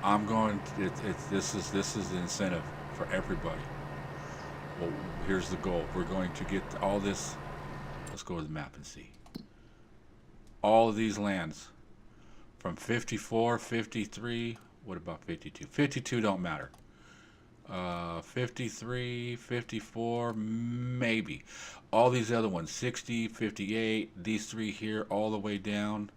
I'm going to, this is the incentive for everybody. Well, here's the goal. We're going to get all this. Let's go to the map and see. All of these lands from 54, 53. What about 52? 52 don't matter. 53, 54, maybe. All these other ones, 60, 58, these three here, all the way down.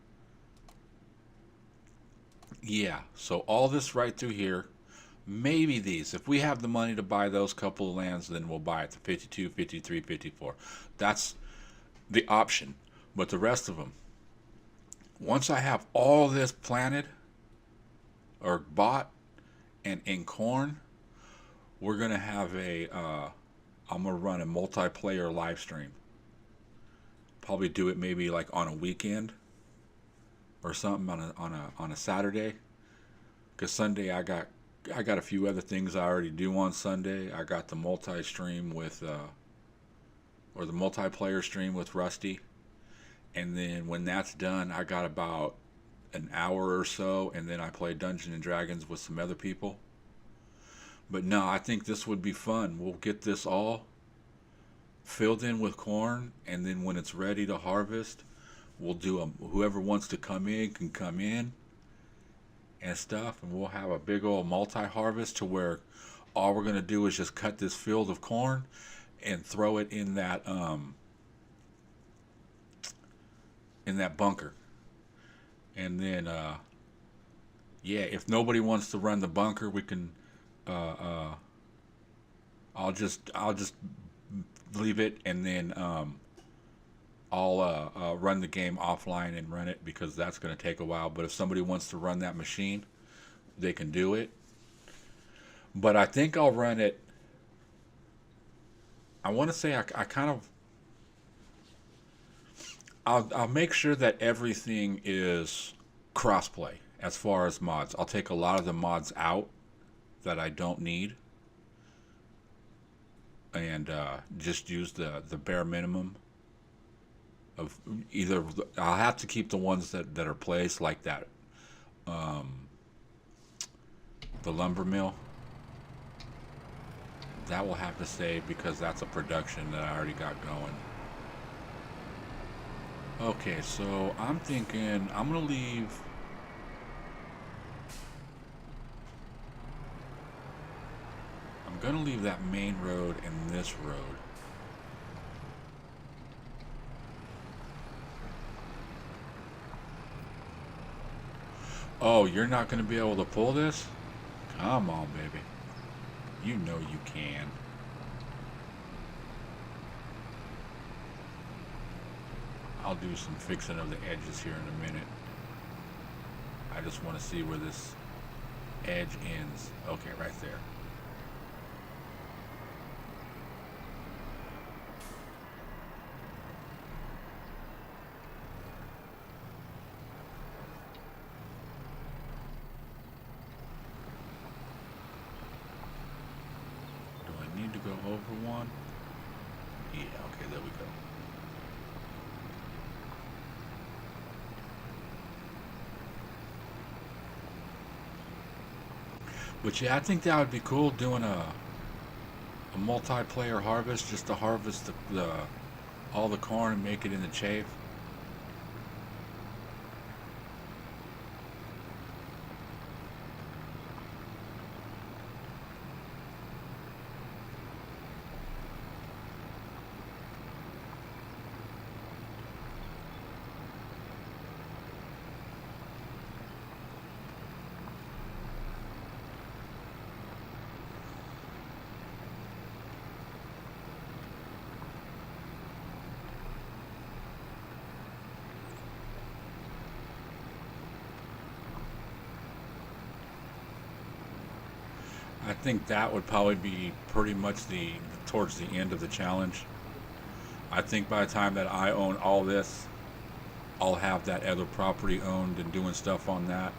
Yeah, so all this right through here, maybe these. If we have the money to buy those couple of lands, then we'll buy it to 52, 53, 54. That's the option. But the rest of them, once I have all this planted or bought and in corn, we're going to have a, I'm going to run a multiplayer live stream. Probably do it maybe like on a weekend or something on a Saturday. Because Sunday I got a few other things I already do on Sunday. I got the multi-stream with, or the multiplayer stream with Rusty. And then when that's done, I got about an hour or so, and then I play Dungeons and Dragons with some other people. But no, I think this would be fun. We'll get this all filled in with corn, and then when it's ready to harvest, we'll do whoever wants to come in can come in and stuff, and we'll have a big old multi-harvest to where all we're going to do is just cut this field of corn and throw it in that bunker. And then yeah, if nobody wants to run the bunker, we can I'll just leave it, and then I'll run the game offline and run it, because that's going to take a while. But if somebody wants to run that machine, they can do it. But I think I'll run it. I want to say I kind of, I'll make sure that everything is crossplay as far as mods. I'll take a lot of the mods out that I don't need, and just use the bare minimum of either. I'll have to keep the ones that are placed, like that, the lumber mill. That will have to stay, because that's a production that I already got going. Okay, so I'm thinking I'm gonna leave. I'm gonna leave that main road and this road. Oh, you're not going to be able to pull this? Come on, baby. You know you can. I'll do some fixing of the edges here in a minute. I just want to see where this edge ends. Okay, right there. Do I need to go over one? Yeah, okay, there we go. But yeah, I think that would be cool, doing a multiplayer harvest, just to harvest the all the corn and make it in the chaff. I think that would probably be pretty much towards the end of the challenge. I think by the time that I own all this, I'll have that other property owned and doing stuff on that.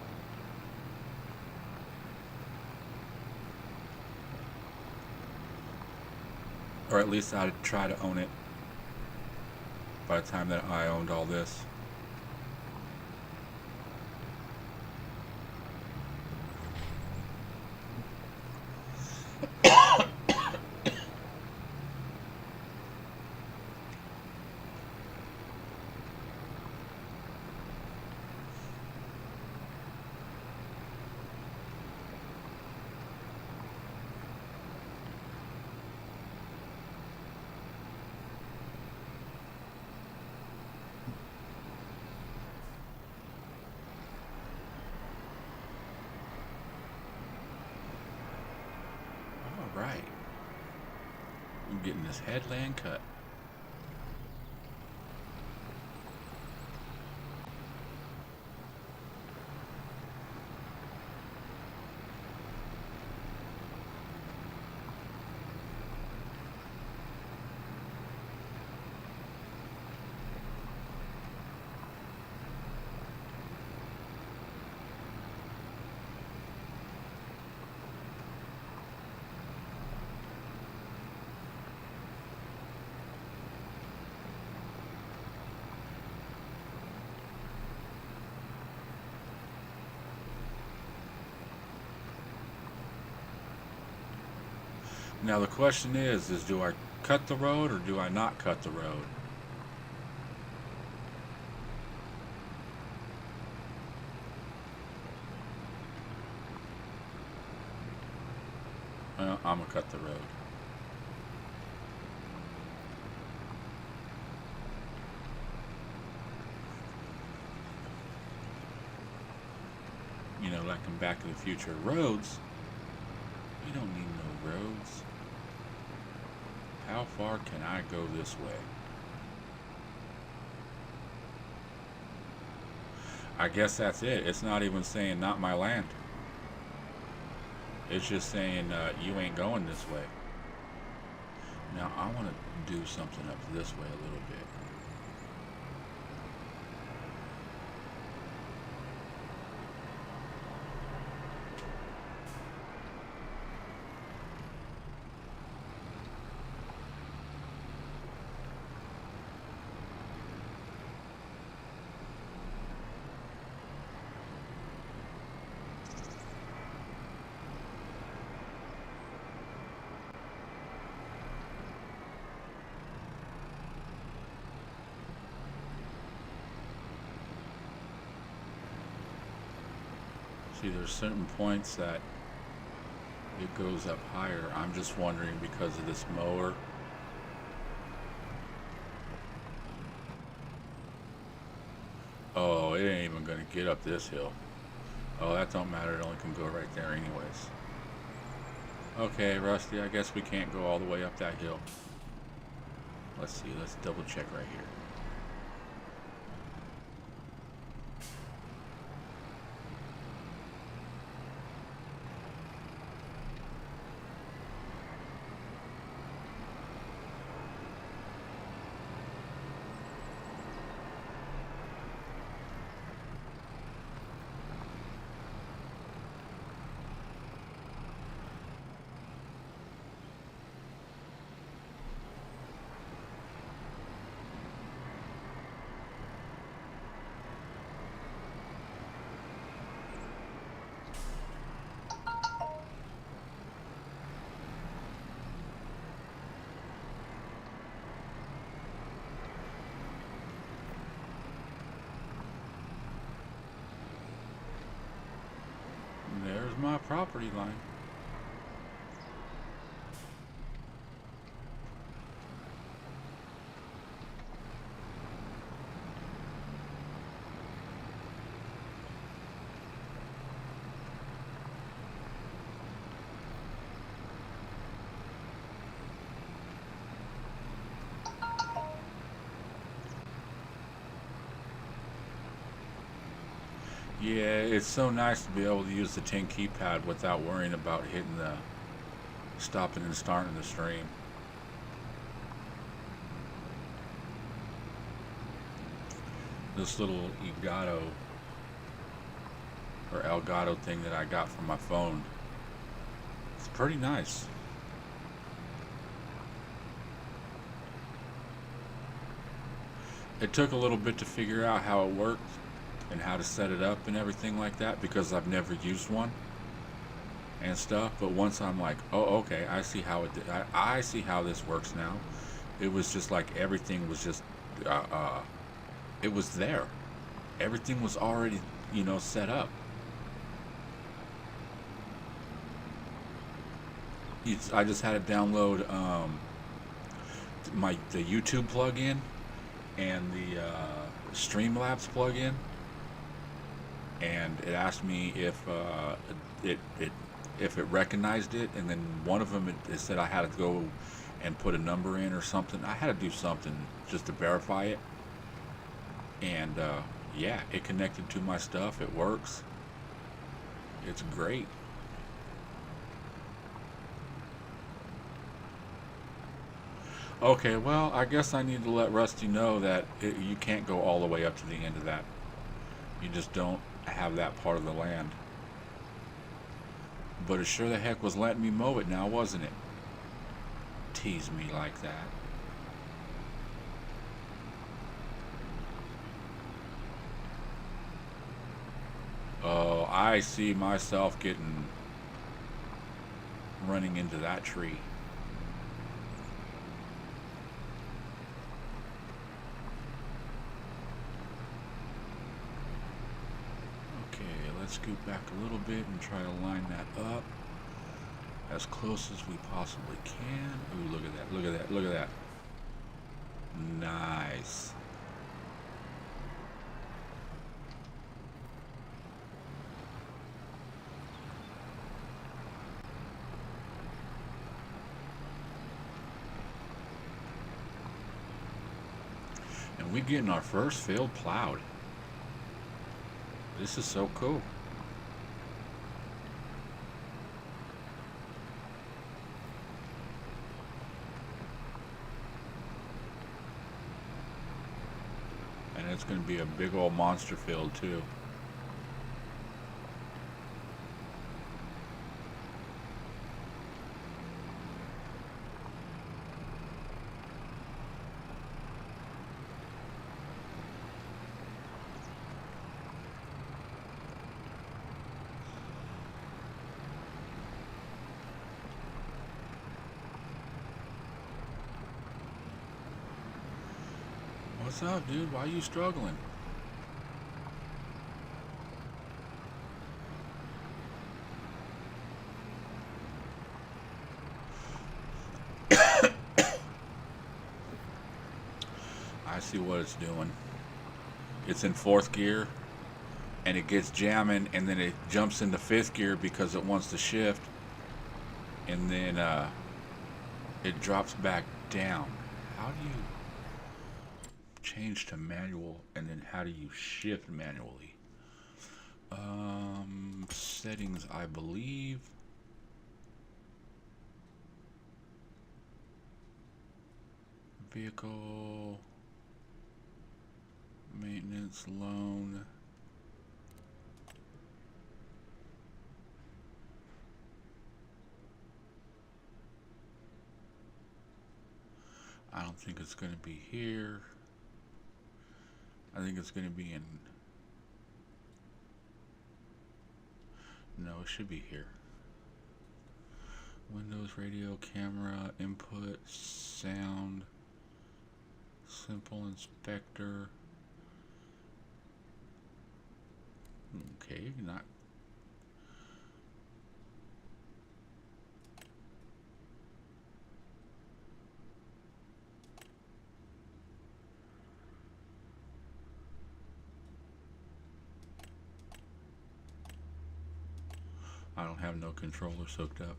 Or at least I'd try to own it by the time that I owned all this. All right. I'm getting this headland cut. Now the question is do I cut the road or do I not cut the road? Well, I'm gonna cut the road. You know, like in Back to the Future, roads, you don't need no roads. How far can I go this way? I guess that's it. It's not even saying not my land. It's just saying you ain't going this way. Now I want to do something up this way a little bit. See, there's certain points that it goes up higher. I'm just wondering because of this mower. Oh, it ain't even gonna get up this hill. Oh, that don't matter. It only can go right there anyways. Okay, Rusty, I guess we can't go all the way up that hill. Let's see. Let's double check right here. There's my property line. Yeah, it's so nice to be able to use the 10 keypad without worrying about hitting the stopping and starting the stream. This little Elgato thing that I got from my phone, it's pretty nice. It took a little bit to figure out how it worked and how to set it up and everything like that, because I've never used one and stuff. But once I'm like, oh, okay, I see how I see how this works now. It was just like everything was just it was there. Everything was already, set up. I just had to download the YouTube plugin and the Streamlabs plugin, and it asked me if it recognized it, and then one of them it said I had to go and put a number in or something. I had to do something just to verify it, and yeah, it connected to my stuff. It works. It's great. Okay, well, I guess I need to let Rusty know that you can't go all the way up to the end of that. You just don't have that part of the land. But it sure the heck was letting me mow it now, wasn't it? Tease me like that. Oh, I see myself running into that tree. Let's scoot back a little bit and try to line that up as close as we possibly can. Ooh, look at that, look at that, look at that. Nice. And we're getting our first field plowed. This is so cool. And it's going to be a big old monster field too. What's up, dude? Why are you struggling? I see what it's doing. It's in fourth gear, and it gets jamming, and then it jumps into fifth gear because it wants to shift, and then it drops back down. How do you change to manual, and then how do you shift manually? Settings, I believe. Vehicle maintenance loan. I don't think it's going to be here. I think it's going to be in... No, it should be here. Windows, radio, camera, input, sound, simple inspector. Okay, not... I don't have no controllers hooked up.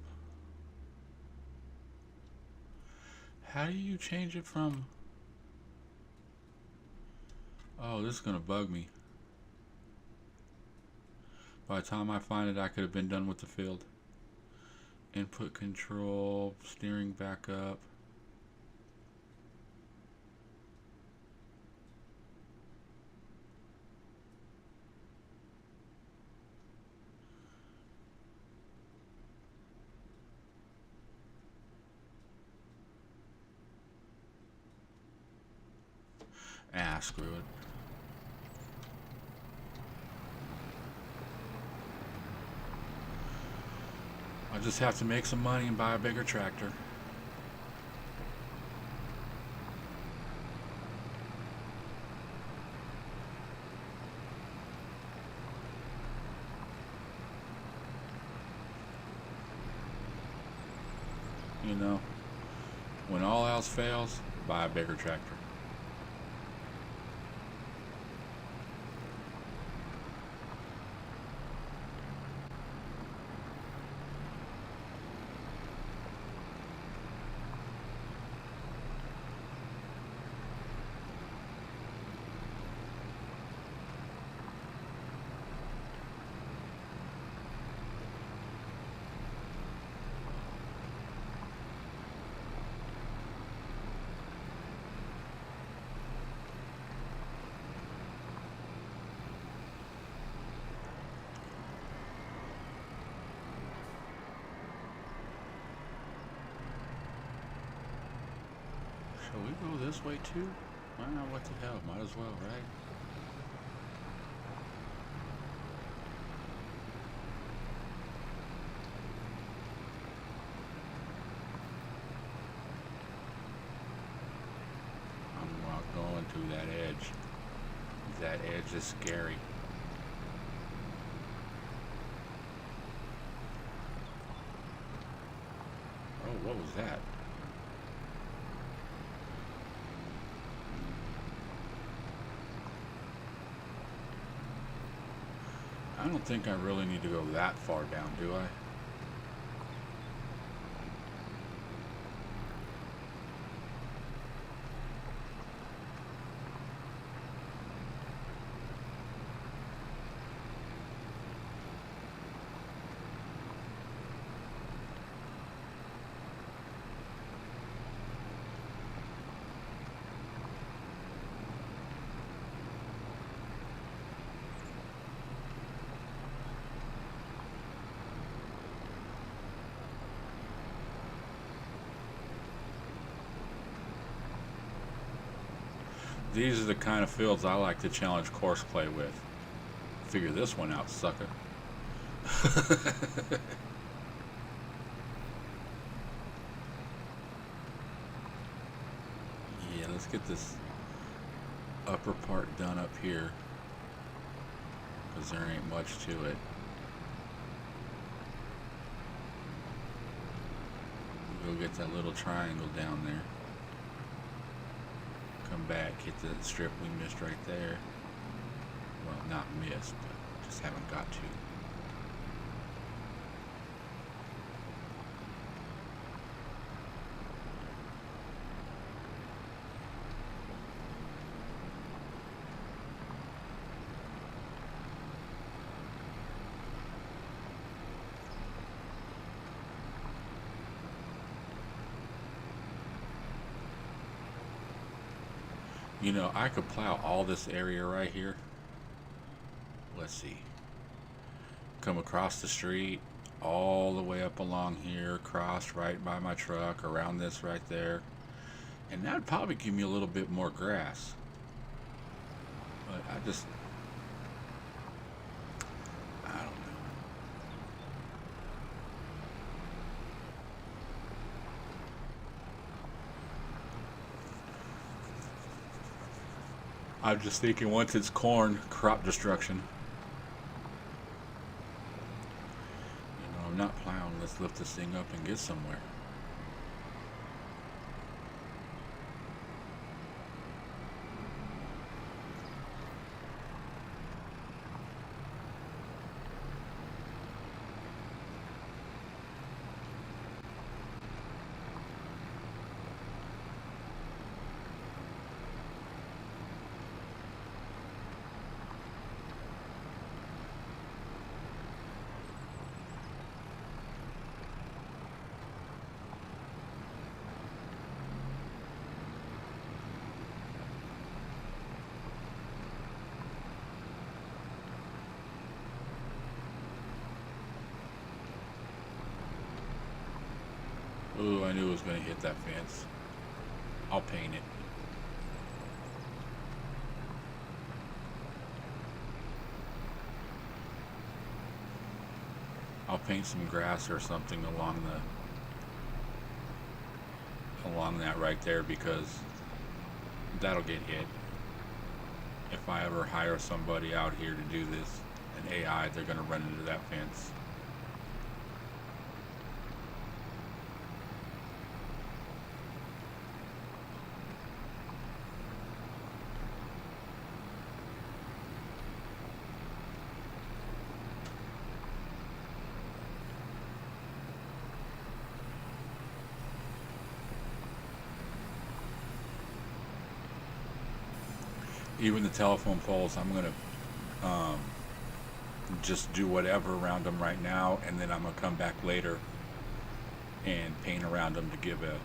How do you change it from... Oh, this is gonna bug me. By the time I find it, I could have been done with the field. Input control, steering back up. Ah, screw it. I'll just have to make some money and buy a bigger tractor. You know, when all else fails, buy a bigger tractor. Shall we go this way too? Well, what the hell, might as well, right? I'm not going to that edge. That edge is scary. Oh, what was that? I don't think I really need to go that far down, do I? These are the kind of fields I like to challenge course play with. Figure this one out, sucker. Yeah, let's get this upper part done up here, because there ain't much to it. We'll go get that little triangle down there. Come back, hit the strip we missed right there. Well, not missed, but Just haven't got to. You know, I could plow all this area right here. Let's see. Come across the street, all the way up along here, cross right by my truck, around this right there. And that'd probably give me a little bit more grass. But I don't know. I'm just thinking once it's corn, crop destruction. You know, I'm not plowing. Let's lift this thing up and get somewhere. Ooh, I knew it was going to hit that fence. I'll paint it. I'll paint some grass or something along that right there, because that'll get hit. If I ever hire somebody out here to do this, an AI, they're going to run into that fence. Even the telephone poles, I'm gonna just do whatever around them right now, and then I'm gonna come back later and paint around them to give a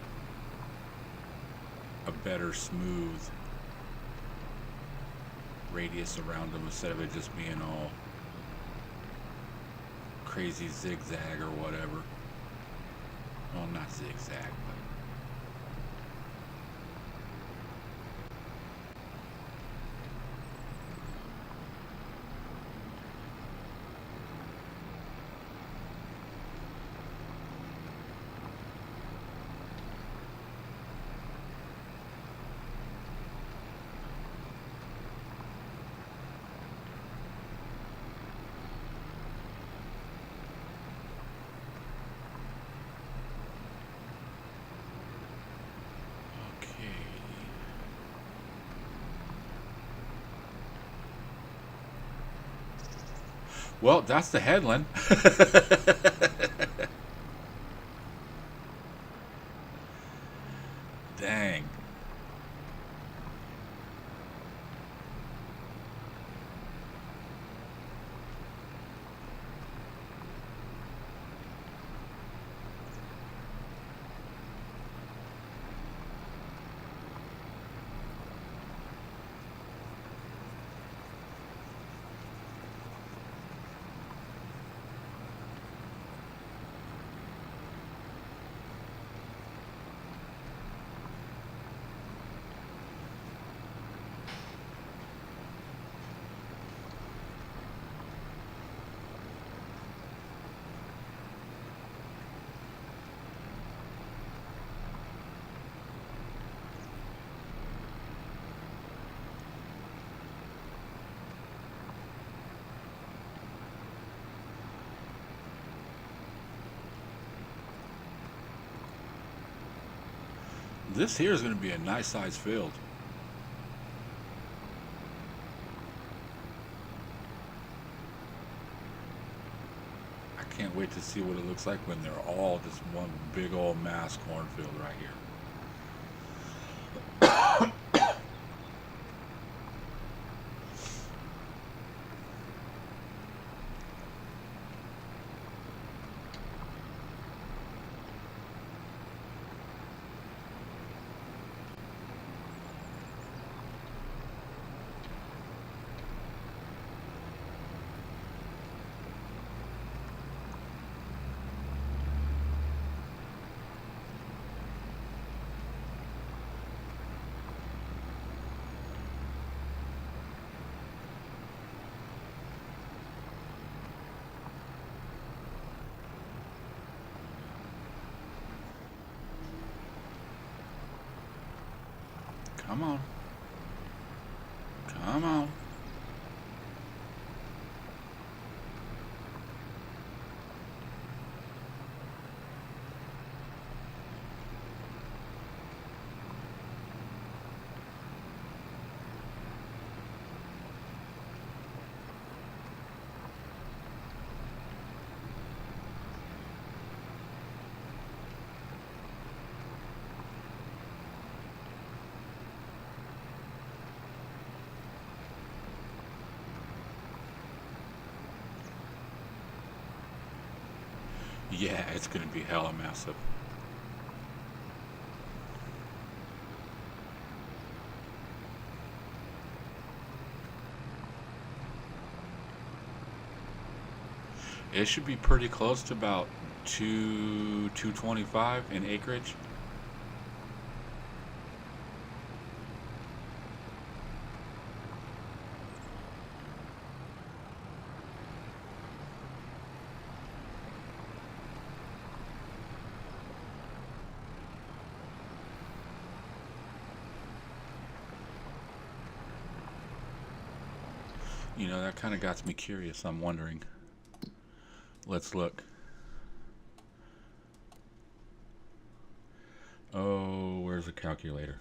better smooth radius around them, instead of it just being all crazy zigzag or whatever. Well, not zigzag, but well, that's the headland. Dang. This here is going to be a nice sized field. to see what it looks like when they're all just one big old mass cornfield right here. Come on. Come on. Yeah, it's going to be hella massive. It should be pretty close to about 225 in acreage. You know, that kind of got me curious. I'm wondering. Let's look. Oh, where's the calculator?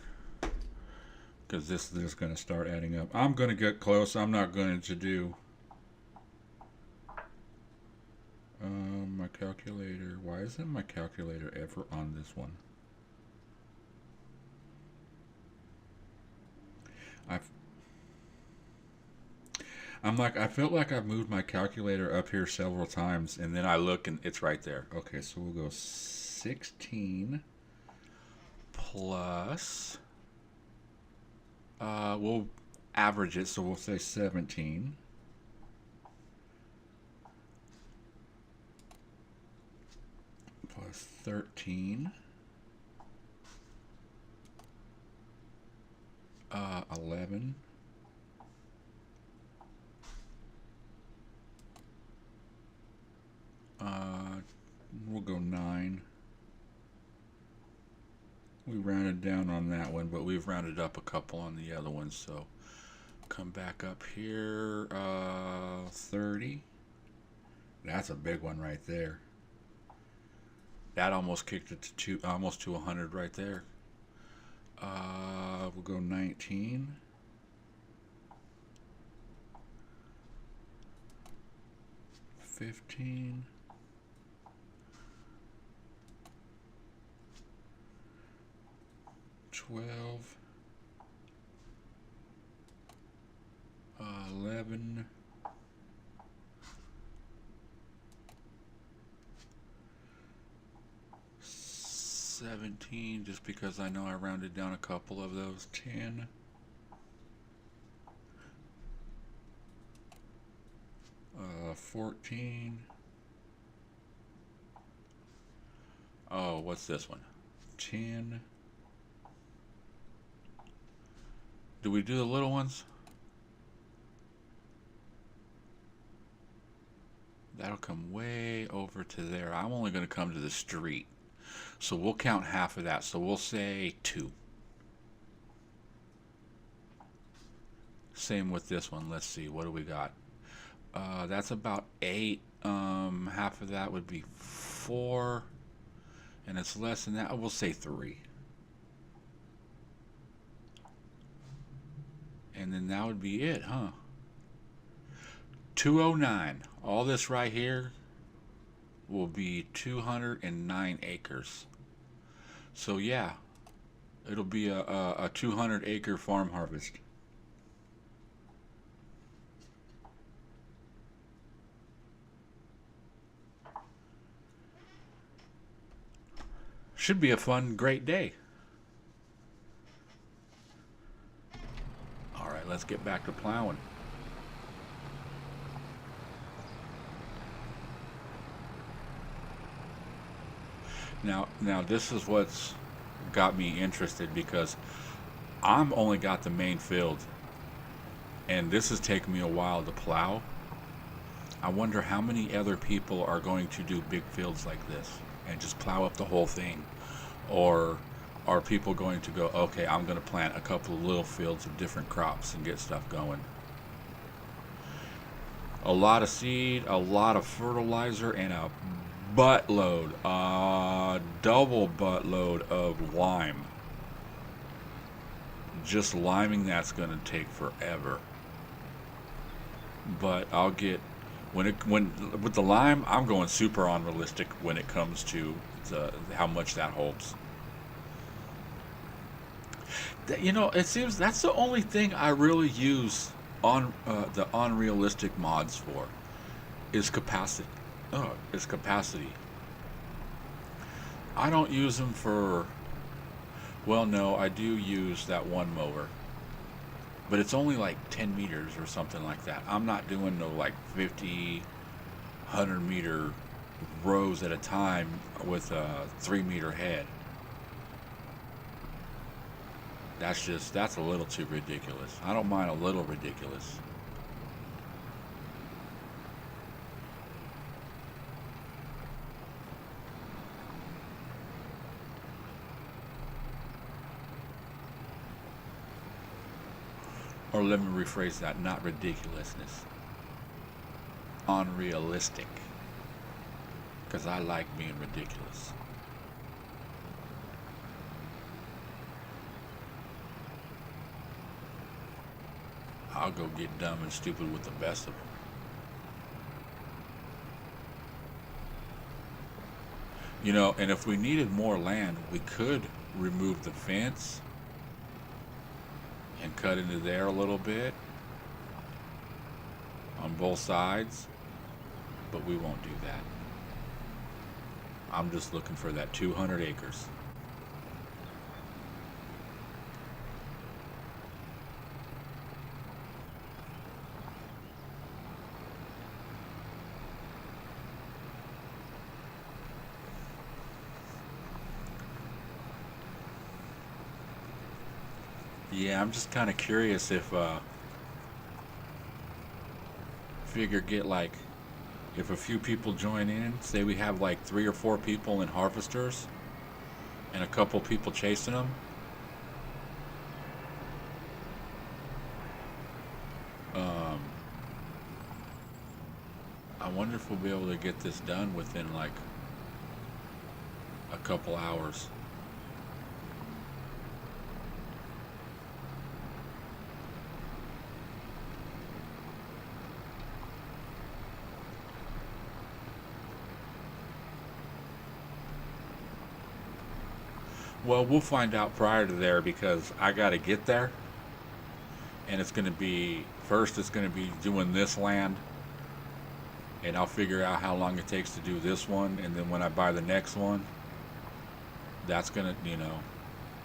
Because this is going to start adding up. I'm going to get close. I'm not going to do my calculator. Why isn't my calculator ever on this one? I felt like I've moved my calculator up here several times, and then I look and it's right there. Okay, so we'll go 16 plus, we'll average it, so we'll say 17. Plus 13. 11. We'll go 9. We rounded down on that one, but we've rounded up a couple on the other ones, so come back up here. 30. That's a big one right there. That almost kicked it to almost to 100 right there. We'll go 19. 15. 12. 11. 17, just because I know I rounded down a couple of those. 10. 14. Oh, what's this one? 10. Do we do the little ones? That'll come way over to there. I'm only going to come to the street. So we'll count half of that. So we'll say 2. Same with this one. Let's see. What do we got? That's about 8. Half of that would be 4. And it's less than that. We'll say 3. And then that would be it, huh? 209. All this right here will be 209 acres. So yeah, it'll be a 200 acre farm harvest. Should be a fun, great day. All right, let's get back to plowing. Now this is what's got me interested, because I'm only got the main field, and this has taken me a while to plow. I wonder how many other people are going to do big fields like this and just plow up the whole thing, or are people going to go, okay, I'm going to plant a couple of little fields of different crops and get stuff going. A lot of seed, a lot of fertilizer, and a buttload, double buttload of lime. Just liming that's going to take forever. But I'll get, when with the lime, I'm going super unrealistic when it comes to how much that holds. It seems that's the only thing I really use on the unrealistic mods for, is capacity. Is capacity. I don't use them for, well, no, I do use that one mower, but it's only like 10 meters or something like that. I'm not doing no like 50, 100 meter rows at a time with a 3 meter head. That's a little too ridiculous. I don't mind a little ridiculous. Or let me rephrase that, not ridiculousness. Unrealistic. Because I like being ridiculous. I'll go get dumb and stupid with the best of them. And if we needed more land, we could remove the fence and cut into there a little bit on both sides, but we won't do that. I'm just looking for that 200 acres. Yeah, I'm just kind of curious if figure get like, if a few people join in, say we have like 3 or 4 people in harvesters and a couple people chasing them, I wonder if we'll be able to get this done within like a couple hours. Well, we'll find out prior to there, because I got to get there, and it's going to be, first it's going to be doing this land, and I'll figure out how long it takes to do this one, and then when I buy the next one, that's going to,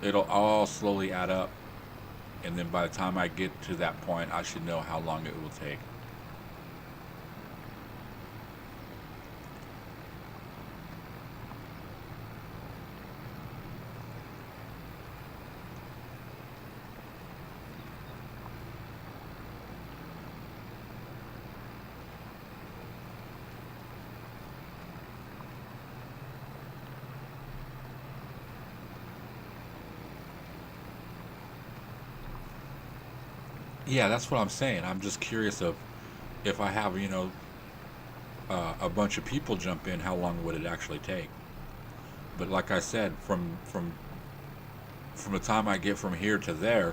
it'll all slowly add up, and then by the time I get to that point, I should know how long it will take. Yeah, that's what I'm saying. I'm just curious of, if I have, a bunch of people jump in, how long would it actually take? But like I said, from the time I get from here to there,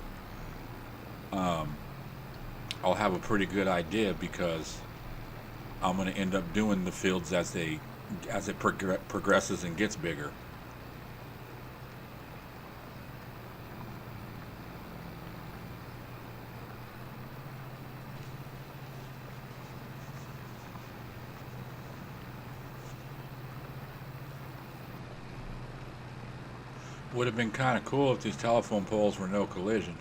I'll have a pretty good idea, because I'm going to end up doing the fields as they as it progresses and gets bigger. Would have been kind of cool if these telephone poles were no collision.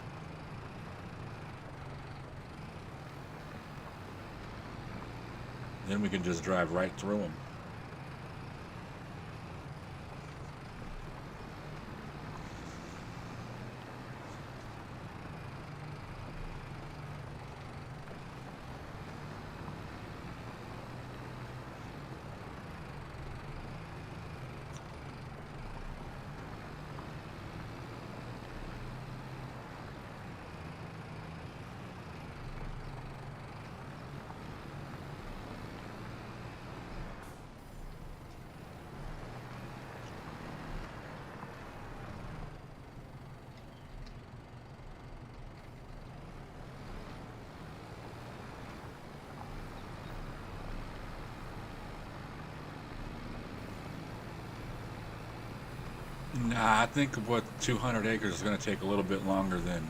Then we can just drive right through them. Nah, I think what 200 acres is going to take a little bit longer than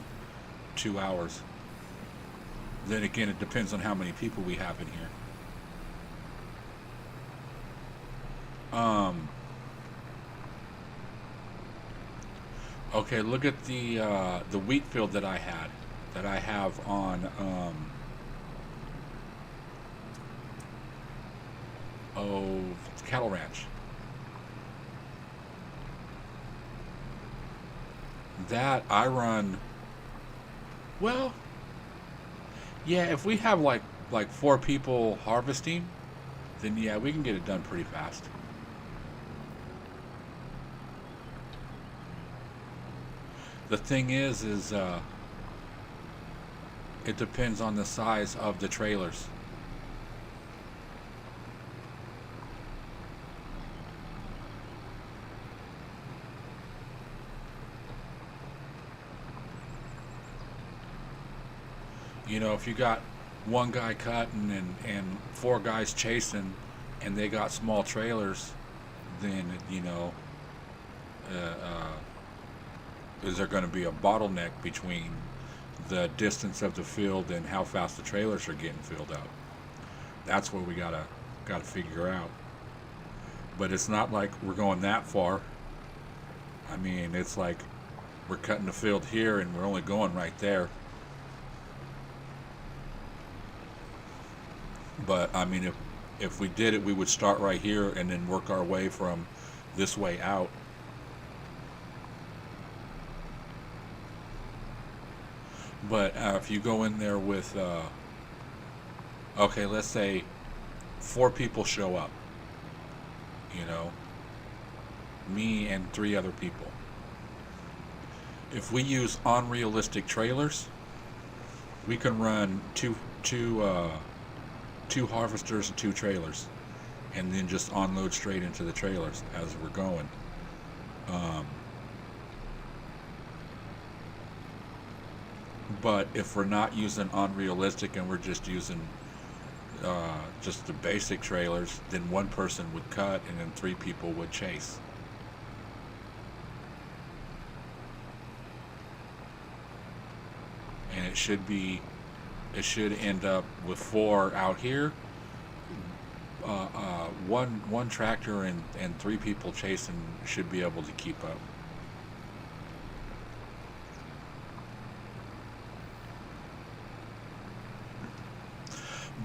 2 hours. Then again, it depends on how many people we have in here. Okay, look at the wheat field that I have on cattle ranch. That I run, well, yeah, if we have like 4 people harvesting, then yeah, we can get it done pretty fast. The thing is it depends on the size of the trailers. You know, if you got one guy cutting and 4 guys chasing, and they got small trailers, then you know, is there going to be a bottleneck between the distance of the field and how fast the trailers are getting filled up? That's what we gotta figure out. But it's not like we're going that far. I mean, it's like we're cutting the field here and we're only going right there. But I mean, if we did it, we would start right here and then work our way from this way out. But if you go in there with, okay, let's say 4 people show up, you know, me and 3 other people. If we use unrealistic trailers, we can run two harvesters and 2 trailers, and then just unload straight into the trailers as we're going. But if we're not using unrealistic and we're just using just the basic trailers, then 1 person would cut and then 3 people would chase. And it should end up with 4 out here, one tractor and 3 people chasing should be able to keep up.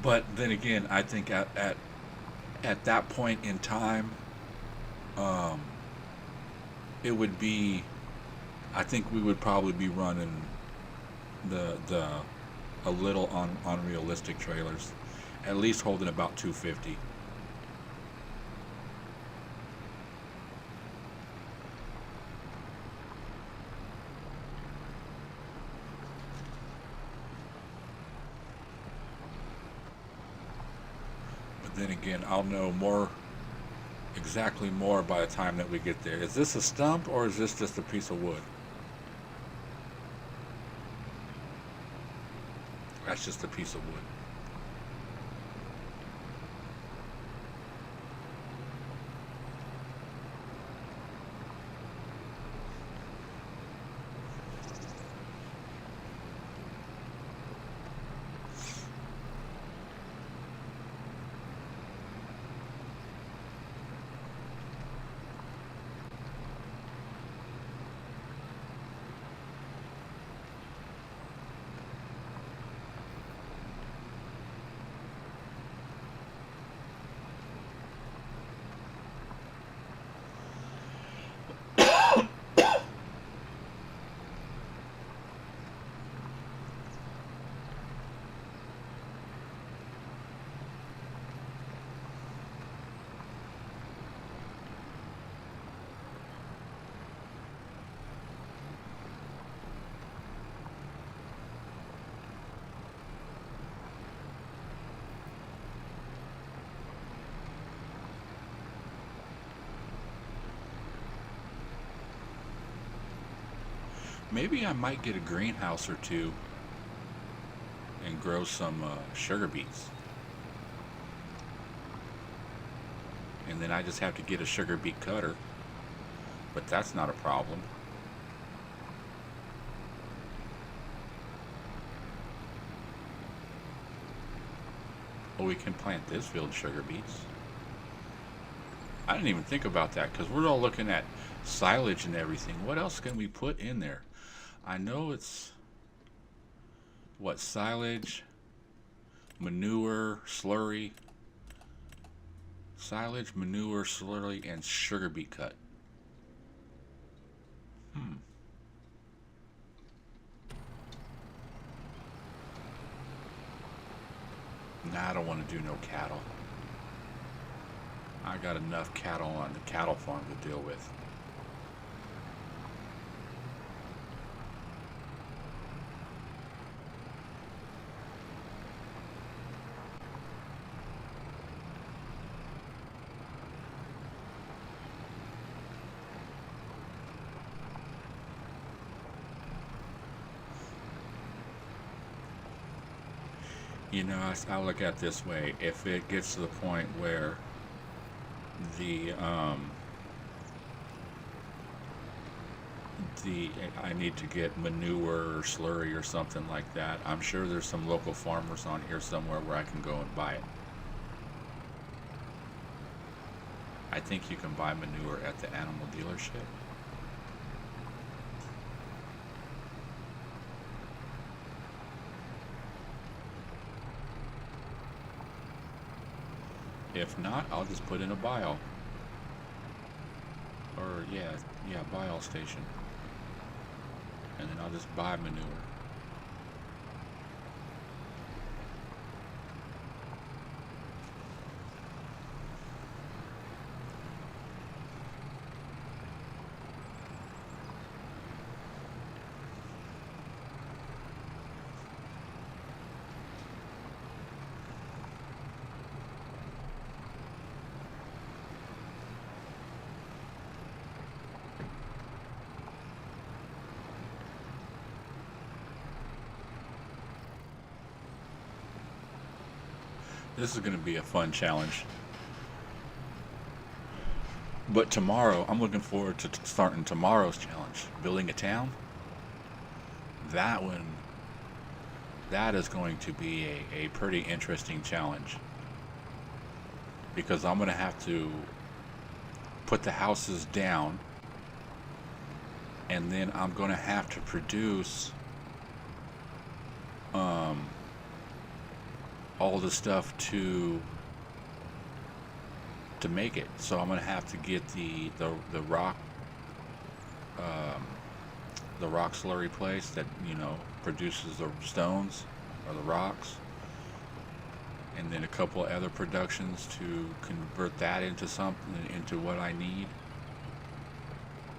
But then again, I think at that point in time, it would be, I think we would probably be running the a little unrealistic trailers, at least holding about 250. But then again, I'll know exactly more by the time that we get there. Is this a stump or is this just a piece of wood? That's just a piece of wood. Maybe I might get a greenhouse or two and grow some sugar beets. And then I just have to get a sugar beet cutter, but that's not a problem. Well, we can plant this field sugar beets. I didn't even think about that because we're all looking at silage and everything. What else can we put in there? I know it's what, silage, manure, slurry, silage, manure, slurry, and sugar beet cut. Nah, I don't want to do no cattle. I got enough cattle on the cattle farm to deal with. You know, I look at it this way. If it gets to the point where the I need to get manure or slurry or something like that, I'm sure there's some local farmers on here somewhere where I can go and buy it. I think you can buy manure at the animal dealership. If not, I'll just put in a bio. Or yeah, bio station. And then I'll just buy manure. This is going to be a fun challenge. But tomorrow, I'm looking forward to starting tomorrow's challenge. Building a town. That one, that is going to be a pretty interesting challenge. Because I'm going to have to put the houses down. And then I'm going to have to produce all the stuff to make it. So I'm gonna have to get the rock slurry place that, you know, produces the stones or the rocks, and then a couple of other productions to convert that into something, into what I need.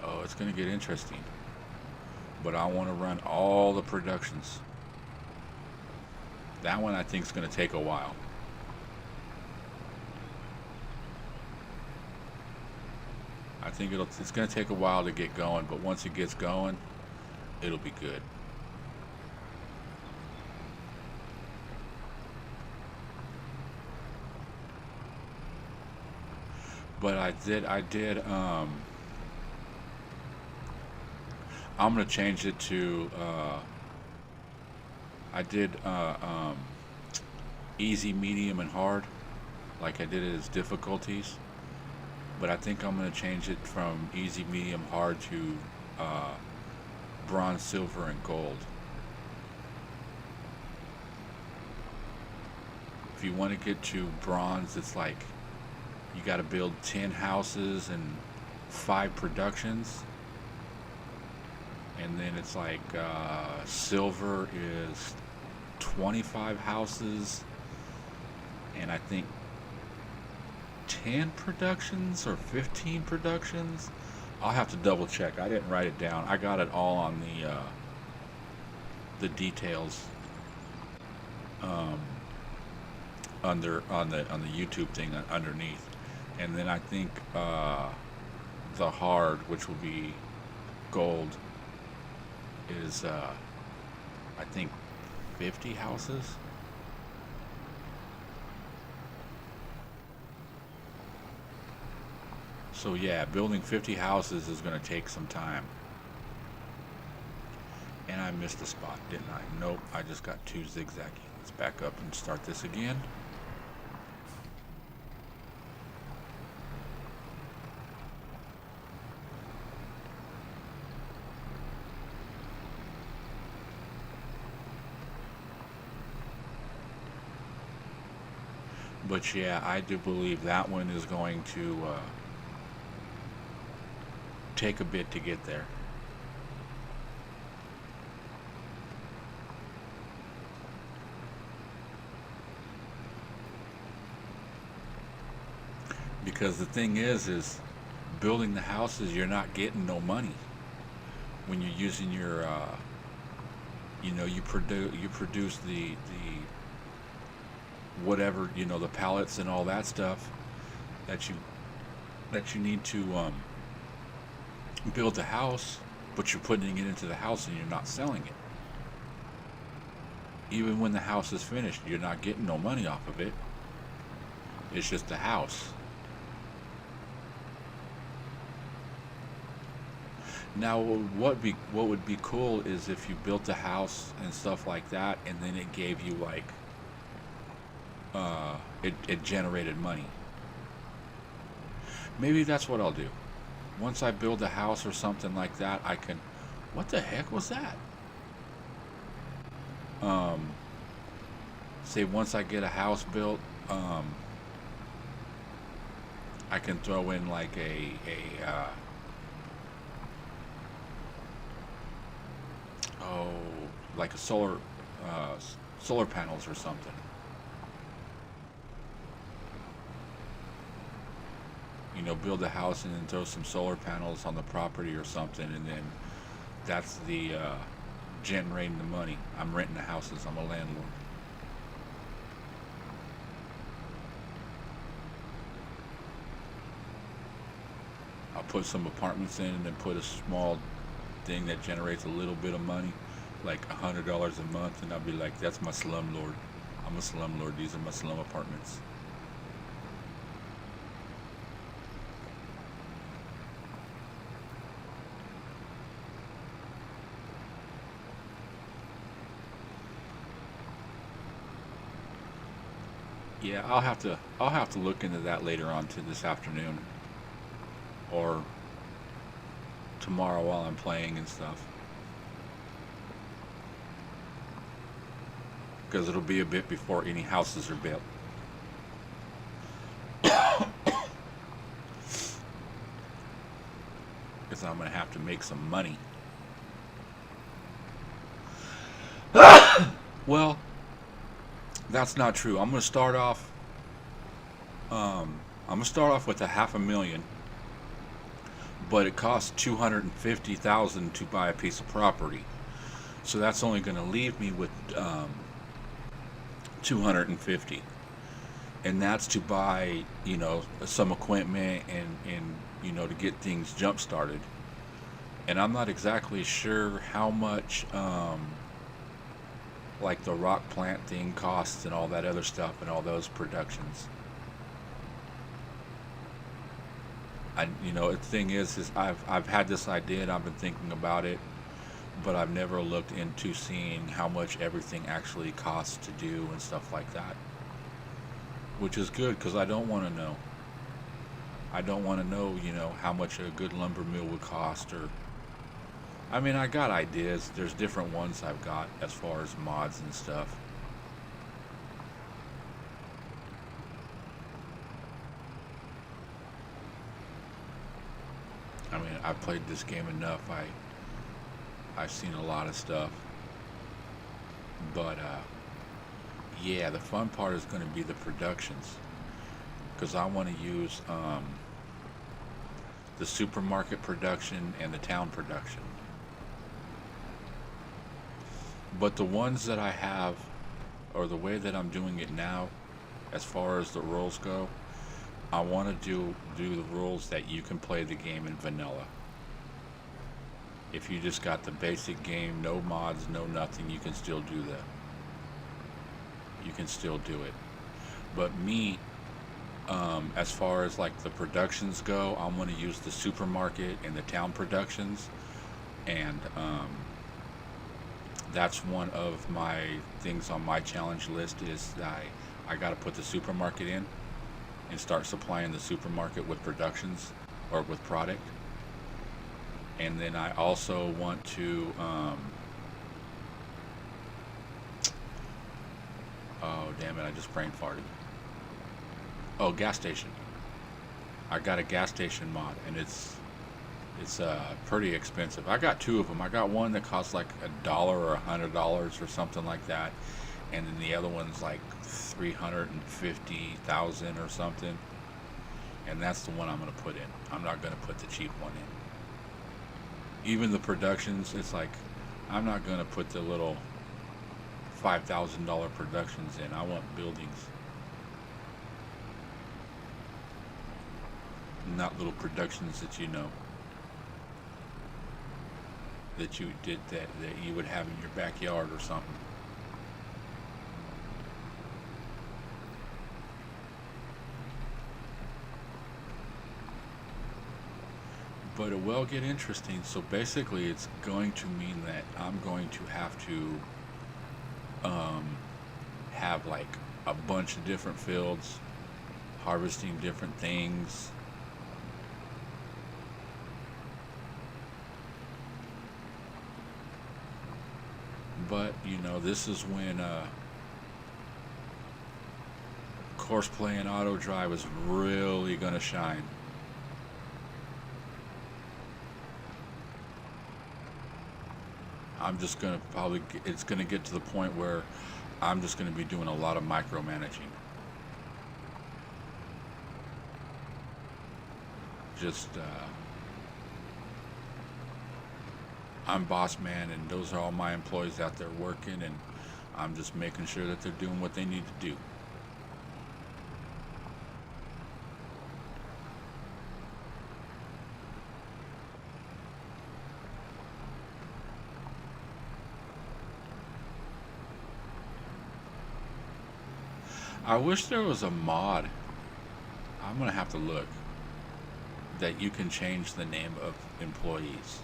Oh, it's gonna get interesting. But I want to run all the productions. That one I think is going to take a while. I think it's going to take a while to get going, but once it gets going, it'll be good. But I did I'm going to change it to I did easy, medium, and hard, like I did it as difficulties. But I think I'm going to change it from easy, medium, hard to bronze, silver, and gold. If you want to get to bronze, it's like you got to build 10 houses and 5 productions. And then it's like silver is 25 houses and I think 10 productions or 15 productions. I'll have to double check. I didn't write it down. I got it all on the details on the YouTube thing underneath. And then I think the hard, which will be gold, is I think 50 houses. So yeah, building 50 houses is going to take some time. And I missed the spot, didn't I? Nope, I just got too zigzaggy. Let's back up and start this again. But yeah, I do believe that one is going to take a bit to get there. Because the thing is building the houses, you're not getting no money when you're using your, you produce the whatever, the pallets and all that stuff that you need to build the house, but you're putting it into the house and you're not selling it. Even when the house is finished, you're not getting no money off of it. It's just the house. Now, what would be cool is if you built a house and stuff like that, and then it gave you like, it generated money. Maybe that's what I'll do. Once I build a house or something like that, I can. What the heck was that? Say once I get a house built, I can throw in like like a solar panels or something. Build a house and then throw some solar panels on the property or something, and then that's the generating the money. I'm renting the houses. I'm a landlord. I'll put some apartments in and then put a small thing that generates a little bit of money, like $100 a month, and I'll be like, that's my slumlord. I'm a slumlord. These are my slum apartments. Yeah, I'll have to look into that later on to this afternoon or tomorrow while I'm playing and stuff, because it'll be a bit before any houses are built. Because I'm gonna have to make some money. Well, that's not true. I'm gonna start off with $500,000, but it costs $250,000 to buy a piece of property. So that's only gonna leave me with $250,000, and that's to buy some equipment and to get things jump started. And I'm not exactly sure how much like the rock plant thing costs and all that other stuff and all those productions. The thing is I've had this idea and I've been thinking about it, but I've never looked into seeing how much everything actually costs to do and stuff like that, which is good, because I don't want to know. I don't want to know, how much a good lumber mill would cost, or I got ideas. There's different ones I've got as far as mods and stuff. I've played this game enough. I've seen a lot of stuff. But yeah, the fun part is going to be the productions, because I want to use the supermarket production and the town production. But the ones that I have, or the way that I'm doing it now, as far as the rules go, I want to do the rules that you can play the game in vanilla. If you just got the basic game, no mods, no nothing, you can still do that. You can still do it. But me, as far as like the productions go, I'm going to use the supermarket and the town productions, and that's one of my things on my challenge list is I got to put the supermarket in and start supplying the supermarket with productions or with product. And then I also want to oh damn it, I just brain farted. Oh, gas station. I got a gas station mod, and it's pretty expensive. I got two of them. I got one that costs like $1 or $100 or something like that, and then the other one's like 350,000 or something. And that's the one I'm gonna put in. I'm not gonna put the cheap one in. Even the productions, it's like I'm not gonna put the little $5,000 productions in. I want buildings, not little productions that you know that you did that you would have in your backyard or something. But it will get interesting. So basically it's going to mean that I'm going to have to have like a bunch of different fields, harvesting different things. But you know, this is when course play and auto drive is really gonna shine. I'm just gonna probably, it's gonna get to the point where I'm just gonna be doing a lot of micromanaging. Just I'm boss man, and those are all my employees out there working, and I'm just making sure that they're doing what they need to do. I wish there was a mod, I'm gonna have to look, that you can change the name of employees.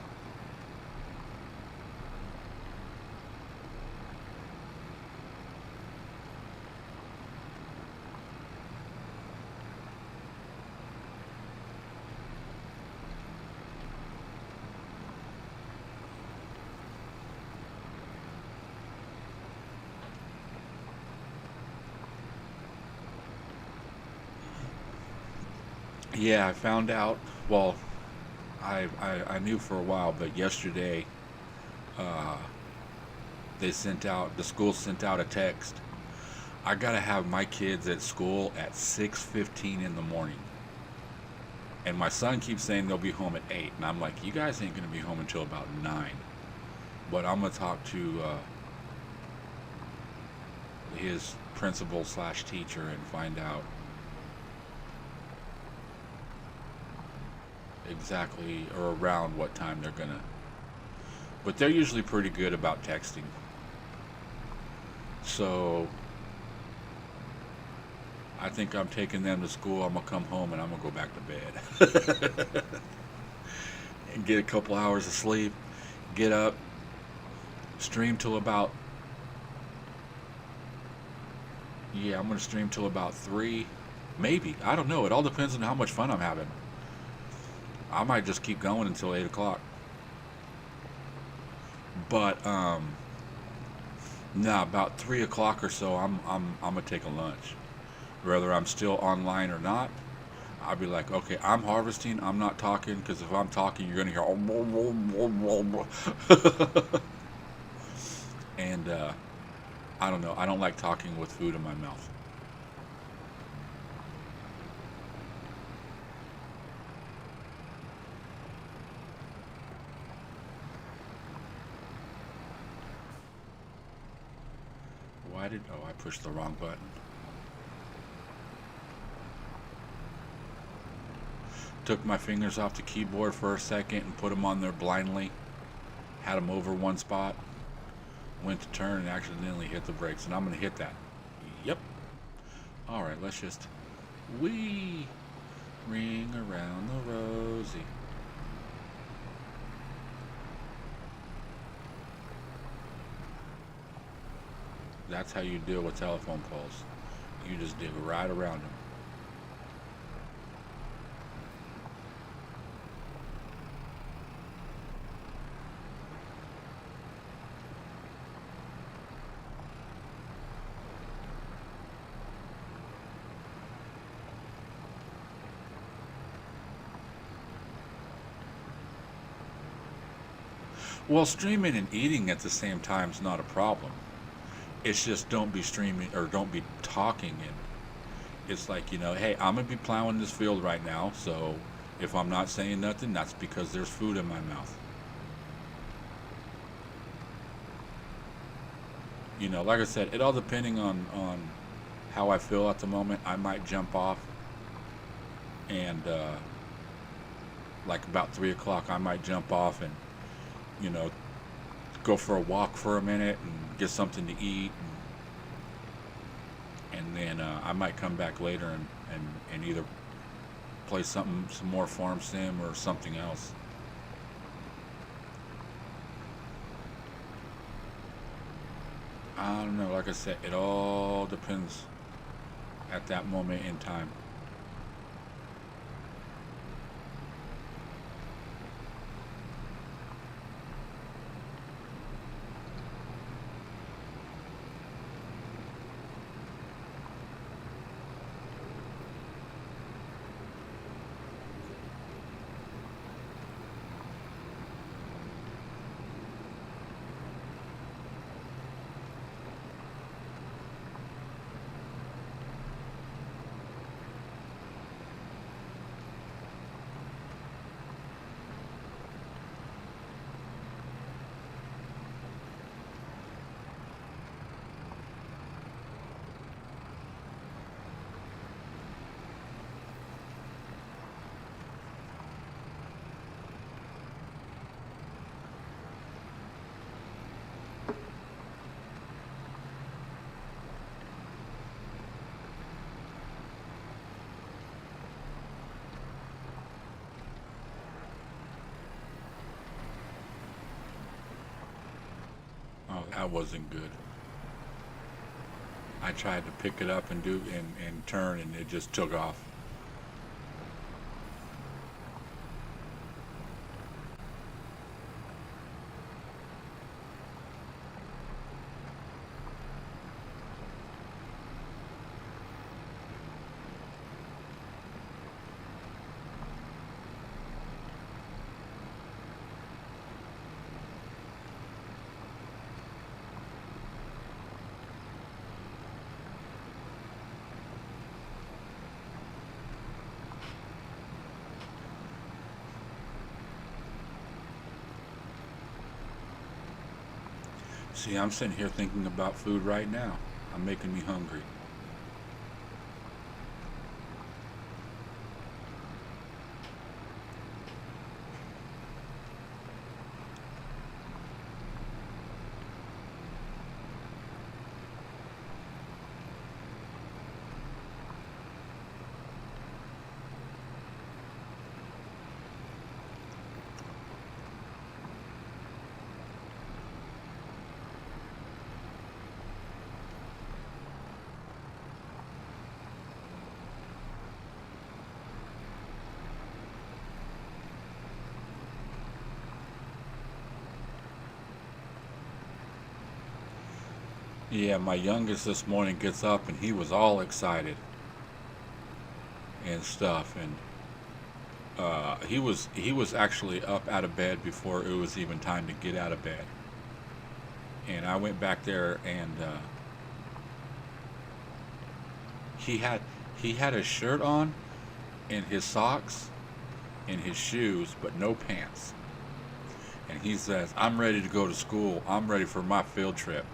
Yeah, I found out, well, I knew for a while, but yesterday uh, they sent out, the school sent out a text. I gotta have my kids at school at 6:15 in the morning. And my son keeps saying they'll be home at 8. And I'm like, you guys ain't gonna be home until about 9. But I'm gonna talk to his principal slash teacher and find out exactly or around what time they're gonna, but they're usually pretty good about texting. So I think I'm taking them to school. I'm gonna come home and I'm gonna go back to bed and get a couple hours of sleep, get up, stream till about, yeah, I'm gonna stream till about 3, maybe, I don't know, it all depends on how much fun I'm having. I might just keep going until 8 o'clock. But nah, about 3 o'clock or so, I'm gonna take a lunch. Whether I'm still online or not, I'll be like, okay, I'm harvesting. I'm not talking, because if I'm talking, you're gonna hear and I don't know. I don't like talking with food in my mouth. Oh, I pushed the wrong button. Took my fingers off the keyboard for a second and put them on there blindly. had him over one spot, went to turn and accidentally hit the brakes, and I'm gonna hit that. Yep. All right, let's just wee ring around the rosy. That's how you deal with telephone poles. You just dig right around them. Well, streaming and eating at the same time is not a problem. It's just don't be streaming or don't be talking. And it's like, hey, I'm going to be plowing this field right now. So if I'm not saying nothing, that's because there's food in my mouth. Like I said, it all depending on how I feel at the moment. I might jump off and like about 3 o'clock, I might jump off and go for a walk for a minute and get something to eat, and then I might come back later and either play some more farm sim or something else. I don't know, like I said, it all depends at that moment in time. Oh, that wasn't good. I tried to pick it up and and turn, and it just took off. See, I'm sitting here thinking about food right now. I'm making me hungry. Yeah, my youngest this morning gets up and he was all excited and stuff, and he was actually up out of bed before it was even time to get out of bed. And I went back there, and he had he had a shirt on and his socks and his shoes, but no pants. And he says, "I'm ready to go to school. I'm ready for my field trip."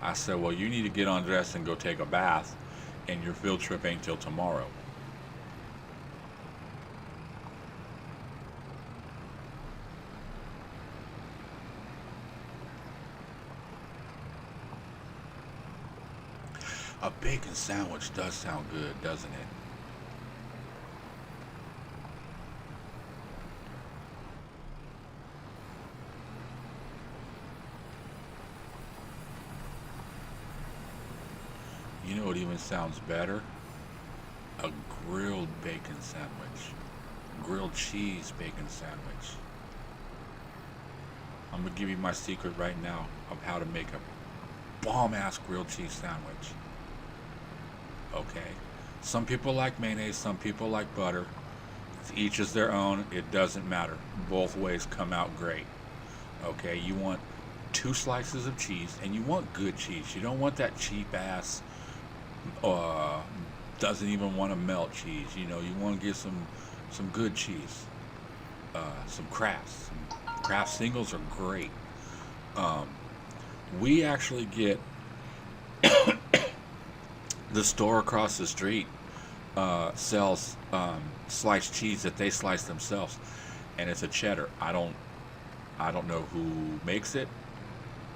I said, "Well, you need to get undressed and go take a bath, and your field trip ain't till tomorrow." A bacon sandwich does sound good, doesn't it? You know what even sounds better? A grilled bacon sandwich. Grilled cheese bacon sandwich. I'm gonna give you my secret right now of how to make a bomb-ass grilled cheese sandwich. Okay. Some people like mayonnaise, some people like butter. Each is their own. It doesn't matter. Both ways come out great. Okay, you want 2 slices of cheese, and you want good cheese. You don't want that cheap ass doesn't even want to melt cheese. You know, you want to get some good cheese. Some Crafts. Kraft singles are great. We actually get the store across the street sells sliced cheese that they slice themselves, and it's a cheddar. I don't know who makes it,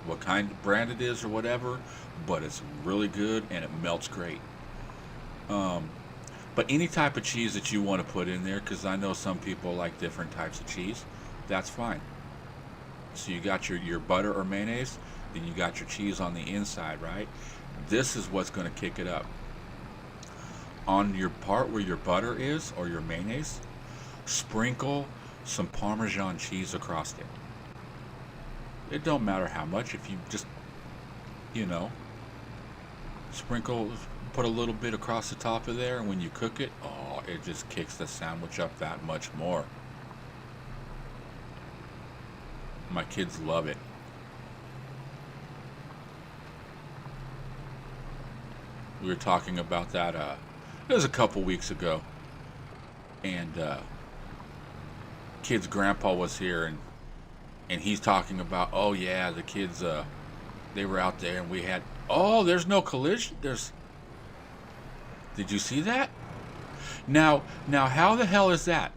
what kind of brand it is or whatever, but it's really good and it melts great. But any type of cheese that you want to put in there, because I know some people like different types of cheese, that's fine. So you got your butter or mayonnaise, then you got your cheese on the inside, right? This is what's going to kick it up. On your part where your butter is, or your mayonnaise, sprinkle some Parmesan cheese across it. It don't matter how much, if you just, you know, sprinkle, put a little bit across the top of there, and when you cook it, oh, it just kicks the sandwich up that much more. My kids love it. We were talking about that, it was a couple weeks ago, and kid's grandpa was here, and he's talking about, oh yeah, the kids, they were out there, and we had, oh, there's no collision, did you see that? Now how the hell is that?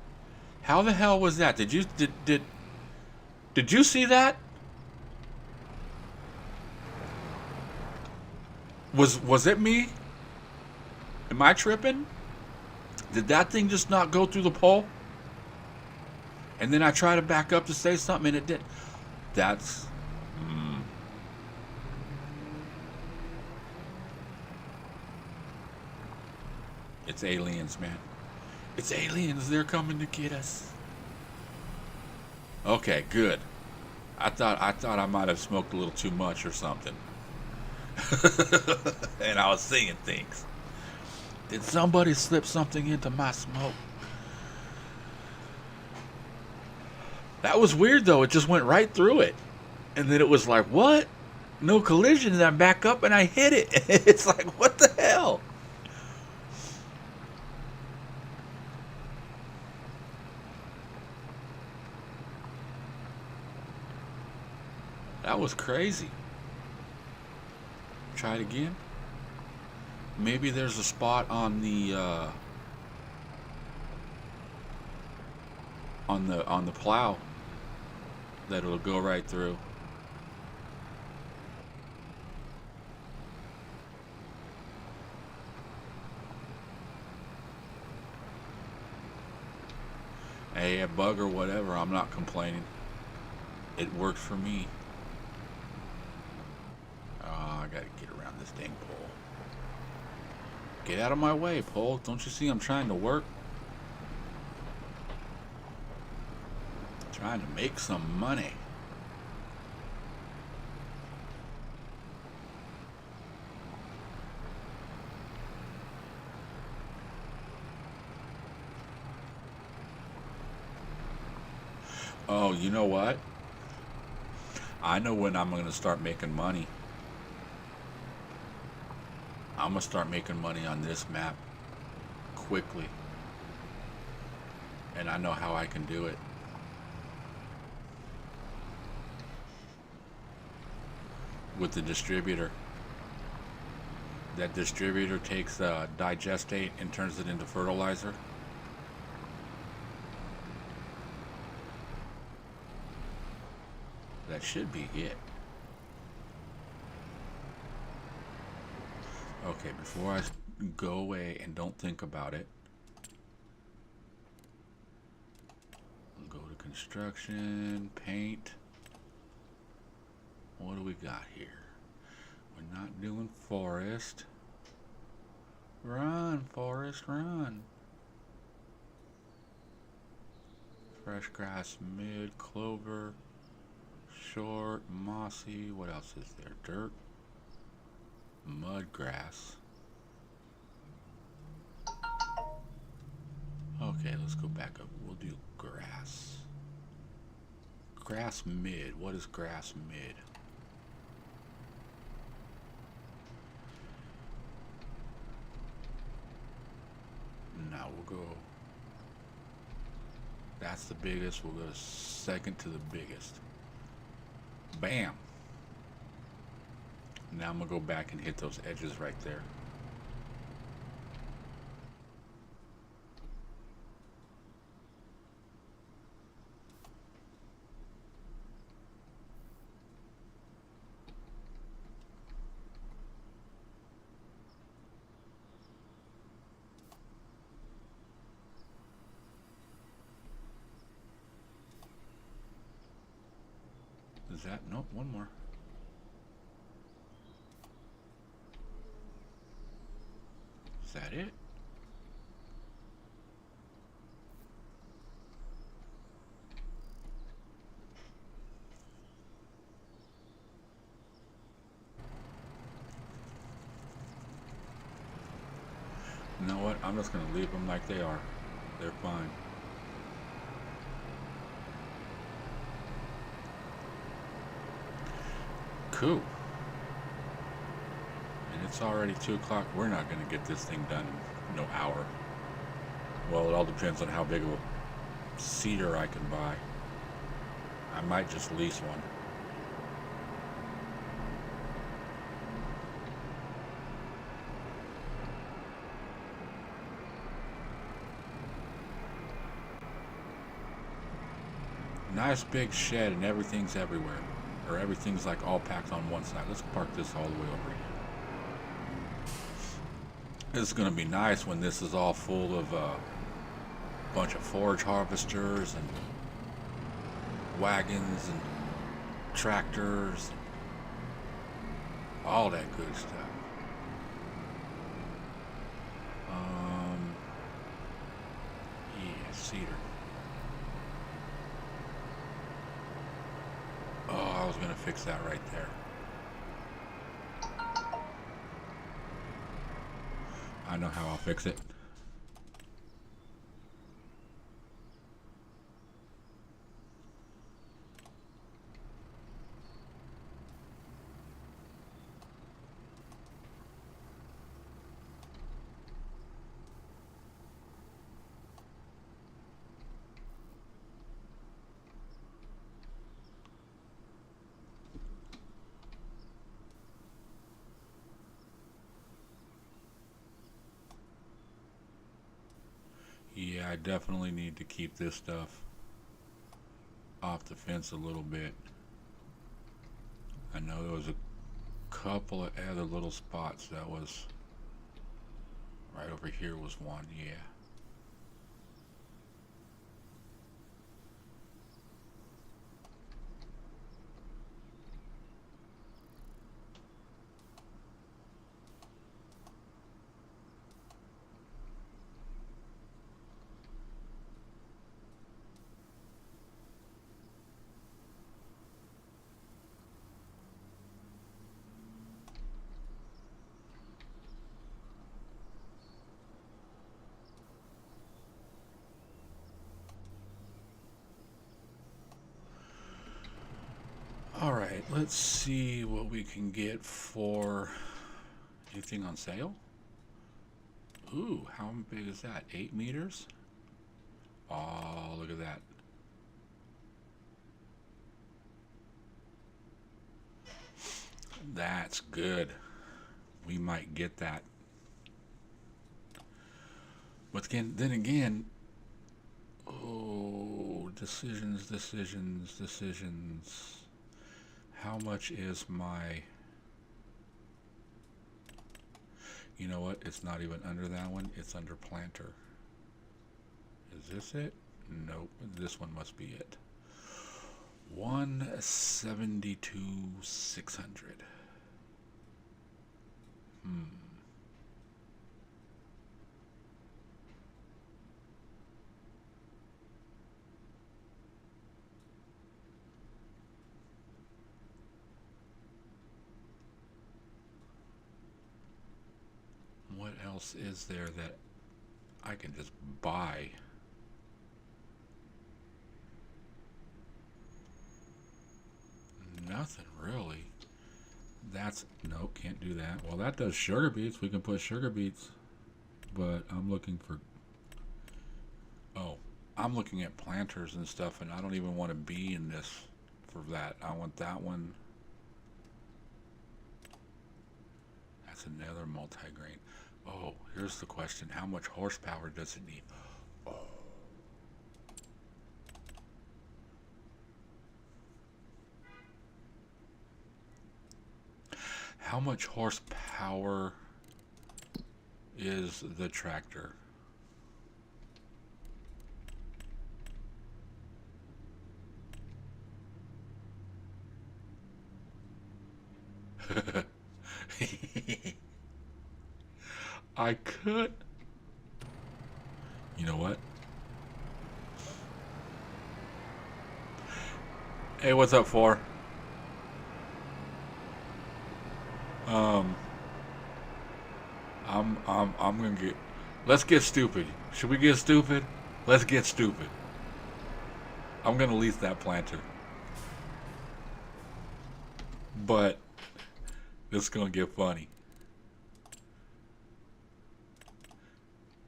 How the hell was that? Did you see that? Was it me? Am I tripping? Did that thing just not go through the pole? And then I try to back up to say something and it did. That's... It's aliens, man. It's aliens. They're coming to get us. Okay, good. I thought I might have smoked a little too much or something. And I was seeing things. Did somebody slip something into my smoke? That was weird though. It just went right through it. And then it was like, what? No collision. And I back up and I hit it. It's like, what the hell? That was crazy. Try it again. Maybe there's a spot on the on the plow that it'll go right through. Hey, a bug or whatever, I'm not complaining. It worked for me. Oh, I gotta get around this dang pole. Get out of my way, pole. Don't you see I'm trying to work? Trying to make some money. Oh, you know what? I know when I'm going to start making money. I'm going to start making money on this map quickly. And I know how I can do it. With the distributor. That distributor takes digestate and turns it into fertilizer. That should be it. Okay, before I go away and don't think about it, I'll go to construction, paint. What do we got here? We're not doing forest. Run, forest, run. Fresh grass, mid, clover, short, mossy. What else is there? Dirt, mud grass. Okay, let's go back up. We'll do grass. Grass mid. What is grass mid? Now we'll go. That's the biggest. We'll go second to the biggest. Bam. Now I'm gonna go back and hit those edges right there. Is that? Nope, one more. Is that it? You know what? I'm just going to leave them like they are. They're fine. Cool. And it's already 2 o'clock. We're not going to get this thing done in no hour. Well, it all depends on how big of a cedar I can buy. I might just lease one. Nice big shed and everything's everywhere. Or everything's like all packed on one side. Let's park this all the way over here. It's going to be nice when this is all full of a bunch of forage harvesters and wagons and tractors, all that good stuff. Yeah, cedar. Oh, I was going to fix that right there. I know how I'll fix it. Yeah, I definitely need to keep this stuff off the fence a little bit. I know there was a couple of other little spots. That was right over here was one, yeah. Alright, let's see what we can get for anything on sale. Ooh, how big is that? 8 meters? Oh, look at that. That's good. We might get that. But then again, oh, decisions. How much is my... You know what? It's not even under that one. It's under planter. Is this it? Nope. This one must be it. 172,600. What else is there that I can just buy? Nothing really. That's, nope, can't do that. Well, that does sugar beets. We can put sugar beets, but I'm looking for, oh, I'm looking at planters and stuff, and I don't even want to be in this for that. I want that one. That's another multi-grain. Oh, here's the question. How much horsepower does it need? Oh. How much horsepower is the tractor? I could. You know what? Hey, what's up, for? I'm gonna get. Let's get stupid. Should we get stupid? Let's get stupid. I'm gonna lease that planter. But this is gonna get funny.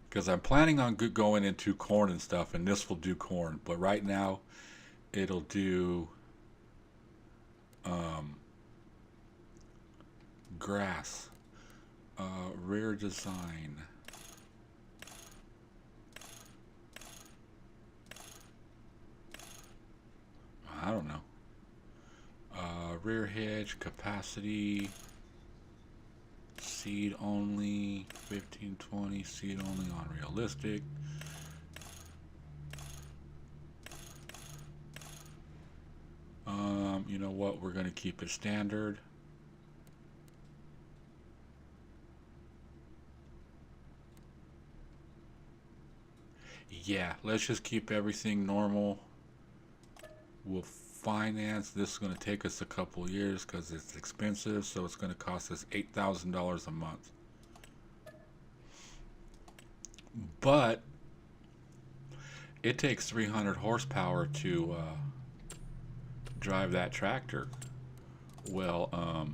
Because I'm planning on going into corn and stuff, and this will do corn. But right now, it'll do grass. Rear design. I don't know. Rear hitch, capacity, seed only, 1520, seed only on realistic. You know what? We're going to keep it standard. Yeah, let's just keep everything normal. We'll finance. This is going to take us a couple years because it's expensive, so it's going to cost us $8,000 a month. But it takes 300 horsepower to drive that tractor. Well,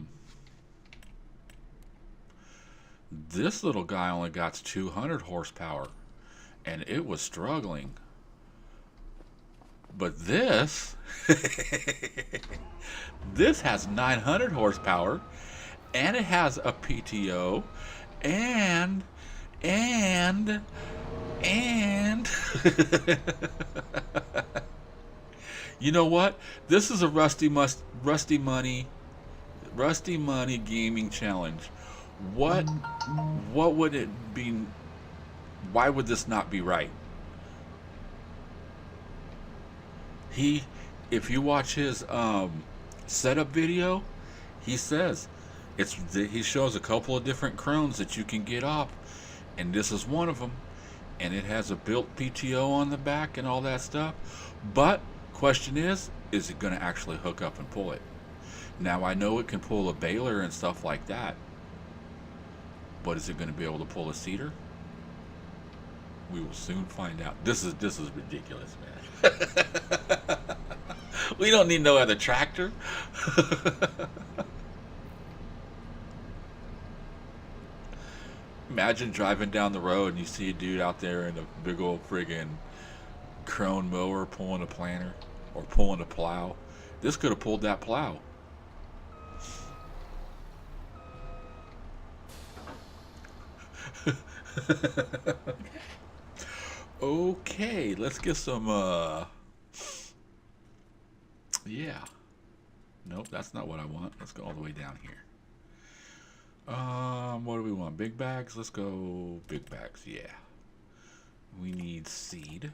this little guy only got 200 horsepower, and it was struggling. But this, this has 900 horsepower, and it has a PTO, and you know what? This is a Rusty Money gaming challenge. What would it be? Why would this not be right? If you watch his setup video, he says he shows a couple of different crones that you can get off, and this is one of them, and it has a built PTO on the back and all that stuff. But question is it going to actually hook up and pull it? Now I know it can pull a baler and stuff like that, but is it going to be able to pull a seeder? We will soon find out. This is ridiculous, man. We don't need no other tractor. Imagine driving down the road and you see a dude out there in a big old friggin' crone mower pulling a planter or pulling a plow. This could have pulled that plow. Okay, let's get some yeah. Nope, that's not what I want. Let's go all the way down here. What do we want? Big bags? Let's go big bags, yeah. We need seed.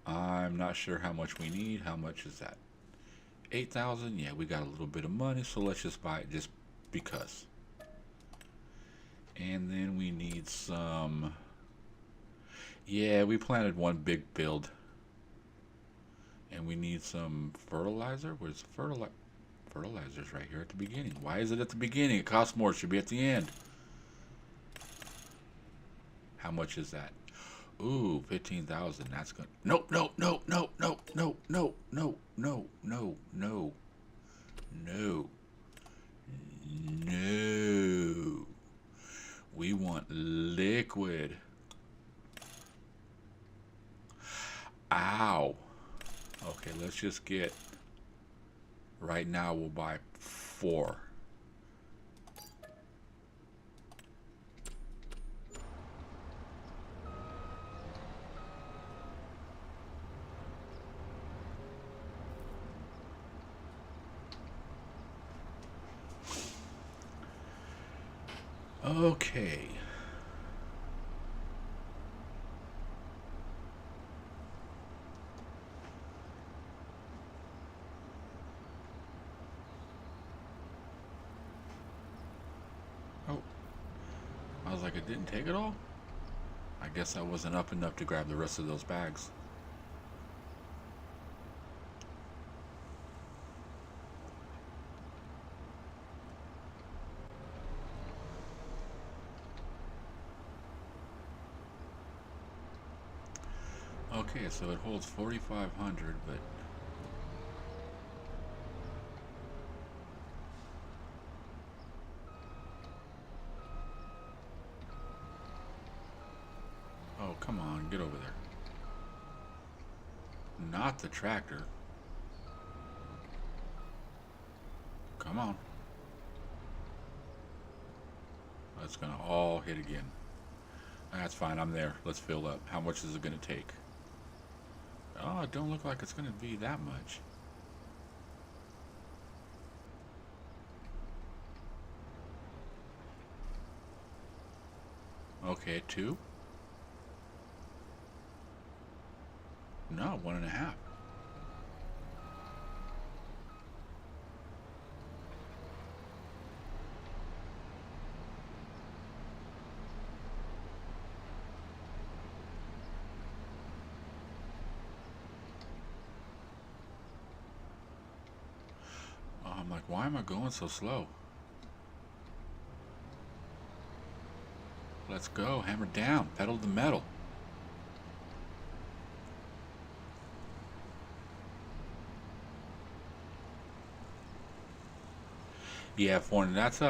I'm not sure how much we need. How much is that? 8,000? Yeah, we got a little bit of money, so let's just buy it just because. And then we need some... Yeah, we planted one big build. And we need some fertilizer. Where's the fertilizer? Fertilizer's right here at the beginning. Why is it at the beginning? It costs more. It should be at the end. How much is that? Ooh, 15,000. That's good. No, no, no, no, no, no, no, no, no, no, no, no, no. We want liquid. Ow. Okay, let's just get... Right now, we'll buy 4. Okay. Oh. I was like, it didn't take it all? I guess I wasn't up enough to grab the rest of those bags. Okay, so it holds 4,500, but... Oh, come on, get over there. Not the tractor. Come on. It's gonna all hit again. That's fine, I'm there. Let's fill up. How much is it gonna take? Oh, it don't look like it's gonna be that much. Okay, 2. No, 1.5. I'm like, why am I going so slow? Let's go, hammer down, pedal to the metal. Yeah, F1, that's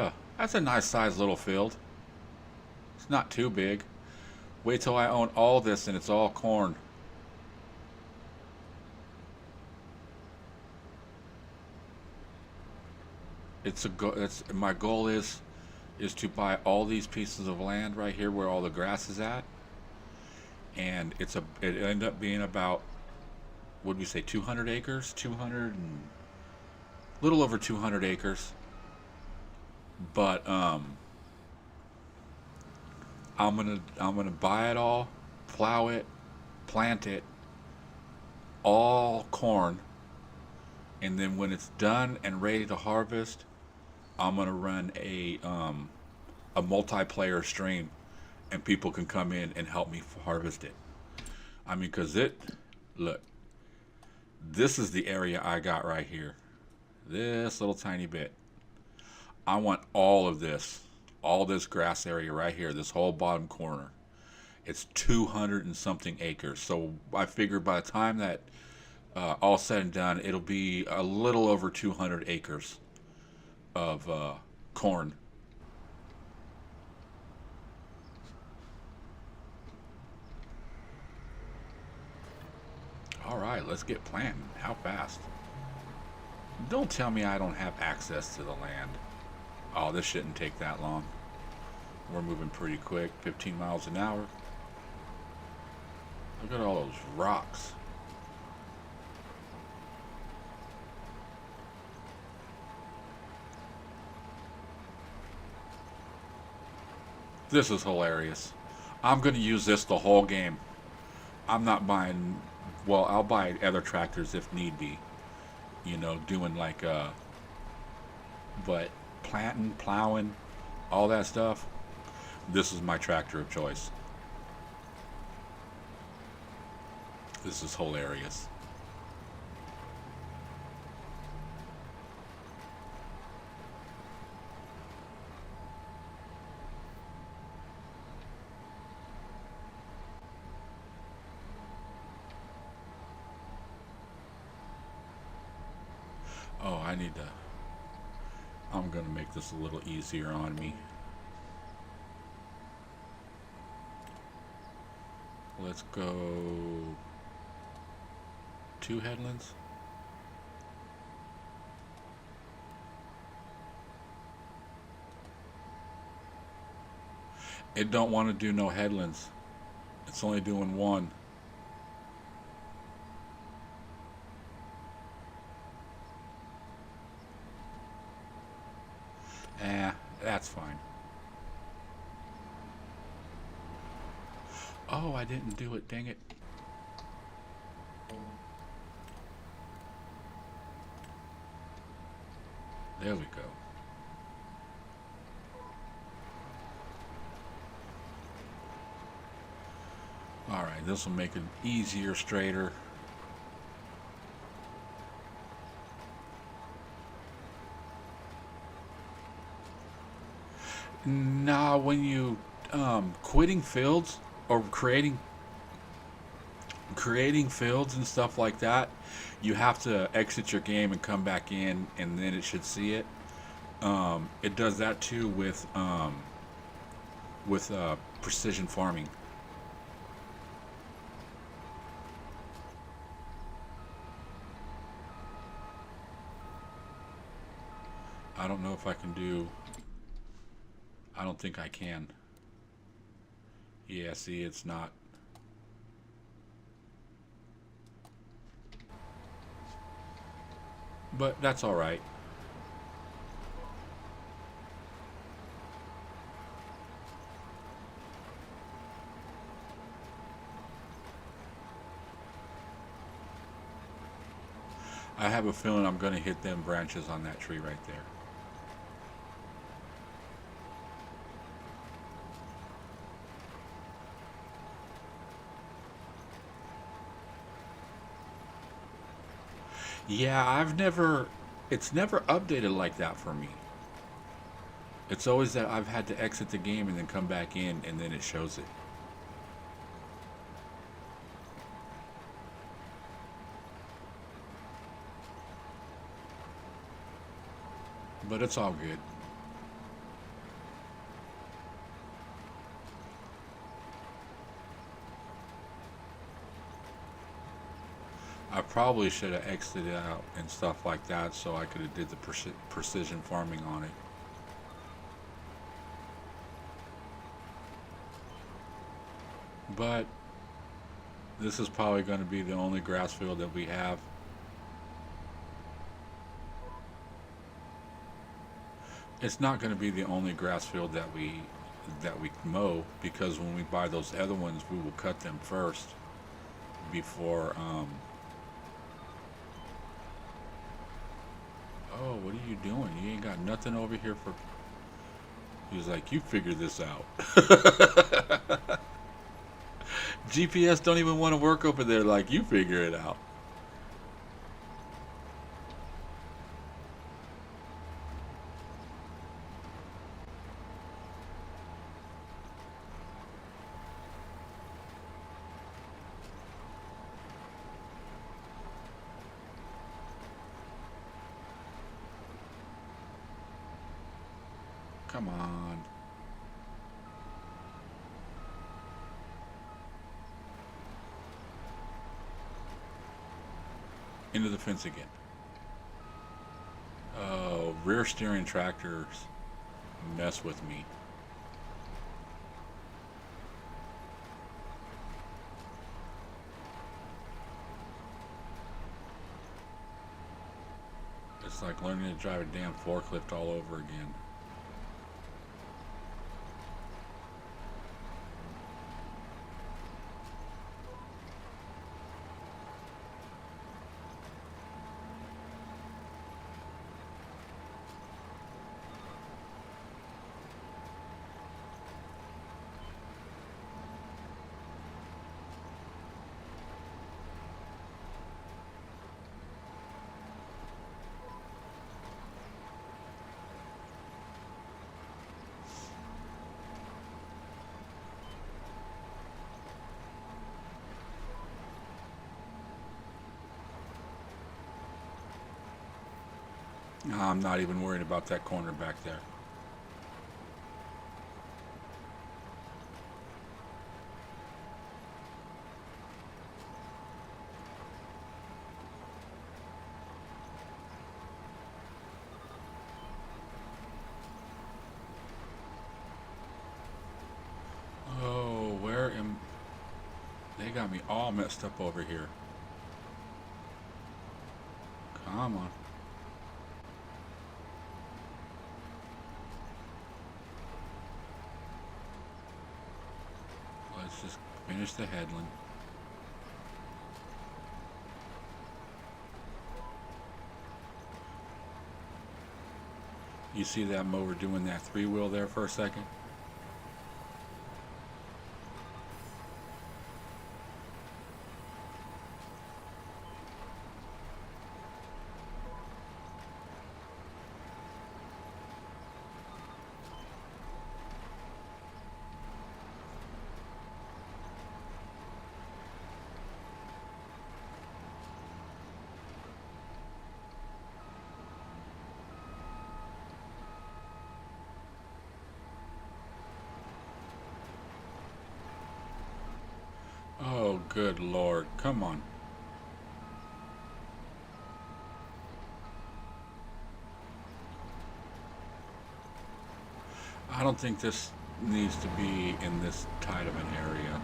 a nice sized little field. It's not too big. Wait till I own all this and it's all corn. My goal is to buy all these pieces of land right here where all the grass is at, and it ended up being about, what did we say, 200 acres, 200 and little over 200 acres. But I'm gonna buy it all, plow it, plant it, all corn, and then when it's done and ready to harvest, I'm gonna run a multiplayer stream, and people can come in and help me harvest it. I mean, look, this is the area I got right here. This little tiny bit. I want all this grass area right here, this whole bottom corner. It's 200 and something acres. So I figure by the time that all said and done, it'll be a little over 200 acres of corn. All right, let's get planting. How fast? Don't tell me I don't have access to the land. Oh, this shouldn't take that long. We're moving pretty quick, 15 miles an hour. Look at all those rocks. This is hilarious. I'm going to use this the whole game. I'm not buying, well, I'll buy other tractors if need be. You know, doing like, but planting, plowing, all that stuff, this is my tractor of choice. This is hilarious. Oh, I need to, I'm going to make this a little easier on me. Let's go 2 headlands. It don't want to do no headlands. It's only doing 1. That's fine. Oh, I didn't do it, dang it. There we go. Alright, this will make it easier, straighter. Now, when you quitting fields or creating fields and stuff like that, you have to exit your game and come back in, and then it should see it. It does that too with precision farming. I don't know if I can do. I don't think I can. Yeah, see, it's not. But that's all right. I have a feeling I'm going to hit them branches on that tree right there. Yeah, it's never updated like that for me. It's always that I've had to exit the game and then come back in, and then it shows it. But it's all good. I probably should have exited out and stuff like that so I could have did the precision farming on it. But this is probably going to be the only grass field that we have. It's not going to be the only grass field that we mow, because when we buy those other ones, we will cut them first before oh, what are you doing? You ain't got nothing over here for. He was like, you figure this out. GPS don't even want to work over there, like, you figure it out. Come on. Into the fence again. Oh, rear steering tractors mess with me. It's like learning to drive a damn forklift all over again. I'm not even worried about that corner back there. Oh, where am... They got me all messed up over here. Come on. Let's just finish the headland. You see that mower doing that three-wheel there for a second? Oh, good Lord. Come on. I don't think this needs to be in this tight of an area.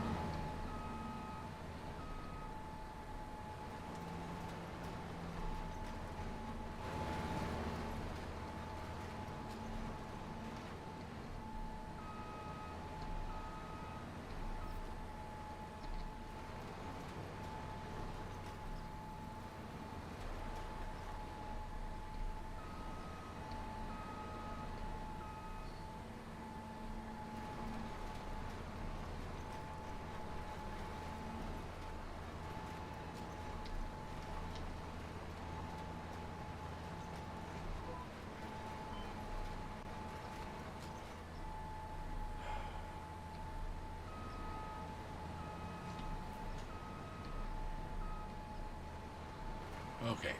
Okay,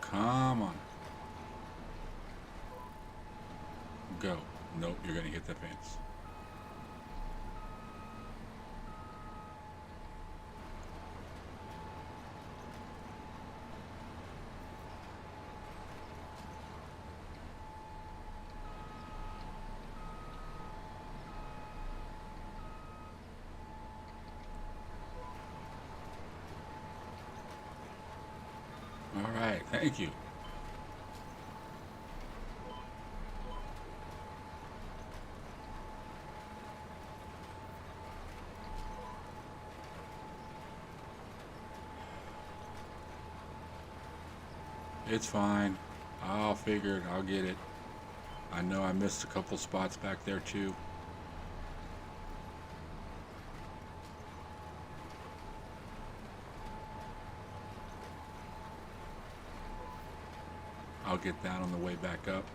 come on. Go. Nope, you're gonna hit the fence. All right, thank you. It's fine. I'll figure it. I'll get it. I know I missed a couple spots back there too. I'll get that on the way back up.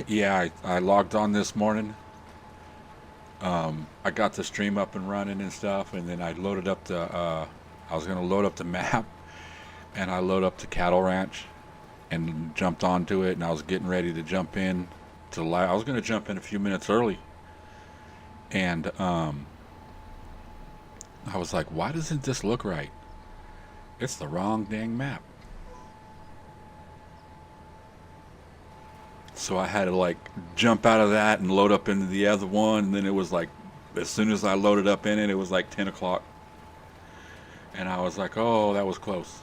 Yeah, I logged on this morning. I got the stream up and running and stuff, and then I loaded up the, I was going to load up the map, and I load up the cattle ranch and jumped onto it, and I was getting ready to jump in to I was going to jump in a few minutes early, and I was like, why doesn't this look right? It's the wrong dang map. So I had to like jump out of that and load up into the other one, and then it was like, as soon as I loaded up in it, it was like 10 o'clock. And I was like, oh, that was close.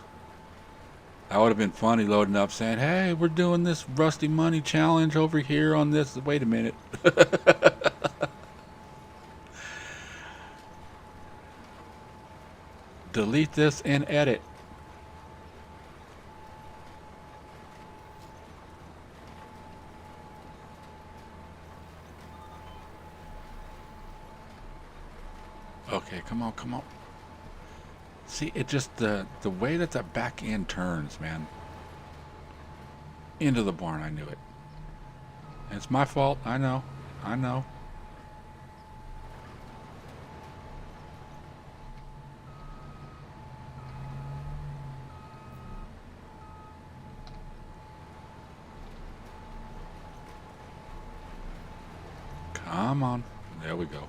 That would have been funny loading up saying, hey, we're doing this Rusty Money challenge over here on this. Wait a minute. Delete this and edit. Okay, come on, come on. See, it just the way that that back end turns, man. Into the barn, I knew it. It's my fault. I know. I know. Come on. There we go.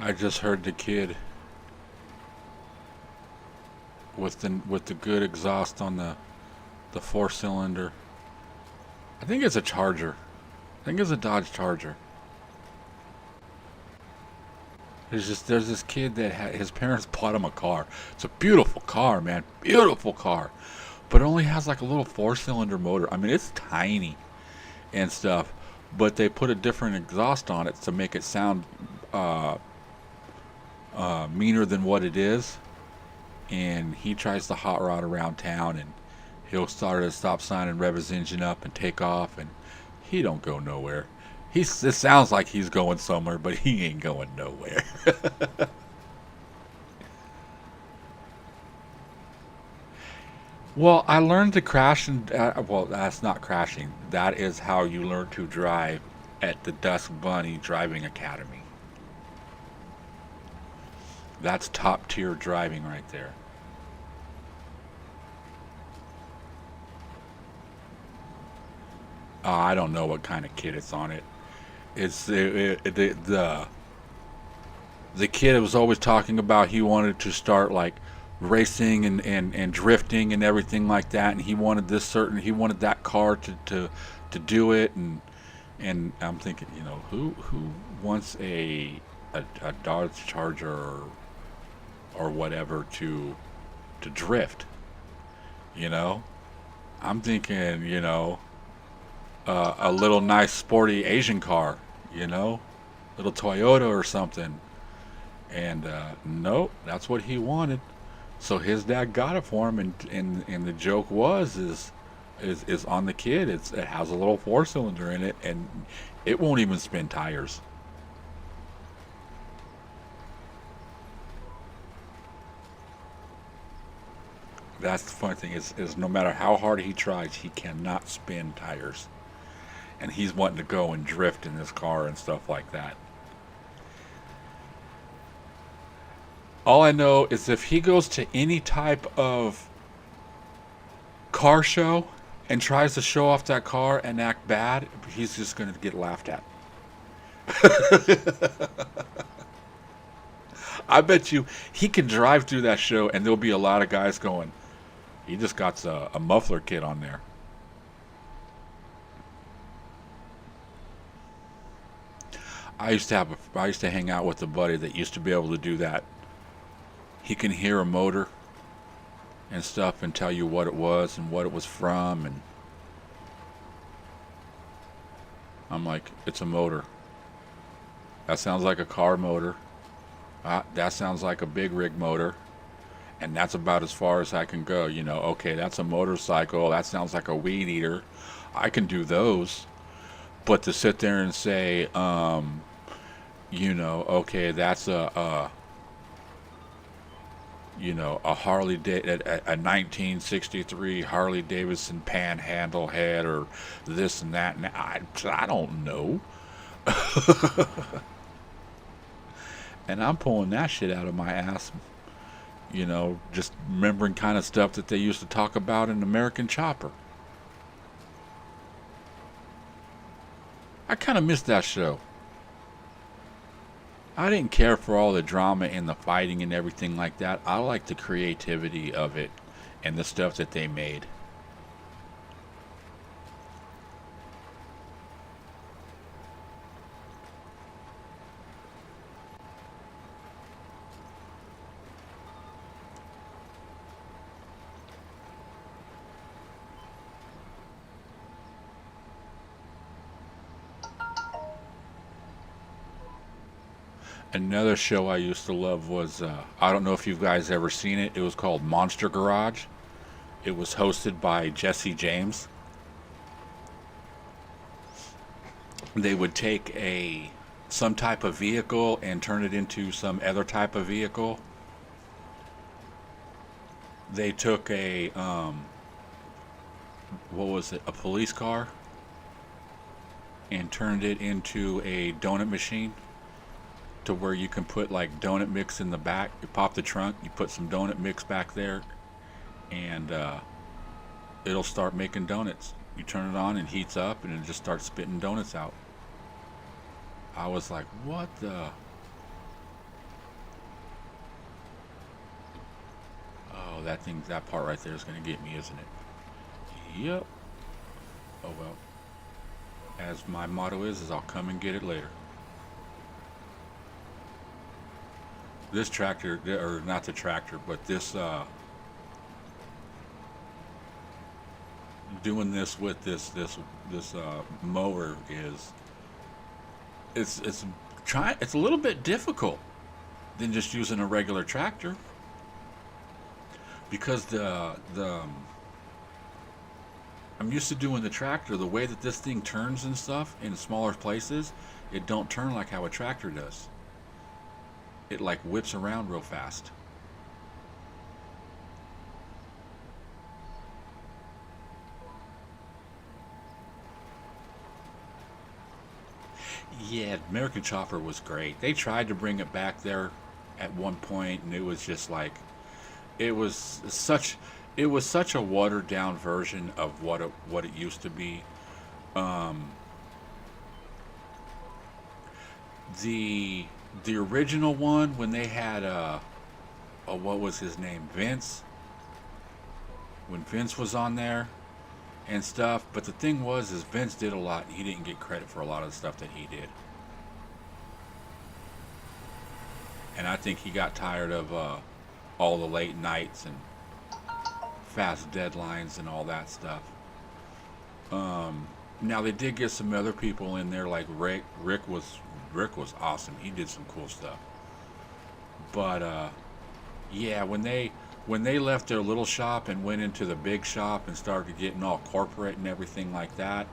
I just heard the kid with the good exhaust on the 4-cylinder. I think it's a Charger. I think it's a Dodge Charger. There's this kid that his parents bought him a car. It's a beautiful car, man. Beautiful car. But it only has like a little 4-cylinder motor. I mean, it's tiny and stuff. But they put a different exhaust on it to make it sound meaner than what it is. And he tries to hot rod around town, and he'll start at a stop sign and rev his engine up and take off, and he don't go nowhere. It sounds like he's going somewhere, but he ain't going nowhere. Well, I learned to crash, and well, that's not crashing. That is how you learn to drive at the Dusk Bunny Driving Academy. That's top tier driving right there. I don't know what kind of kit it's on it. It's the kid was always talking about he wanted to start like racing and drifting and everything like that, and he wanted he wanted that car to do it, and I'm thinking, you know, who wants a Dodge Charger or whatever to drift, you know? I'm thinking, you know, a little nice sporty Asian car, you know, little Toyota or something. And nope, that's what he wanted. So his dad got it for him, and the joke is on the kid. It has a little 4-cylinder in it, and it won't even spin tires. That's the funny thing is no matter how hard he tries, he cannot spin tires. And he's wanting to go and drift in this car and stuff like that. All I know is if he goes to any type of car show and tries to show off that car and act bad, he's just going to get laughed at. I bet you he can drive through that show and there'll be a lot of guys going, he just got a muffler kit on there. I used to hang out with a buddy that used to be able to do that. He can hear a motor and stuff and tell you what it was and what it was from, and I'm like, it's a motor. That sounds like a car motor. That sounds like a big rig motor. And that's about as far as I can go. You know, okay, that's a motorcycle. That sounds like a weed eater. I can do those. But to sit there and say, you know, okay, that's you know, a a 1963 Harley Davidson Panhandle head, or this and that, and I don't know. And I'm pulling that shit out of my ass, you know, just remembering kind of stuff that they used to talk about in American Chopper. I kind of missed that show. I didn't care for all the drama and the fighting and everything like that. I liked the creativity of it and the stuff that they made. Another show I used to love was, I don't know if you guys ever seen it. It was called Monster Garage. It was hosted by Jesse James. They would take some type of vehicle and turn it into some other type of vehicle. They took what was it, a police car, and turned it into a donut machine, to where you can put like donut mix in the back. You pop the trunk, you put some donut mix back there, and it'll start making donuts. You turn it on and heats up, and it just starts spitting donuts out. I was like, what the? Oh, that part right there is going to get me, isn't it? Yep. Oh well. As my motto is I'll come and get it later. This tractor, or not the tractor, but this, doing this with this mower is, it's a little bit difficult than just using a regular tractor, because I'm used to doing the tractor the way that this thing turns and stuff in smaller places. It don't turn like how a tractor does. It like whips around real fast. Yeah, American Chopper was great. They tried to bring it back there at one point, and it was just like, it was such a watered down version of what it used to be. The original one, when they had what was his name, Vince, when Vince was on there and stuff. But the thing was, is Vince did a lot. He didn't get credit for a lot of the stuff that he did, and I think he got tired of all the late nights and fast deadlines and all that stuff. Now they did get some other people in there, like Rick. Rick was awesome. He did some cool stuff. But yeah, when they left their little shop and went into the big shop and started getting all corporate and everything like that,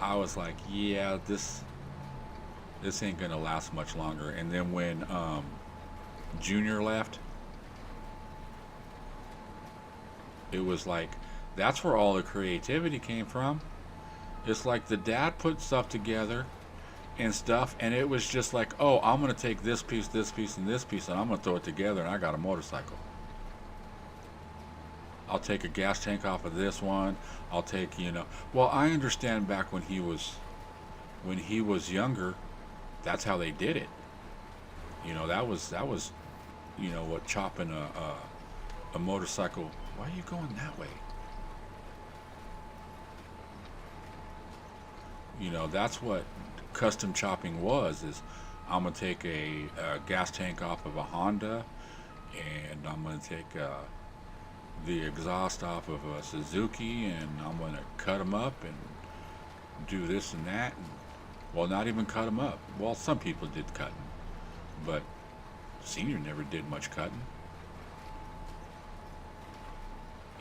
I was like, yeah, this ain't gonna last much longer. And then when Junior left, it was like, that's where all the creativity came from. It's like the dad put stuff together and stuff, and it was just like, oh, I'm gonna take this piece, and this piece, and I'm gonna throw it together, and I got a motorcycle. I'll take a gas tank off of this one. I'll take, well, I understand back when he was younger, that's how they did it. That was what, chopping a motorcycle. Why are you going that way? That's what custom chopping was, is I'm gonna take a gas tank off of a Honda, and I'm gonna take the exhaust off of a Suzuki, and I'm gonna cut them up and do this and that, and, well, not even cut them up. Well, some people did cutting, but Senior never did much cutting.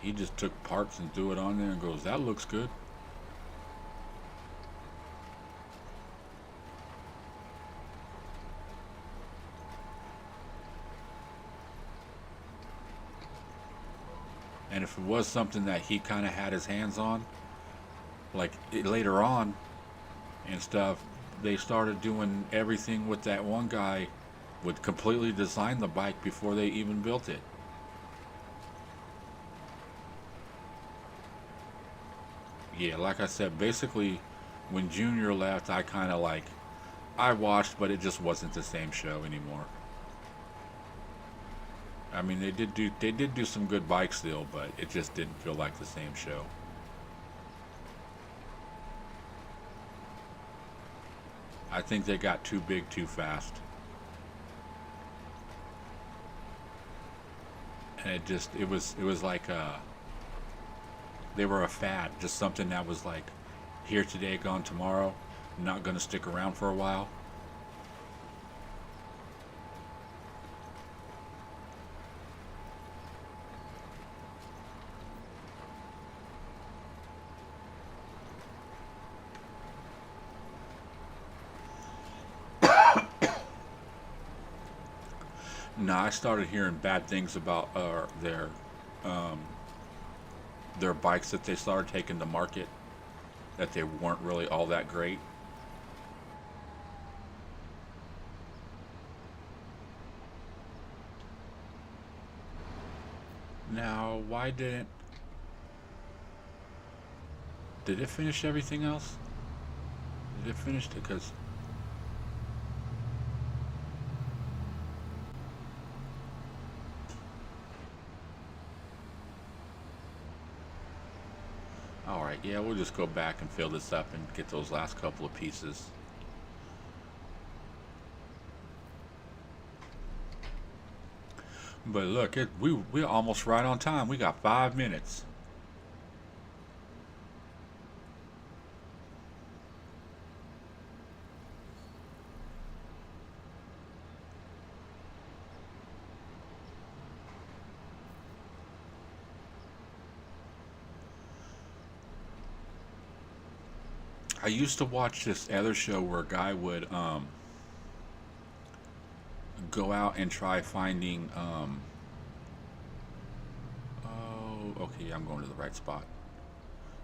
He just took parts and threw it on there and goes, that looks good. And if it was something that he kind of had his hands on, like later on and stuff, they started doing everything with that one guy, would completely design the bike before they even built it. Yeah, like I said, basically when Junior left, I kind of like, I watched, but it just wasn't the same show anymore. I mean, they did do some good bikes still, but it just didn't feel like the same show. I think they got too big too fast. And it was like they were a fad, just something that was like here today, gone tomorrow, not gonna stick around for a while. No, I started hearing bad things about their bikes that they started taking to market, that they weren't really all that great. Now, why did it finish everything else? Did it finish it? Because all right, yeah, we'll just go back and fill this up and get those last couple of pieces. But look, we're almost right on time. We got 5 minutes. I used to watch this other show where a guy would go out and try finding oh, okay, I'm going to the right spot.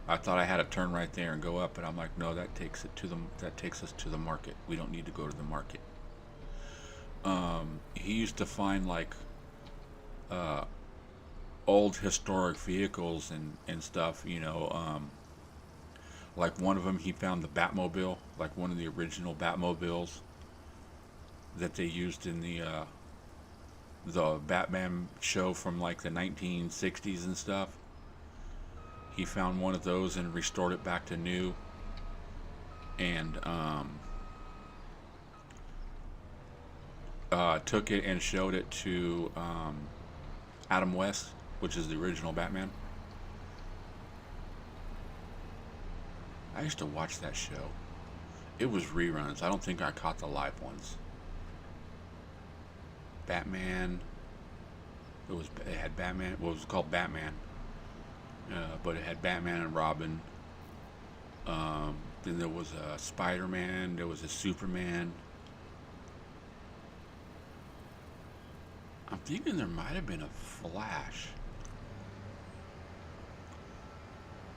I thought I had to turn right there and go up, but I'm like, no, that takes us to the market. We don't need to go to the market. He used to find like uh, old historic vehicles and stuff. Like one of them, he found the Batmobile, like one of the original Batmobiles that they used in the Batman show from like the 1960s and stuff. He found one of those and restored it back to new, and took it and showed it to Adam West, which is the original Batman. I used to watch that show. It was reruns. I don't think I caught the live ones. Batman. It had Batman. Well, it was called Batman, but it had Batman and Robin. Then there was a Spider-Man. There was a Superman. I'm thinking there might have been a Flash.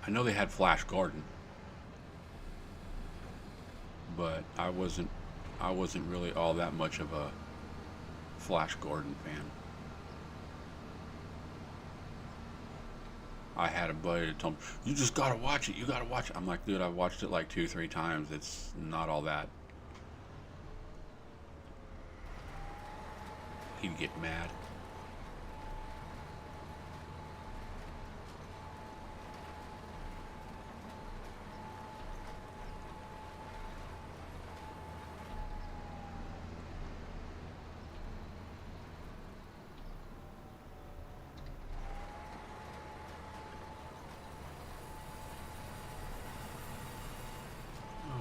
I know they had Flash Gordon, but I wasn't really all that much of a Flash Gordon fan. I had a buddy that told me, "You just gotta watch it. You gotta watch it." I'm like, dude, I've watched it like 2, 3 times. It's not all that. He'd get mad.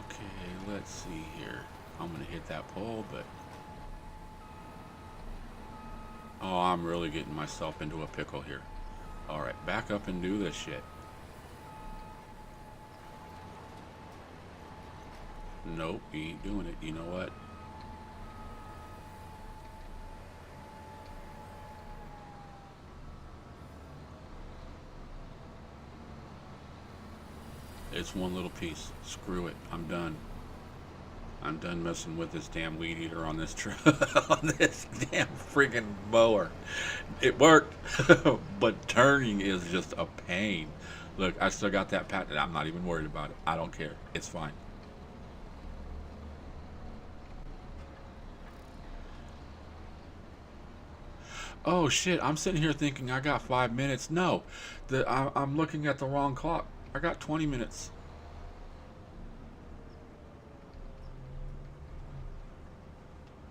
Okay, let's see here. I'm gonna hit that pole, but oh, I'm really getting myself into a pickle here. All right, back up and do this shit. Nope, you ain't doing it. You know what? It's one little piece. Screw it. I'm done. I'm done messing with this damn weed eater on this on this damn friggin' mower. It worked, but turning is just a pain. Look, I still got that patent. I'm not even worried about it. I don't care. It's fine. Oh shit! I'm sitting here thinking I got 5 minutes. No, I'm looking at the wrong clock. I got 20 minutes.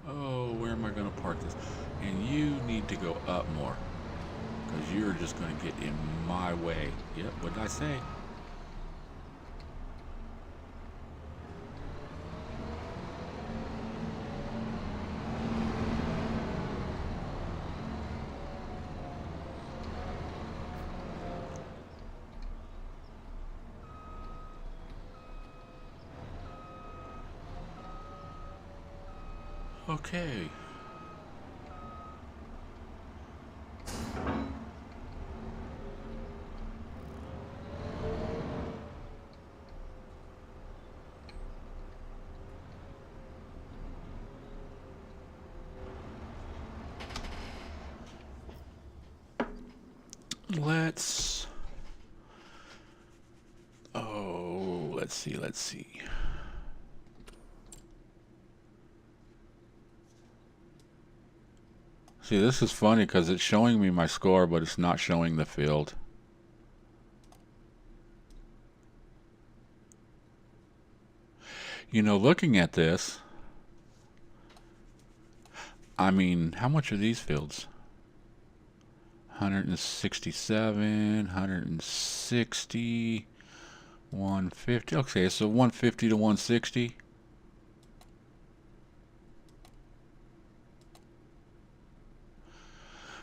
Oh, where am I going to park this? And you need to go up more, because you're just going to get in my way. Yep, what did I say? Okay. let's see. See, this is funny because it's showing me my score, but it's not showing the field. You know, looking at this, I mean, how much are these fields? 167, 160, 150. Okay, so 150 to 160.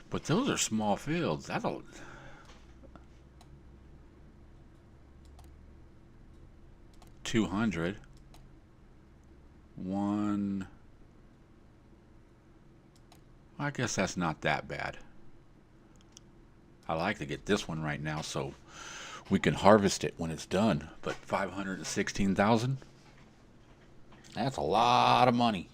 But those are small fields. That'll... $200. One... I guess that's not that bad. I like to get this one right now so we can harvest it when it's done. But 516,000? That's a lot of money.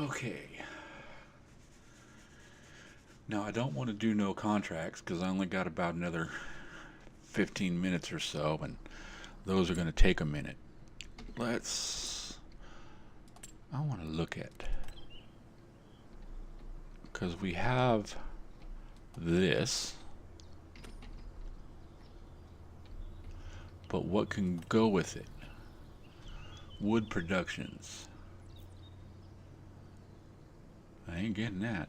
Okay. Now I don't want to do no contracts because I only got about another 15 minutes or so, and those are going to take a minute. I want to look at, because we have this, but what can go with it? Wood Productions. I ain't getting that.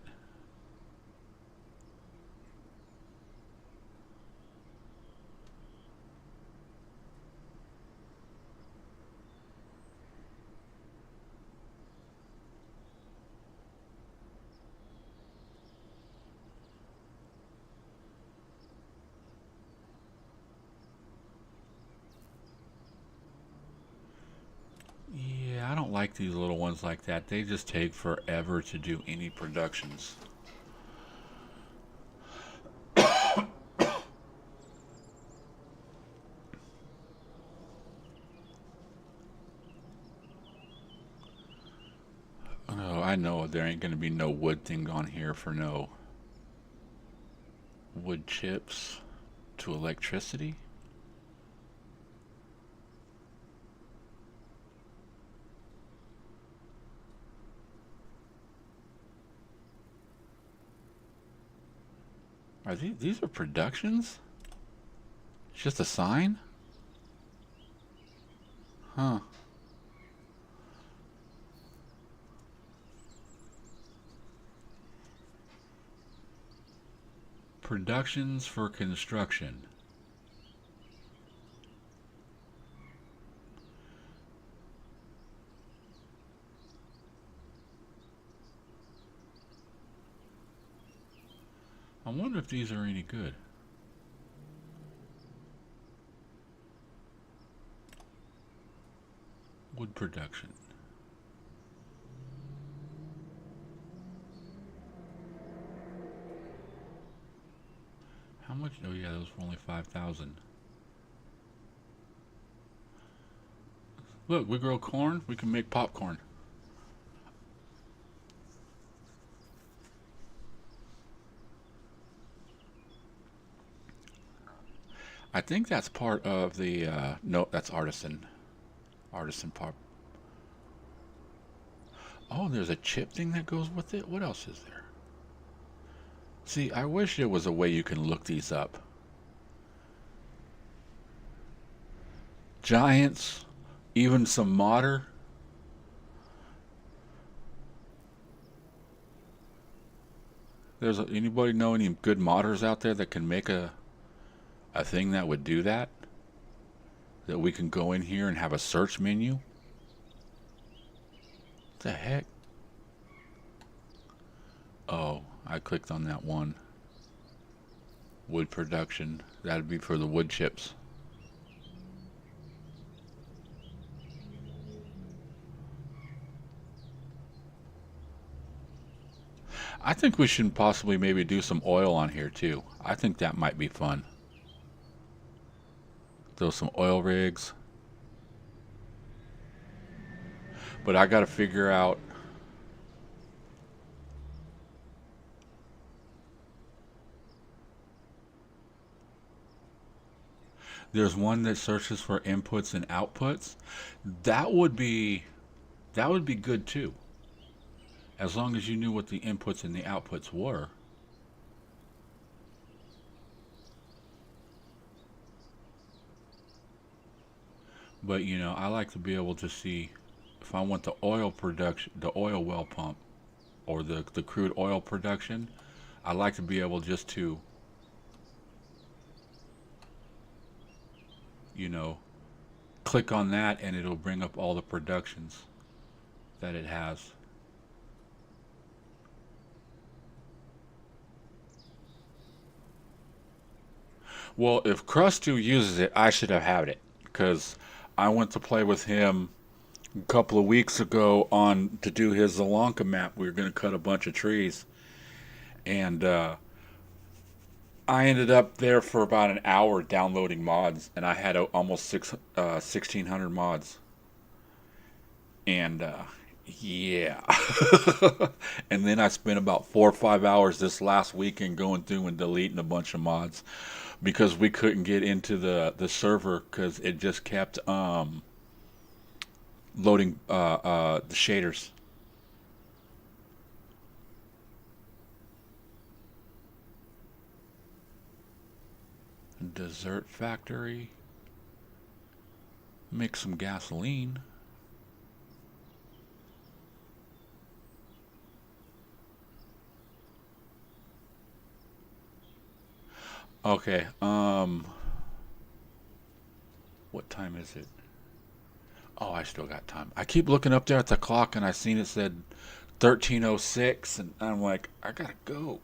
Yeah, I don't like these little ones like that. They just take forever to do any productions. Oh, I know there ain't gonna be no wood thing on here for no wood chips to electricity. Are these are productions? It's just a sign? Huh. Productions for construction. I wonder if these are any good. Wood production. How much? Oh yeah, those were only 5,000. Look, we grow corn. We can make popcorn. I think that's part of the, no, that's artisan. Artisan pop. Oh, there's a chip thing that goes with it? What else is there? See, I wish there was a way you can look these up. Giants, even some modder. Anybody know any good modders out there that can make a thing that would do that? That we can go in here and have a search menu? What the heck? Oh, I clicked on that one. Wood production. That'd be for the wood chips. I think we should possibly maybe do some oil on here too. I think that might be fun. Throw some oil rigs. But I got to figure out. There's one that searches for inputs and outputs. That would be that would be good too, as long as you knew what the inputs and the outputs were. But you know, I like to be able to see if I want the oil production, the oil well pump, or the crude oil production. I like to be able just to, you know, click on that and it'll bring up all the productions that it has. Well, if Crusty uses it, I should have had it because I went to play with him a couple of weeks ago on to do his Zelonka map. We were going to cut a bunch of trees, and I ended up there for about an hour downloading mods, and I had almost 1,600 mods. And yeah, and then I spent about 4 or 5 hours this last weekend going through and deleting a bunch of mods because we couldn't get into the server because it just kept loading the shaders. Dessert factory. Make some gasoline. Okay, what time is it? Oh, I still got time. I keep looking up there at the clock and I seen it said 13:06 and I'm like, I gotta go.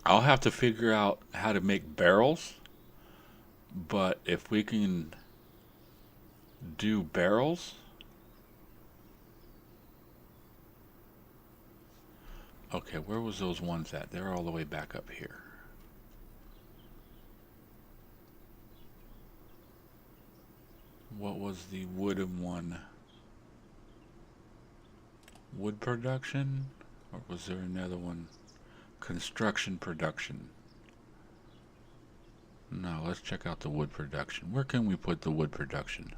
I'll have to figure out how to make barrels, but if we can do barrels, okay, where was those ones at? They're all the way back up here. What was the wooden one? Wood production? Or was there another one? Construction production. No, let's check out the wood production. Where can we put the wood production?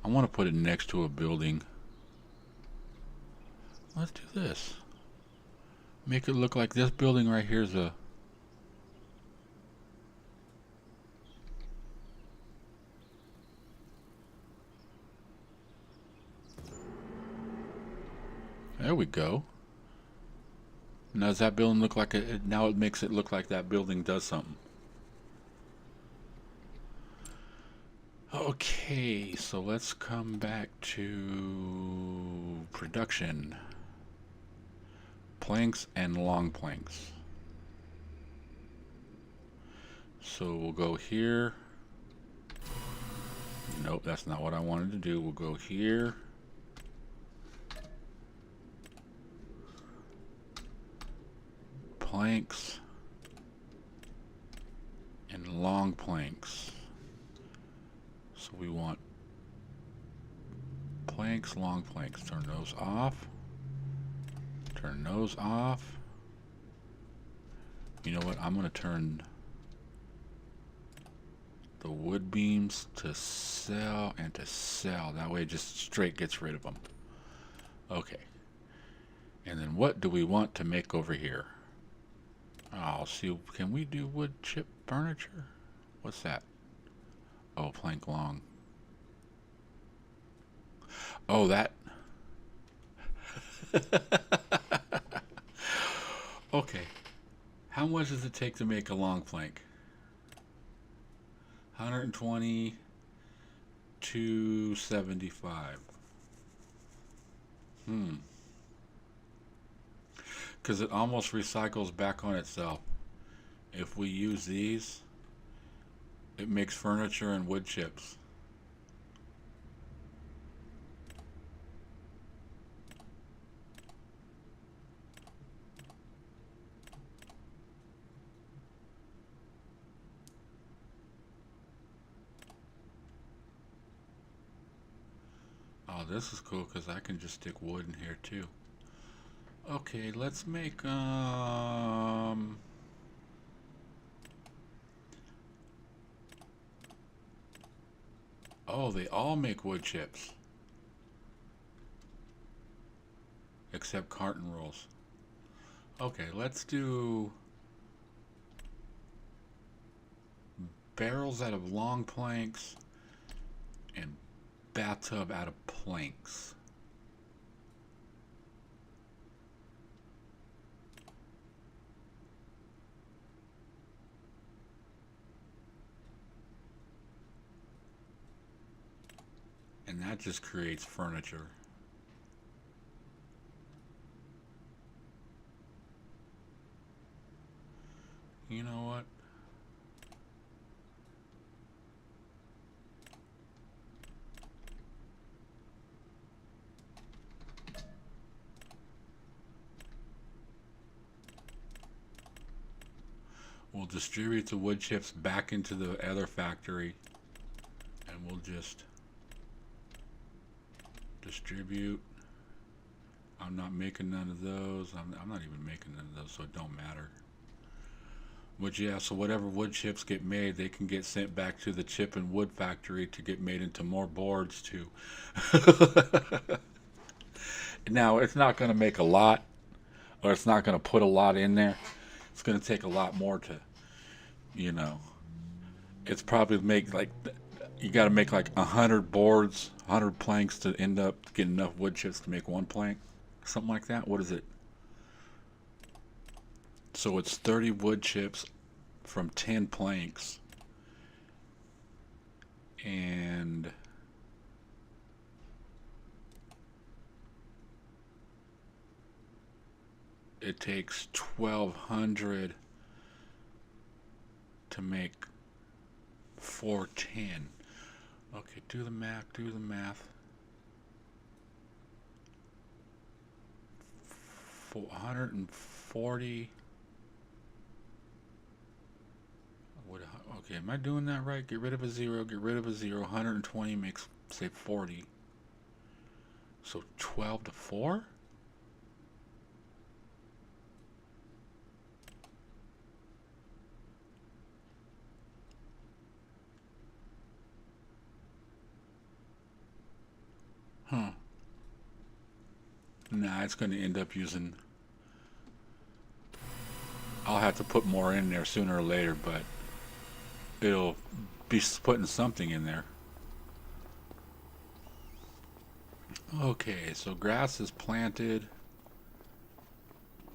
I want to put it next to a building. Let's do this. Make it look like this building right here is a... There we go. Now does that building look like it? Now it makes it look like that building does something. Okay, so let's come back to production. Planks and long planks. So we'll go here. Nope, that's not what I wanted to do. We'll go here. Planks and long planks. So we want planks, long planks. Turn those off. Turn those off. You know what? I'm going to turn the wood beams to sell and to sell. That way it just straight gets rid of them. Okay. And then what do we want to make over here? I'll see. Can we do wood chip furniture? What's that? Oh, plank long. Oh, that. Okay. How much does it take to make a long plank? 120 to 75. Because it almost recycles back on itself. If we use these, it makes furniture and wood chips. Oh, this is cool because I can just stick wood in here too. Okay, let's make oh, they all make wood chips. Except carton rolls. Okay, let's do barrels out of long planks and bathtub out of planks. And that just creates furniture. You know what? We'll distribute the wood chips back into the other factory, and we'll just distribute. I'm not making none of those. I'm not even making none of those, so it don't matter. But yeah, so whatever wood chips get made, they can get sent back to the chip and wood factory to get made into more boards too. Now, it's not going to make a lot, or it's not going to put a lot in there. It's going to take a lot more to, you know, it's probably make like, you got to make like 100 boards, 100 planks to end up getting enough wood chips to make one plank. Something like that. What is it? So it's 30 wood chips from 10 planks. And it takes 1,200 to make 410. Okay, do the math, do the math. 440. Okay, am I doing that right? Get rid of a zero, get rid of a zero. 120 makes, say, 40. So 12 to 4? Huh. Nah, it's going to end up using... I'll have to put more in there sooner or later, but it'll be putting something in there. Okay, so grass is planted.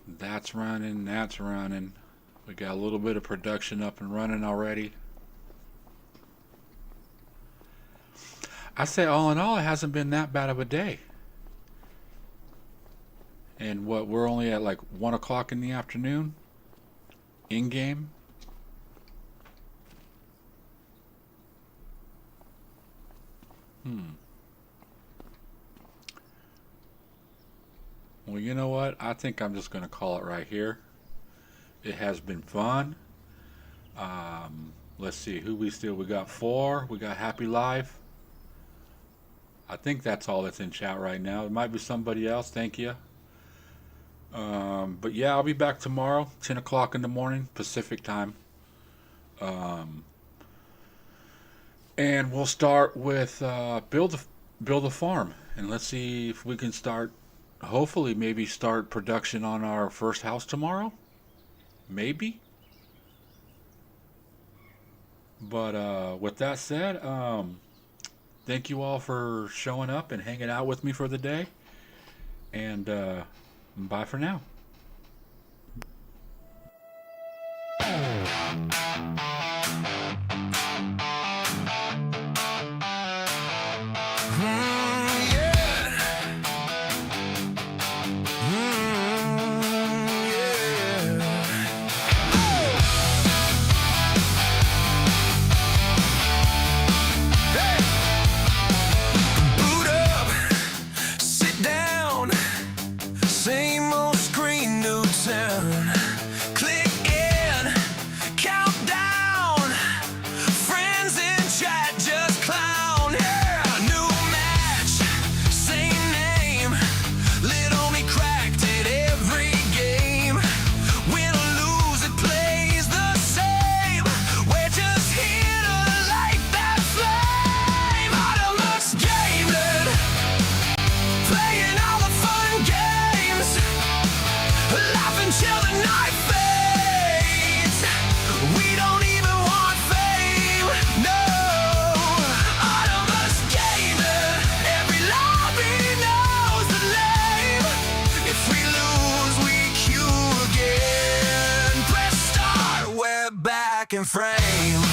That's running, that's running. We got a little bit of production up and running already. I say all in all, it hasn't been that bad of a day. And what, we're only at like 1 o'clock in the afternoon? In game? Well, you know what? I think I'm just going to call it right here. It has been fun. Let's see who we got 4. We got Happy Life. I think that's all that's in chat right now. It might be somebody else. Thank you. But yeah, I'll be back tomorrow, 10 o'clock in the morning, Pacific time. And we'll start with build a farm, and let's see if we can start. Hopefully, maybe start production on our first house tomorrow. Maybe. But with that said, thank you all for showing up and hanging out with me for the day. And bye for now. Boot up, sit down, same old screen. till the night fades. We don't even want fame, no. Autonomous gamer, every lobby knows the name. If we lose, we queue again. Press start, we're back in frame.